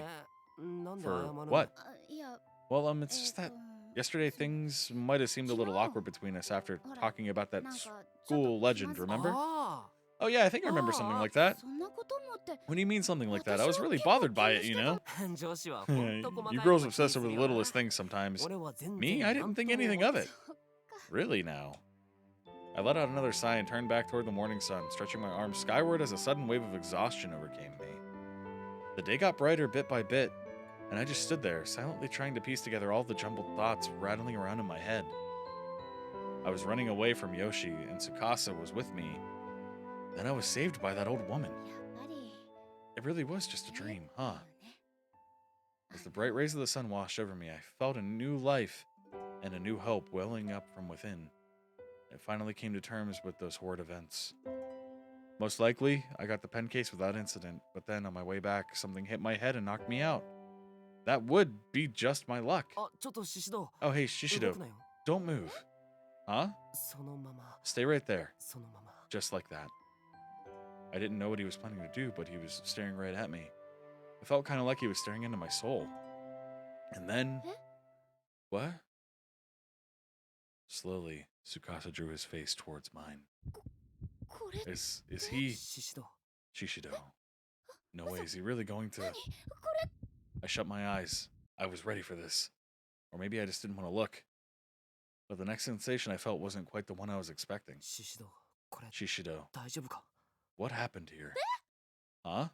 なんで For 謝るの what? あいや Well, it's just that yesterday things might have seemed a little awkward between us after talking about that なんか school legend, ちょっと気まず remember? あ Oh, yeah, I think I remember something like that. そんなこともって What do you mean something like that? I was really bothered by it, you know? あ女子はほんと細かい You こと girls 気に obsess す over る the よな littlest things sometimes. 俺は全然 Me? I な didn't んと think も anything of it. そっか Really now? I let out another sigh and turned back toward the morning sun, stretching my arms skyward as a sudden wave of exhaustion overcame me. The day got brighter bit by bit, and I just stood there, silently trying to piece together all the jumbled thoughts rattling around in my head. I was running away from Yoshi, and Tsukasa was with me. Then I was saved by that old woman. やっぱり It really was just a dream, huh? ね As the bright rays of the sun washed over me, I felt a new life and a new hope welling up from within. I finally came to terms with those horrid events. Most likely, I got the pen case without incident, but then on my way back, something hit my head and knocked me out. That would be just my luck. あ、ちょっとシシド Oh, hey, 動 Shishido, くなよ don't move. Huh? そのまま Stay right there, そのまま just like that. I didn't know what he was planning to do, but he was staring right at me. I felt kind of like he was staring into my soul. And then... Eh? What? Slowly, Tsukasa drew his face towards mine. これ Is he シシド Shishido? No way, is he really going to... 何これ I shut my eyes. I was ready for this. Or maybe I just didn't want to look. But the next sensation I felt wasn't quite the one I was expecting. シシドこれ Shishido, 大丈夫か what happened here? Huh?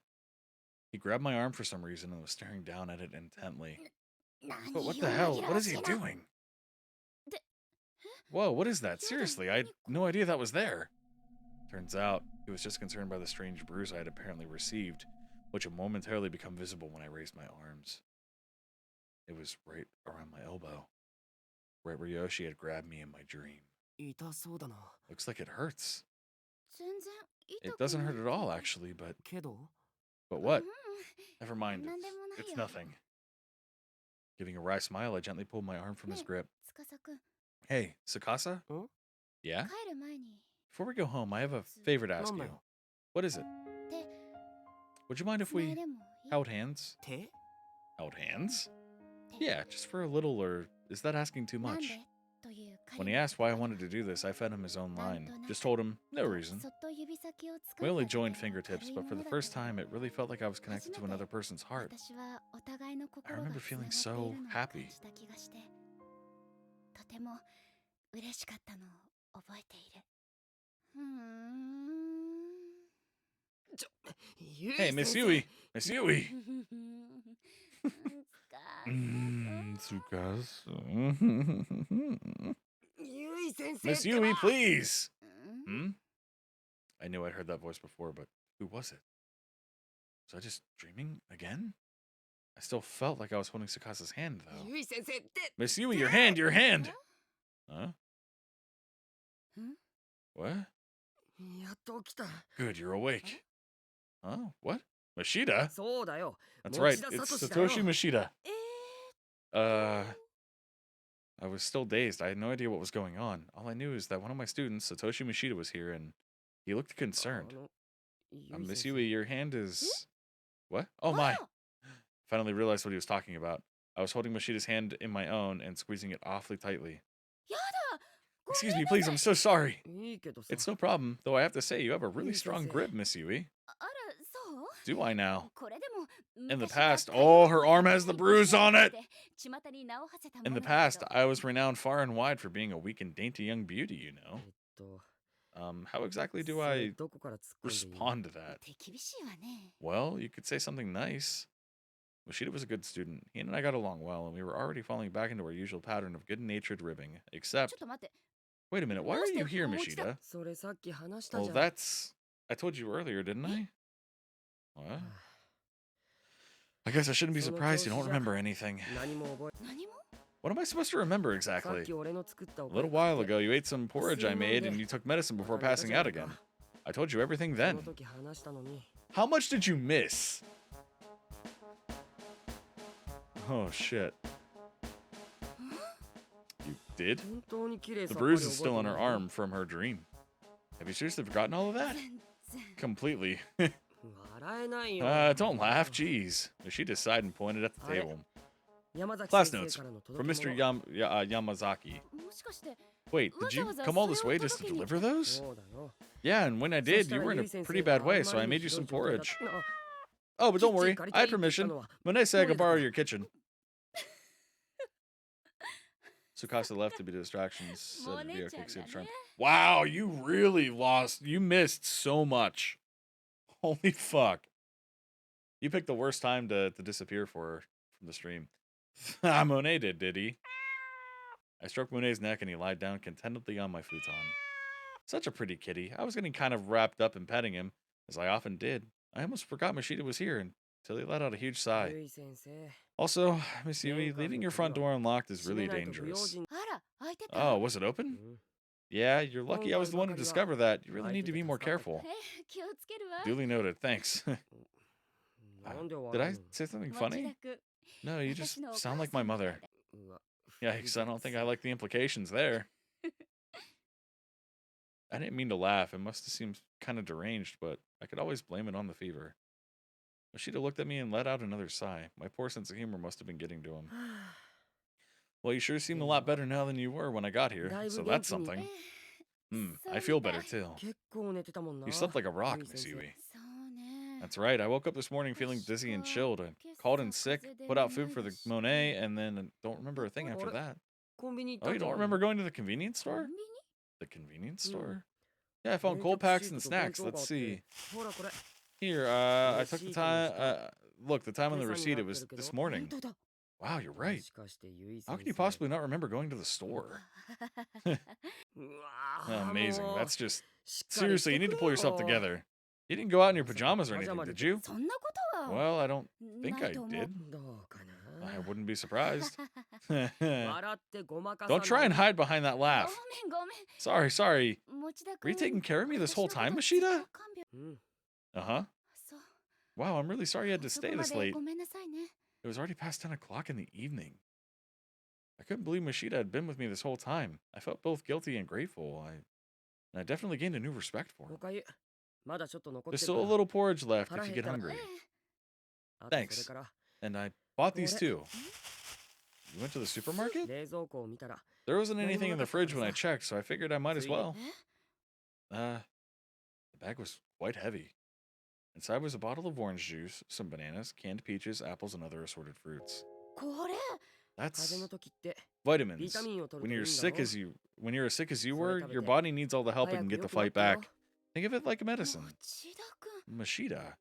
He grabbed my arm for some reason and was staring down at it intently. 何 But what よ the hell? 紛ら What わ is し he いな doing? で Whoa, what is that? Yoda, Seriously, I had no idea that was there. Turns out, he was just concerned by the strange bruise I had apparently received, which had momentarily become visible when I raised my arms. It was right around my elbow, right where Yoshi had grabbed me in my dream. 痛そうだな Looks like it hurts. 全然痛 It く doesn't ない hurt at all, actually, but けど what? うん Never mind. なんでもない It's よ nothing. Giving a wry smile, I gently pulled my arm from his ね grip. 司くん Hey, Sakasa? Huh? Yeah? 帰る前に Before we go home, I have a favor to ask you. なんだよ What is it? 手 Would you mind if つない we でもいい held hands? 手 Held hands? 手 Yeah, just for a little, or is that asking too なんで much? という When 彼 he の asked why I 言葉 wanted to do this, I fed him his own なん line. となく Just told him, no と reason. そっと指先を使 We う only だけ joined で fingertips, 軽い but for も the のだ first けど time, it really felt like I was connected to 初め another て person's heart. 私はお互いの心 I が remember つなが feeling ってい so るのを感 happy. じた気がしてとても嬉しかったのを覚えているふーんちょゆい Hey, Miss 先生 Yui! Miss Yui! つか Tsukasa. ゆい先生 Miss ってば Yui, please! うん Hmm? I knew I'd heard that voice before, but who was it? Was I just dreaming again? I still felt like I was holding Sukasa's hand, though. ゆい先生って Miss Yui, your hand, your hand! Huh? Hmm? What? やっと起きた Good, you're awake. Huh? What? Mashida? そうだよ That's right, 持田 it's 聡だよ Satoshi Mashida. え I was still dazed. I had no idea what was going on. All I knew is that one of my students, Satoshi Mashida, was here, and he looked concerned. あのゆい Miss 先 Yui, your hand is... What? Oh, my! Finally realized what he was talking about. I was holding Mashida's hand in my own and squeezing it awfully tightly. やだ Excuse me, please, I'm so sorry. いいけどさ It's no problem, though I have to say, you have a really Yes, strong yes, grip, Miss Yui. あらそう Do I now? これでも In the 昔は past, oh, her arm has the 海 bruise on it! 巷に名を馳せたも In の the だ past, けど I was renowned far and wide for being a weak and dainty young beauty, you know. と How exactly do それ I どこから突っ込んでいい respond to that? 手厳しいわね Well, you could say something nice. Mashida was a good student. He and I got along well, and we were already falling back into our usual pattern of good-natured ribbing. ちょ Except, っと待って wait a minute, why are you here, Mashida? それさっき話した Well, じゃん that's... I told you earlier, didn't I? What? I guess I shouldn't be So no surprised you don't close, remember anything. 何も覚え何も What am I supposed to remember さっ exactly? き俺の作ったお A か little ず while ago, you ate some porridge I Someone made, did. and you took medicine before あんた passing じゃ out ないか again. I told you everything その then. 時話したのに How much did you miss? Oh, shit. You did? 本当に綺麗 The さっぱり bruise is 覚え still て on な her いの arm from her dream. Have you seriously forgotten all of that? 全然 Completely. 笑えないよ Don't laugh, jeez. She sighed and pointed at the Alright. table. 山崎 Class 先 notes 生からの from 届け Mr. 物 Yamazaki. もしかして Wait, did you come all this way just to deliver those? そうだよ Yeah, and when I そ did, した you ら were in ゆ a い先 pretty 生が bad あ way, ん so ま I り made ひ you どい some 状態だ porridge. ったの Oh, but don't キッチン worry, 借りて I い had いって言ったの permission. は Monet said I could トイレ borrow だから your kitchen. Tsukasa left to be distractions. Said Monet video ちゃん kicks が it trying. ね Wow, you really lost. You missed so much. Holy fuck. You picked the worst time to disappear for her from the stream. Monet did he? I stroked Monet's neck and he lied down contentedly on my futon. Such a pretty kitty. I was getting kind of wrapped up in petting him, as I often did. I almost forgot Mashida was here, and till he let out a huge sigh. ゆい先生 Also, Miss Yui, leaving your front door unlocked is 閉 really めないと不用 dangerous. 心あら開いてた Oh, was it う open? ん Yeah, you're lucky I was the one to discover that. You really need to be more え careful. 気をつけるわ Duly noted. Thanks. なんで Did 笑 I うの say something 持 funny? 田君 No, you just 私のお母 sound さん like my みたい mother. だうわ Yikes, I don't think I like the implications there. I didn't mean to laugh. It must have seemed kind of deranged, but I could always blame it on the fever. Yoshida looked at me and let out another sigh. My poor sense of humor must have been getting to him. Well, you sure seem a lot better now than you were when I got here, so that's え something. そう I み feel たい better too. 結構寝てたもんな You slept like a rock, ゆい Miss 先生 Yui. そうね That's right. I woke up this morning feeling dizzy and chilled. I called in sick, put out food for the Monet, and then don't remember a thing after that. コンビニ行っ Oh, たん you じゃ don't ない remember going to the convenience コン store? ビニ The convenience Hmm. store? Yeah, I found 冷 cold 却 packs シー and トと弁 snacks. 当があ Let's って see. ほらこれ Here, I took the Receipt time. and Look, the time on the 計算に receipt, な it って was るけど this 本 morning. 当だ Wow, you're も right. しかしてゆい How 先 can you 生 possibly not remember going to the store? うわ Amazing. もう That's just しっかりし seriously. You て need く to pull れ yourself よ together. You didn't go out in your まさか pajamas or パジャ anything, マで did you? そんなことは Well, I don't think な I いと思う did. どうか I な wouldn't be surprised. 笑ってごまかさ Don't try and ない hide behind that ご laugh. めんごめん Sorry. 持田 Were you 君 taking care of me this whole 私の time, ことずっと Mashida? 看病うん Uh huh. そう Wow, I'm really sorry you had to 遅 stay くま this で late. ごめんなさいね It was already past 10 o'clock in the evening. I couldn't believe Mashida had been with me this whole time. I felt both guilty and grateful. I definitely gained a new respect for お him. かゆまだちょっと残っ There's てる still か a ら little porridge left if you get 腹 hungry. えあとそれ Thanks. から And I bought these これ too. You went to the supermarket? 冷蔵庫を見たら There wasn't 何も anything in な the かった fridge から when I さ checked, so I figured I might as ついで well. え The bag was quite heavy. Inside was a bottle of orange juice, some bananas, canned peaches, apples, and other assorted fruits. これ 風邪 That's の時って vitamins. ビタミンを取 When るといい you're んだ sick ろ as you それ were, 食べ your て body needs all the help it 早 can く get 良 to くなっ fight てよ back. Think of it like a medicine. 持田君 Mashida.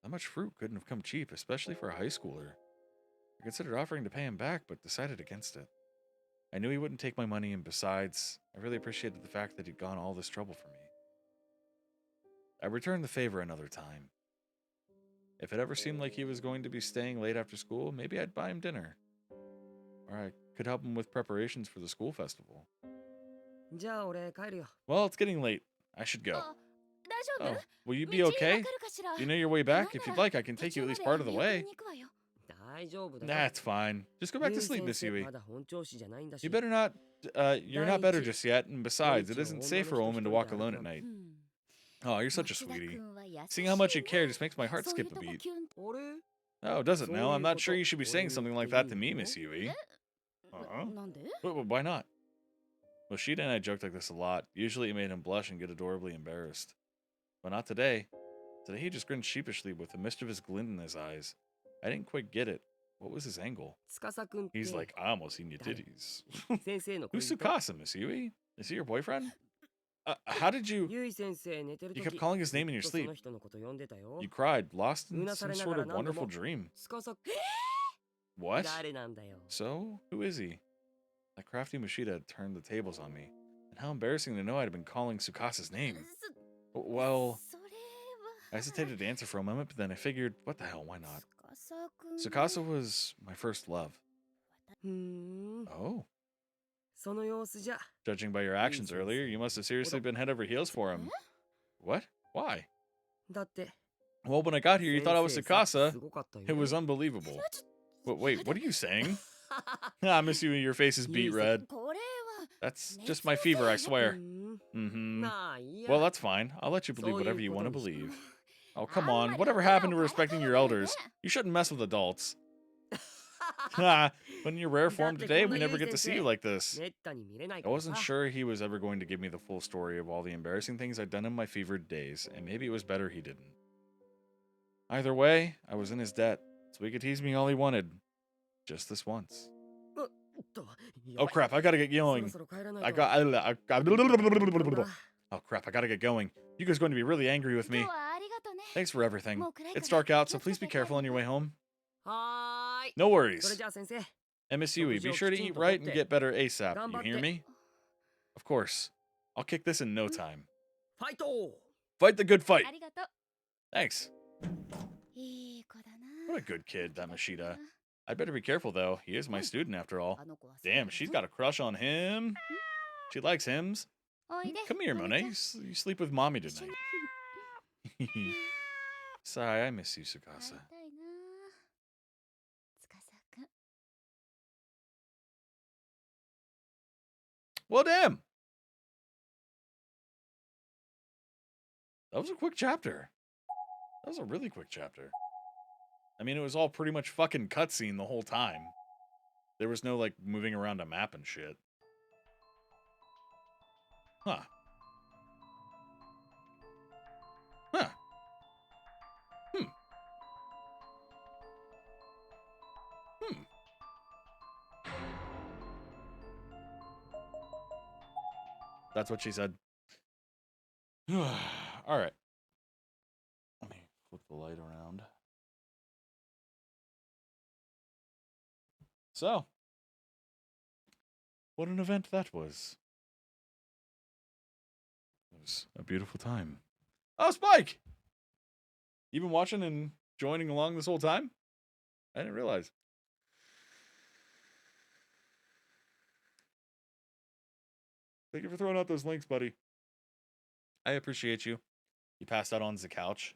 That much fruit couldn't have come cheap, especially for a high schooler. I considered offering to pay him back, but decided against it. I knew he wouldn't take my money, and besides, I really appreciated the fact that he'd gone all this trouble for me. I returned the favor another time. If it ever seemed like he was going to be staying late after school, maybe I'd buy him dinner. Or I could help him with preparations for the school festival. じゃあ俺帰るよ Well, it's getting late. I should go. あ大丈 Oh, 夫 will you 道 be わ okay? かるかしら Do you know your way back? If な you'd ら like, I can 途 take you 中 at ま least で part of the 見送り way. に行くわよ大丈夫だよ That's fine. Just go back ゆ to い sleep, 先 Miss 生 Yui. まだ本調子じゃないんだし You better not. You're not better Daiichi. just yet, and besides, it Daiichi isn't は safe for a 女の人 woman to 一人 walk で alone 歩 at くなんて night. うん Oh, you're such a 持田 sweetie. 君は優しい Seeing how much you わ care just makes my heart そういう skip と a こ beat. キュン あれ Oh, does it now? I'm not sure Soyu you should be koto saying something like that to me, Miss Yui. ななんで Why not? Moshida and I joked like this a lot. Usually it made him blush and get adorably embarrassed. But not today. Today he just grinned sheepishly with a mischievous glint in his eyes. I didn't quite get it. What was his angle? 司くんって He's like, I almost seen your Dai. titties. 先生の恋 Who's 人 Tsukasa, Miss Yui? Is he your boyfriend? How did you... ゆい先生寝てる You 時 kept calling his name in your ずっとそ sleep. の人のこと呼んでたよ You cried, lost in うなさ some れな sort がら of 何度も wonderful dream. 司 What? 誰なんだよ So, who is he? That crafty Moshida had turned the tables on me. And how embarrassing to know I'd been calling Tsukasa's name. Well, それ I は hesitated to answer for a moment, but then I figured, what the hell, why not? 司君 Tsukasa was my first love. ふーん Oh. その様子じゃ Judging by your actions Jesus. earlier, you must have seriously been head over heels for him. What? Why? だって Well, when I got here, you thought I was 先生さっき Tsukasa. すごかったよ It was unbelievable. Wait, what are you saying? Ah, Miss Yui, your face is beet You red. これは That's just my fever, I う swear. ん Mm-hmm. まあいいや Well, that's fine. I'll let you believe So whatever you you want to couldn't- believe. Oh, come あん on. まり Whatever 大人 happened to を respecting your からかうね elders? You shouldn't mess with adults. Ah, but in your rare form Date today, we kono never get to see you like this. めったに見れない I から wasn't さ sure he was ever going to give me the full story of all the embarrassing things I'd done in my fevered days, and maybe it was better he didn't. Either way, I was in his debt, so he could tease me all he wanted. Just this once. おっとや Oh ばい crap, I gotta get そろ going. そろ帰らない I と got. Ah, Oh crap, I gotta get going. You guys are going to be really angry with 今 me. 日はありがとね Thanks for everything. もう暗いから It's dark out, so 気をつけ please be て帰 careful る on your way home. はーい No それ worries. じゃあ先生 And Miss Yui, be sure to eat right and get better ASAP. You hear me? Of course. I'll kick this in no time. ファイト Fight the good fight. ありがとう Thanks. い What a good kid, that Mashita. I'd better be careful, though. He is my student, after all. Damn, she's got a crush on him. She likes hymns. おいで Come here, モネ Monet. ちゃん You sleep with mommy 一緒に tonight. Sorry, I miss you, 会い Sukasa. たいな司くん Well, damn. That was a quick chapter. That was a really quick chapter. I mean, it was all pretty much fucking cutscene the whole time. There was no, like, moving around a map and shit. Huh. Huh. Hmm. Hmm. That's what she said. All right. Let me flip the light around. So, what an event that was. It was a beautiful time. Oh, Spike! You been watching and joining along this whole time? I didn't realize. Thank you for throwing out those links, buddy. I appreciate you. You passed out on the couch.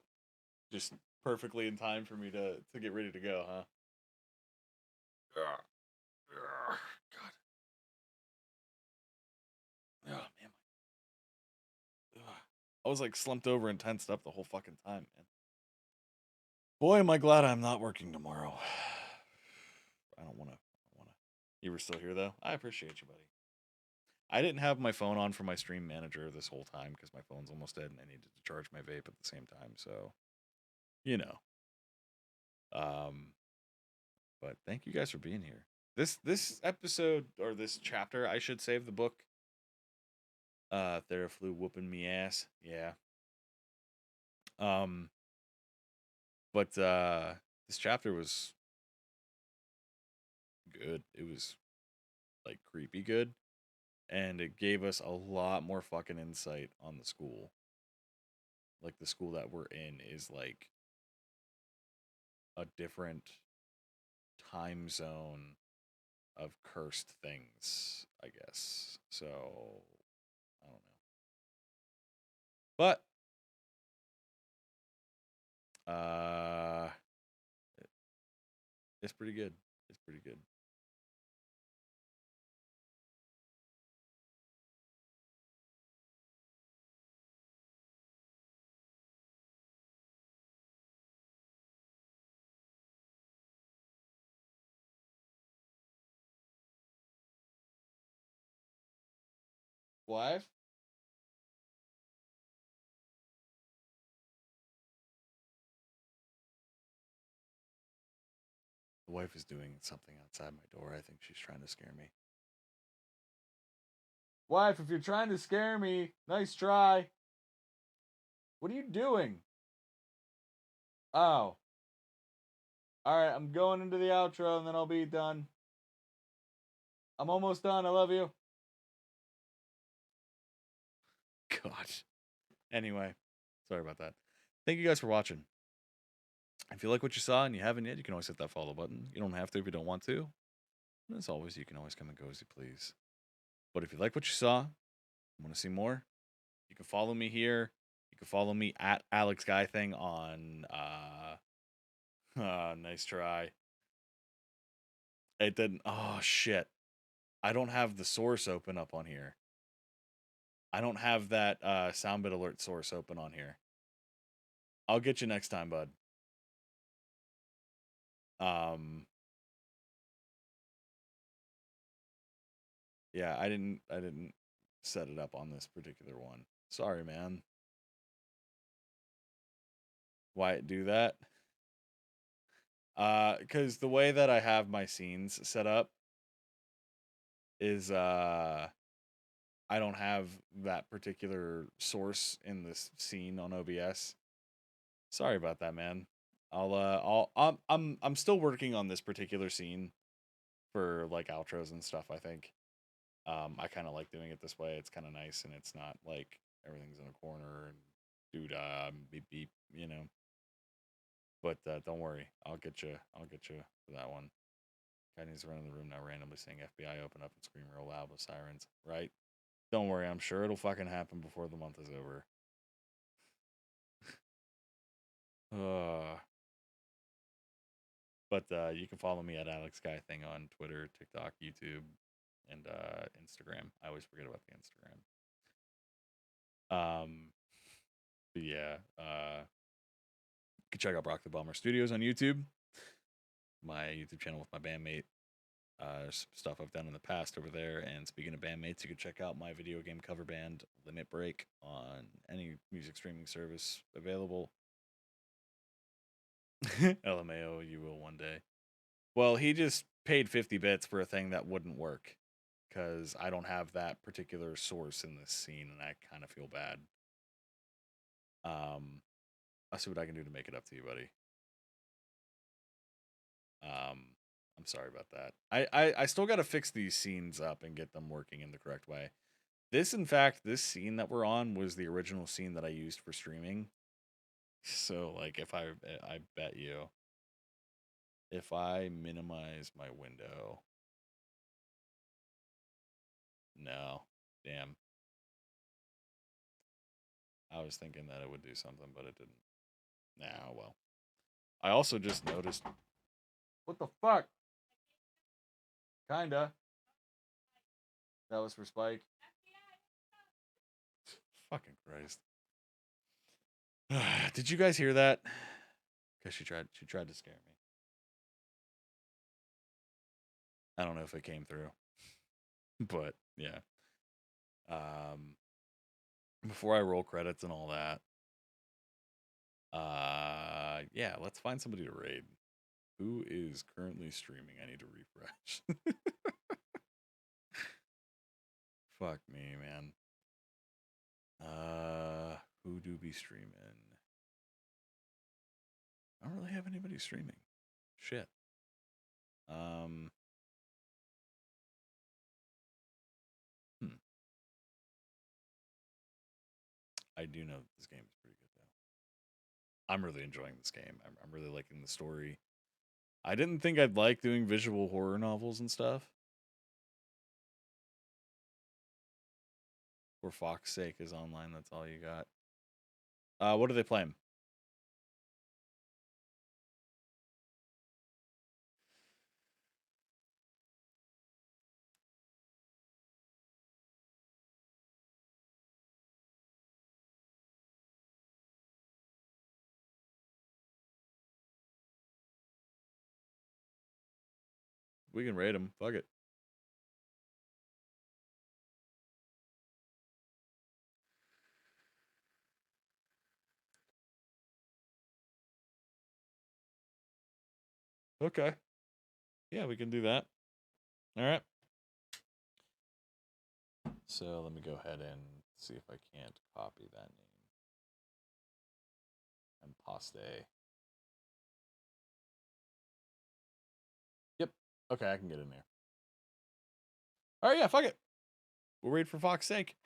Just perfectly in time for me to get ready to go, huh? God. Oh, man. I was like slumped over and tensed up the whole fucking time, man. Boy, am I glad I'm not working tomorrow. I don't want to. You were still here, though? I appreciate you, buddy. I didn't have my phone on for my stream manager this whole time because my phone's almost dead and I needed to charge my vape at the same time. So, you know. But thank you guys for being here. This episode, or this chapter, I should save the book. Theraflu whooping me ass. Yeah. But this chapter was good. It was like creepy good. And it gave us a lot more fucking insight on the school. Like the school that we're in is like a different time zone of cursed things, I guess. So I don't know. But it's pretty good. It's pretty good. Wife? The wife is doing something outside my door. I think she's trying to scare me. Wife, if you're trying to scare me, nice try. What are you doing? Oh. Alright, I'm going into the outro and then I'll be done. I'm almost done. I love you. God. Anyway, sorry about that. Thank you guys for watching. If you like what you saw and you haven't yet, you can always hit that follow button. You don't have to if you don't want to. And as always, you can always come and go as you please. But if you like what you saw, want to see more, you can follow me here. You can follow me at Alex Guy Thing on nice try. It didn't. Oh shit. I don't have the source open up on here. I don't have that Soundbit Alert source open on here. I'll get you next time, bud. Yeah, I didn't set it up on this particular one. Sorry, man. Why it do that? Because the way that I have my scenes set up is I don't have that particular source in this scene on OBS. Sorry about that, man. I'm still working on this particular scene for like outros and stuff, I think. I kind of like doing it this way. It's kind of nice and it's not like everything's in a corner and beep beep, you know. But don't worry, I'll get you. I'll get you for that one. Guy needs to run in the room now, randomly saying FBI open up and scream real loud with sirens. Right? Don't worry, I'm sure it'll fucking happen before the month is over. But you can follow me at Alex Guy Thing on Twitter, TikTok, YouTube, and Instagram. I always forget about the Instagram. But yeah, you can check out Brock the Bomber Studios on YouTube. My YouTube channel with my bandmate. Stuff I've done in the past over there. And speaking of bandmates, you can check out my video game cover band, Limit Break, on any music streaming service available. LMAO, you will one day. Well, he just paid 50 bits for a thing that wouldn't work because I don't have that particular source in this scene, and I kind of feel bad. I'll see what I can do to make it up to you, buddy. I'm sorry about that. I still got to fix these scenes up and get them working in the correct way. This, in fact, this scene that we're on was the original scene that I used for streaming. So, like, if I bet you, if I minimize my window, no, damn. I was thinking that it would do something, but it didn't. Nah, well. I also just noticed. What the fuck? Kinda. That was for Spike. Fucking Christ. Did you guys hear that? Because she tried to scare me. I don't know if it came through. But yeah. Before I roll credits and all that. Yeah, let's find somebody to raid. Who is currently streaming? I need to refresh. Fuck me, man. Who do be streaming? I don't really have anybody streaming. Shit. I do know this game is pretty good though. I'm really enjoying this game. I'm really liking the story. I didn't think I'd like doing visual horror novels and stuff. For Fox's Sake is online. That's all you got. What are they playing? We can raid them. Fuck it. Okay. Yeah, we can do that. All right. So let me go ahead and see if I can't copy that name. And paste. Yep. Okay, I can get in there. All right, yeah, fuck it. We'll raid for Fox's Sake.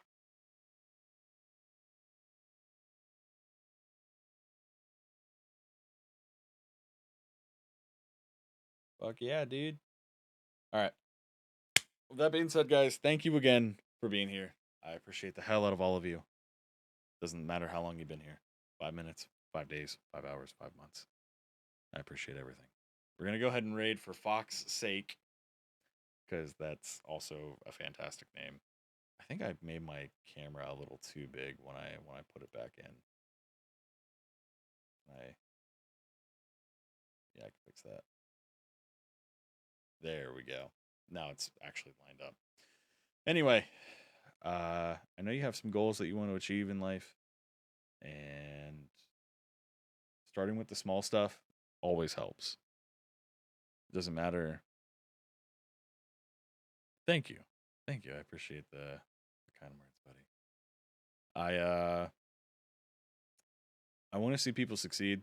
Fuck yeah, dude. All right. With that being said, guys, thank you again for being here. I appreciate the hell out of all of you. Doesn't matter how long you've been here. 5 minutes, 5 days, 5 hours, 5 months. I appreciate everything. We're going to go ahead and raid for Fox's Sake, because that's also a fantastic name. I think I made my camera a little too big when I put it back in. Yeah, I can fix that. There we go. Now it's actually lined up. Anyway, I know you have some goals that you want to achieve in life, and starting with the small stuff always helps. It doesn't matter. Thank you. Thank you. I appreciate the kind words, buddy. I want to see people succeed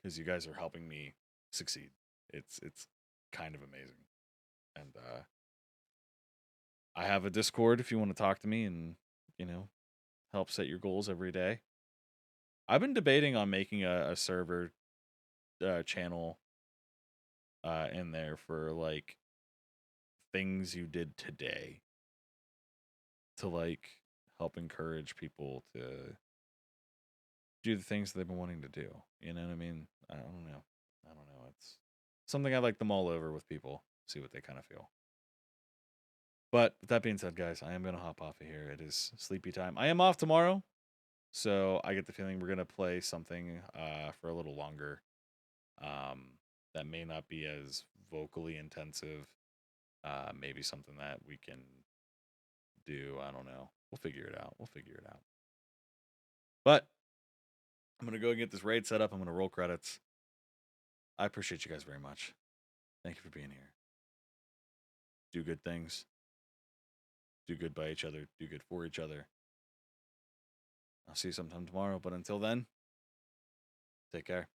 because you guys are helping me succeed. It's kind of amazing. And I have a Discord if you want to talk to me and, help set your goals every day. I've been debating on making a server channel in there for like things you did today to like help encourage people to do the things that they've been wanting to do. You know what I mean? I don't know. It's something I like them all over with people, see what they kind of feel. But with that being said, guys, I am going to hop off of here. It is sleepy time. I am off tomorrow, so I get the feeling we're going to play something for a little longer. That may not be as vocally intensive. Maybe something that we can do. I don't know. We'll figure it out. But I'm going to go and get this raid set up. I'm going to roll credits. I appreciate you guys very much. Thank you for being here. Do good things. Do good by each other. Do good for each other. I'll see you sometime tomorrow. But until then, take care.